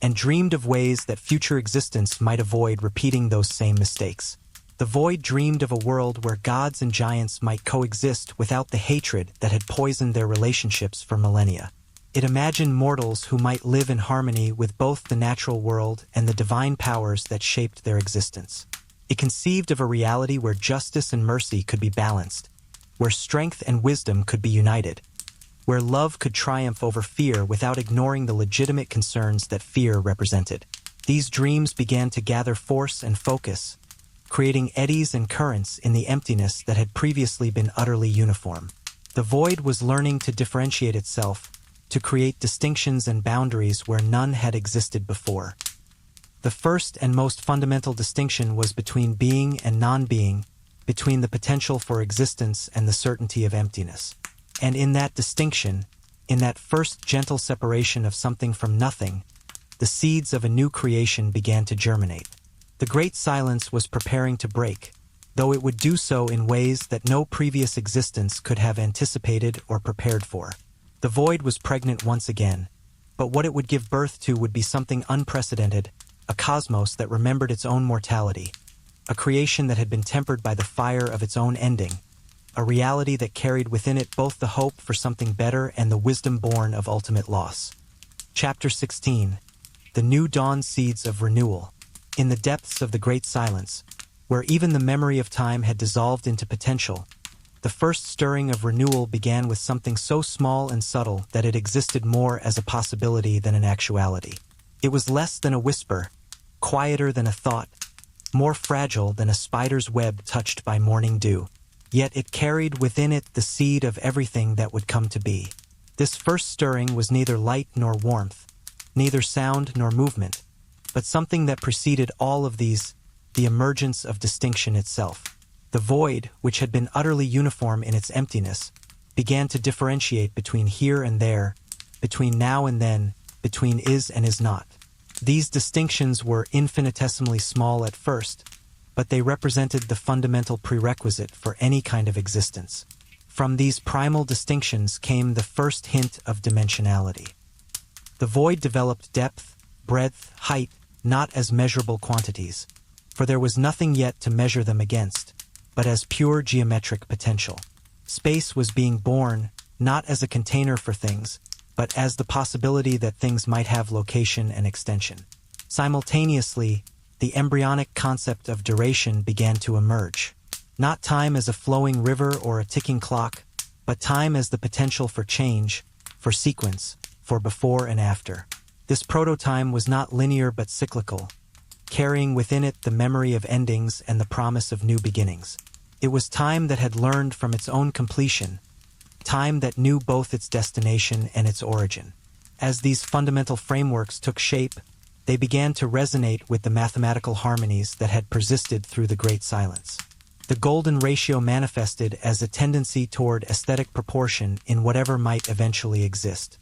and dreamed of ways that future existence might avoid repeating those same mistakes. The void dreamed of a world where gods and giants might coexist without the hatred that had poisoned their relationships for millennia. It imagined mortals who might live in harmony with both the natural world and the divine powers that shaped their existence. It conceived of a reality where justice and mercy could be balanced, where strength and wisdom could be united, where love could triumph over fear without ignoring the legitimate concerns that fear represented. These dreams began to gather force and focus, creating eddies and currents in the emptiness that had previously been utterly uniform. The void was learning to differentiate itself, to create distinctions and boundaries where none had existed before. The first and most fundamental distinction was between being and non-being, between the potential for existence and the certainty of emptiness. And in that distinction, in that first gentle separation of something from nothing, the seeds of a new creation began to germinate. The great silence was preparing to break, though it would do so in ways that no previous existence could have anticipated or prepared for. The void was pregnant once again, but what it would give birth to would be something unprecedented, a cosmos that remembered its own mortality, a creation that had been tempered by the fire of its own ending, a reality that carried within it both the hope for something better and the wisdom born of ultimate loss. Chapter 16. The New Dawn Seeds of Renewal. In the depths of the great silence, where even the memory of time had dissolved into potential, the first stirring of renewal began with something so small and subtle that it existed more as a possibility than an actuality. It was less than a whisper, quieter than a thought, more fragile than a spider's web touched by morning dew. Yet it carried within it the seed of everything that would come to be. This first stirring was neither light nor warmth, neither sound nor movement, but something that preceded all of these, the emergence of distinction itself. The void, which had been utterly uniform in its emptiness, began to differentiate between here and there, between now and then, between is and is not. These distinctions were infinitesimally small at first, but they represented the fundamental prerequisite for any kind of existence. From these primal distinctions came the first hint of dimensionality. The void developed depth, breadth, height, not as measurable quantities, for there was nothing yet to measure them against, but as pure geometric potential. Space was being born, not as a container for things, but as the possibility that things might have location and extension. Simultaneously, the embryonic concept of duration began to emerge. Not time as a flowing river or a ticking clock, but time as the potential for change, for sequence, for before and after. This proto-time was not linear but cyclical, carrying within it the memory of endings and the promise of new beginnings. It was time that had learned from its own completion, time that knew both its destination and its origin. As these fundamental frameworks took shape, they began to resonate with the mathematical harmonies that had persisted through the great silence. The golden ratio manifested as a tendency toward aesthetic proportion in whatever might eventually exist.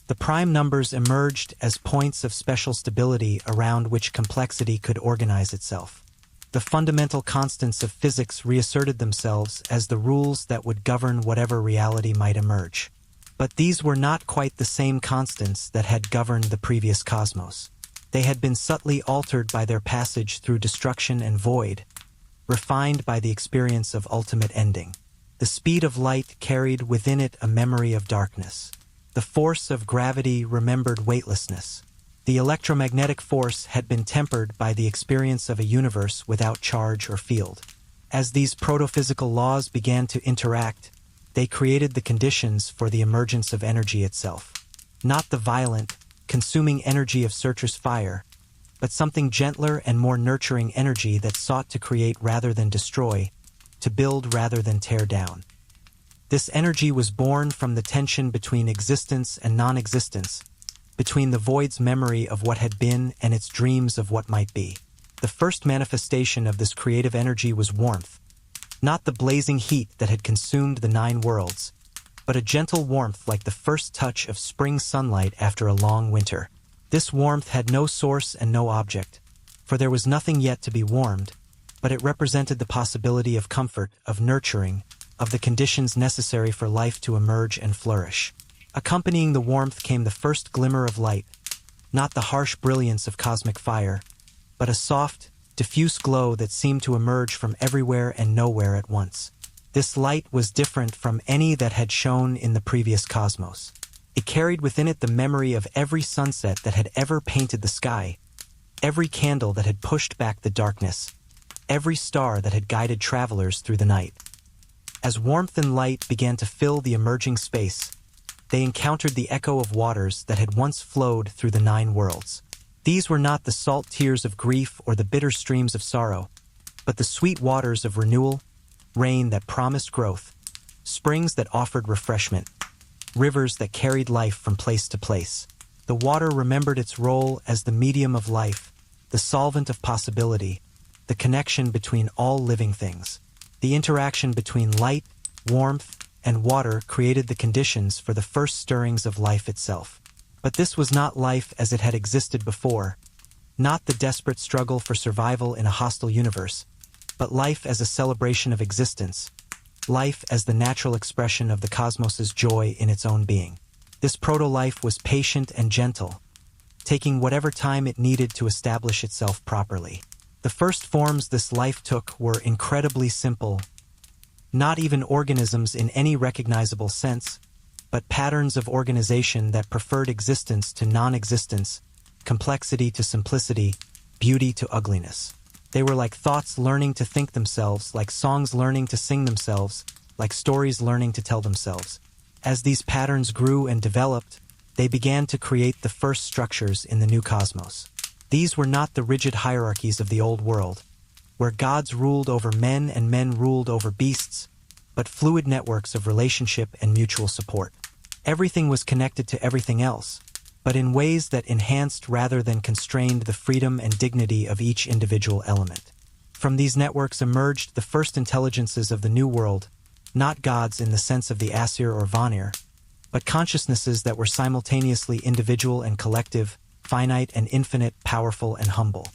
The prime numbers emerged as points of special stability around which complexity could organize itself. The fundamental constants of physics reasserted themselves as the rules that would govern whatever reality might emerge. But these were not quite the same constants that had governed the previous cosmos. They had been subtly altered by their passage through destruction and void, refined by the experience of ultimate ending. The speed of light carried within it a memory of darkness. The force of gravity remembered weightlessness. The electromagnetic force had been tempered by the experience of a universe without charge or field. As these proto-physical laws began to interact, they created the conditions for the emergence of energy itself. Not the violent, consuming energy of Surtur's fire, but something gentler and more nurturing energy that sought to create rather than destroy, to build rather than tear down. This energy was born from the tension between existence and non-existence, between the void's memory of what had been and its dreams of what might be. The first manifestation of this creative energy was warmth, not the blazing heat that had consumed the 9 worlds, but a gentle warmth like the first touch of spring sunlight after a long winter. This warmth had no source and no object, for there was nothing yet to be warmed, but it represented the possibility of comfort, of nurturing, of the conditions necessary for life to emerge and flourish. Accompanying the warmth came the first glimmer of light, not the harsh brilliance of cosmic fire, but a soft, diffuse glow that seemed to emerge from everywhere and nowhere at once. This light was different from any that had shone in the previous cosmos. It carried within it the memory of every sunset that had ever painted the sky, every candle that had pushed back the darkness, every star that had guided travelers through the night. As warmth and light began to fill the emerging space, they encountered the echo of waters that had once flowed through the 9 worlds. These were not the salt tears of grief or the bitter streams of sorrow, but the sweet waters of renewal, rain that promised growth, springs that offered refreshment, rivers that carried life from place to place. The water remembered its role as the medium of life, the solvent of possibility, the connection between all living things. The interaction between light, warmth, and water created the conditions for the first stirrings of life itself. But this was not life as it had existed before, not the desperate struggle for survival in a hostile universe, but life as a celebration of existence, life as the natural expression of the cosmos's joy in its own being. This proto-life was patient and gentle, taking whatever time it needed to establish itself properly. The first forms this life took were incredibly simple, not even organisms in any recognizable sense, but patterns of organization that preferred existence to non-existence, complexity to simplicity, beauty to ugliness. They were like thoughts learning to think themselves, like songs learning to sing themselves, like stories learning to tell themselves. As these patterns grew and developed, they began to create the first structures in the new cosmos. These were not the rigid hierarchies of the old world, where gods ruled over men and men ruled over beasts, but fluid networks of relationship and mutual support. Everything was connected to everything else, but in ways that enhanced rather than constrained the freedom and dignity of each individual element. From these networks emerged the first intelligences of the New World, not gods in the sense of the Aesir or Vanir, but consciousnesses that were simultaneously individual and collective, finite and infinite, powerful and humble.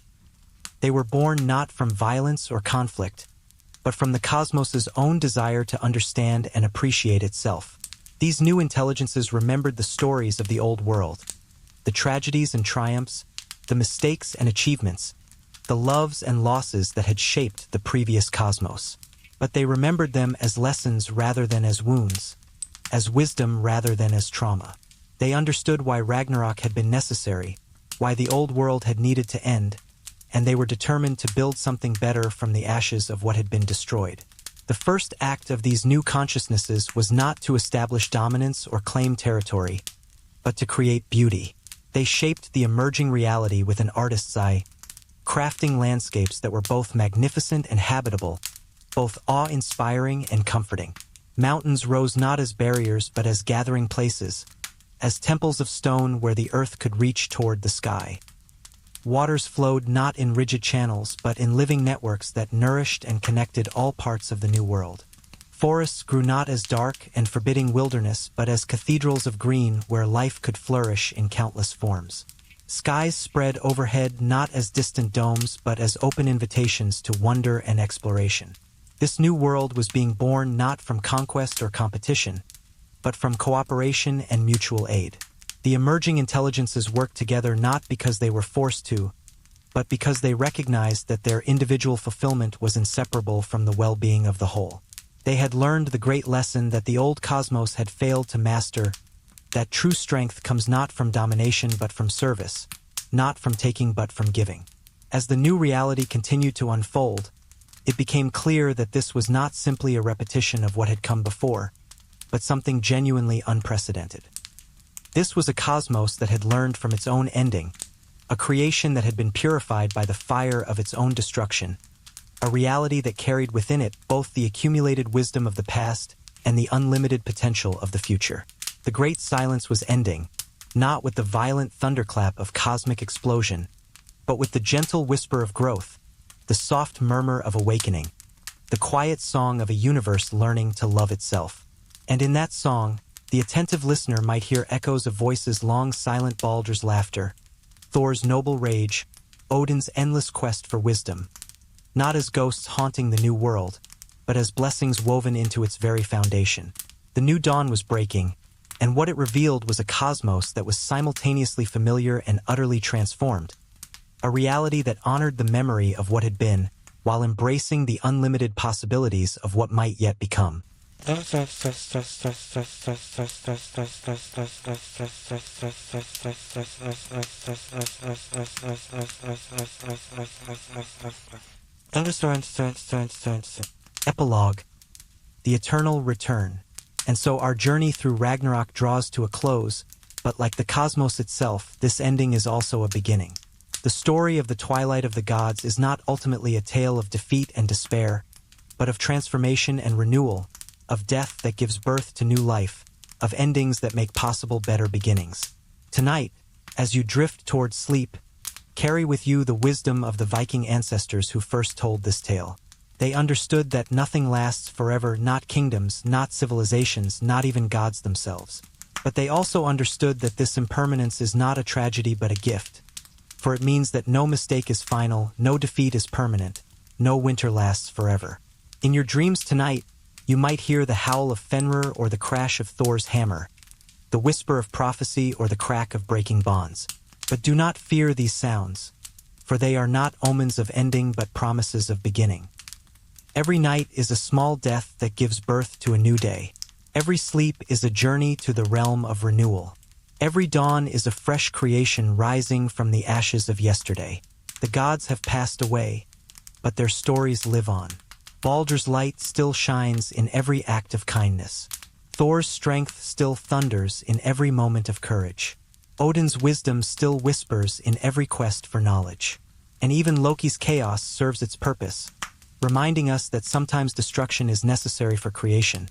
They were born not from violence or conflict, but from the cosmos's own desire to understand and appreciate itself. These new intelligences remembered the stories of the old world, the tragedies and triumphs, the mistakes and achievements, the loves and losses that had shaped the previous cosmos. But they remembered them as lessons rather than as wounds, as wisdom rather than as trauma. They understood why Ragnarök had been necessary, why the old world had needed to end, and they were determined to build something better from the ashes of what had been destroyed. The first act of these new consciousnesses was not to establish dominance or claim territory, but to create beauty. They shaped the emerging reality with an artist's eye, crafting landscapes that were both magnificent and habitable, both awe-inspiring and comforting. Mountains rose not as barriers but as gathering places, as temples of stone where the earth could reach toward the sky. Waters flowed not in rigid channels but in living networks that nourished and connected all parts of the new world. Forests grew not as dark and forbidding wilderness but as cathedrals of green where life could flourish in countless forms. Skies spread overhead not as distant domes but as open invitations to wonder and exploration. This new world was being born not from conquest or competition, but from cooperation and mutual aid. The emerging intelligences worked together not because they were forced to, but because they recognized that their individual fulfillment was inseparable from the well-being of the whole. They had learned the great lesson that the old cosmos had failed to master, that true strength comes not from domination but from service, not from taking but from giving. As the new reality continued to unfold, it became clear that this was not simply a repetition of what had come before, but something genuinely unprecedented. This was a cosmos that had learned from its own ending, a creation that had been purified by the fire of its own destruction, a reality that carried within it both the accumulated wisdom of the past and the unlimited potential of the future. The great silence was ending, not with the violent thunderclap of cosmic explosion, but with the gentle whisper of growth, the soft murmur of awakening, the quiet song of a universe learning to love itself. And in that song, the attentive listener might hear echoes of voices long silent: Baldr's laughter, Thor's noble rage, Odin's endless quest for wisdom, not as ghosts haunting the new world, but as blessings woven into its very foundation. The new dawn was breaking, and what it revealed was a cosmos that was simultaneously familiar and utterly transformed, a reality that honored the memory of what had been, while embracing the unlimited possibilities of what might yet become. Epilogue: The Eternal Return. And so our journey through Ragnarök draws to a close, but like the cosmos itself, this ending is also a beginning. The story of the Twilight of the Gods is not ultimately a tale of defeat and despair, but of transformation and renewal, of death that gives birth to new life, of endings that make possible better beginnings. Tonight, as you drift towards sleep, carry with you the wisdom of the Viking ancestors who first told this tale. They understood that nothing lasts forever, not kingdoms, not civilizations, not even gods themselves. But they also understood that this impermanence is not a tragedy but a gift, for it means that no mistake is final, no defeat is permanent, no winter lasts forever. In your dreams tonight, you might hear the howl of Fenrir or the crash of Thor's hammer, the whisper of prophecy or the crack of breaking bonds. But do not fear these sounds, for they are not omens of ending but promises of beginning. Every night is a small death that gives birth to a new day. Every sleep is a journey to the realm of renewal. Every dawn is a fresh creation rising from the ashes of yesterday. The gods have passed away, but their stories live on. Baldr's light still shines in every act of kindness. Thor's strength still thunders in every moment of courage. Odin's wisdom still whispers in every quest for knowledge. And even Loki's chaos serves its purpose, reminding us that sometimes destruction is necessary for creation,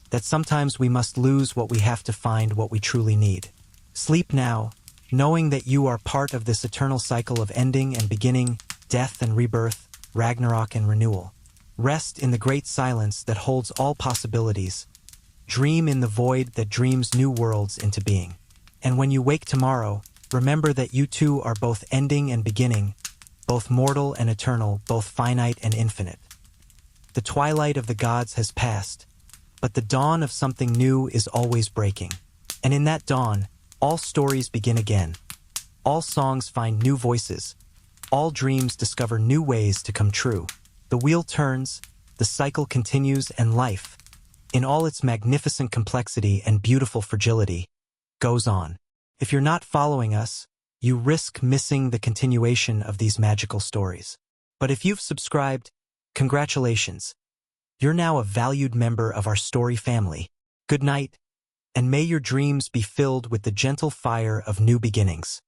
that sometimes we must lose what we have to find what we truly need. Sleep now, knowing that you are part of this eternal cycle of ending and beginning, death and rebirth, Ragnarök and renewal. Rest in the great silence that holds all possibilities. Dream in the void that dreams new worlds into being. And when you wake tomorrow, remember that you too are both ending and beginning, both mortal and eternal, both finite and infinite. The twilight of the gods has passed, but the dawn of something new is always breaking. And in that dawn, all stories begin again. All songs find new voices. All dreams discover new ways to come true. The wheel turns, the cycle continues, and life, in all its magnificent complexity and beautiful fragility, goes on. If you're not following us, you risk missing the continuation of these magical stories. But if you've subscribed, congratulations. You're now a valued member of our story family. Good night, and may your dreams be filled with the gentle fire of new beginnings.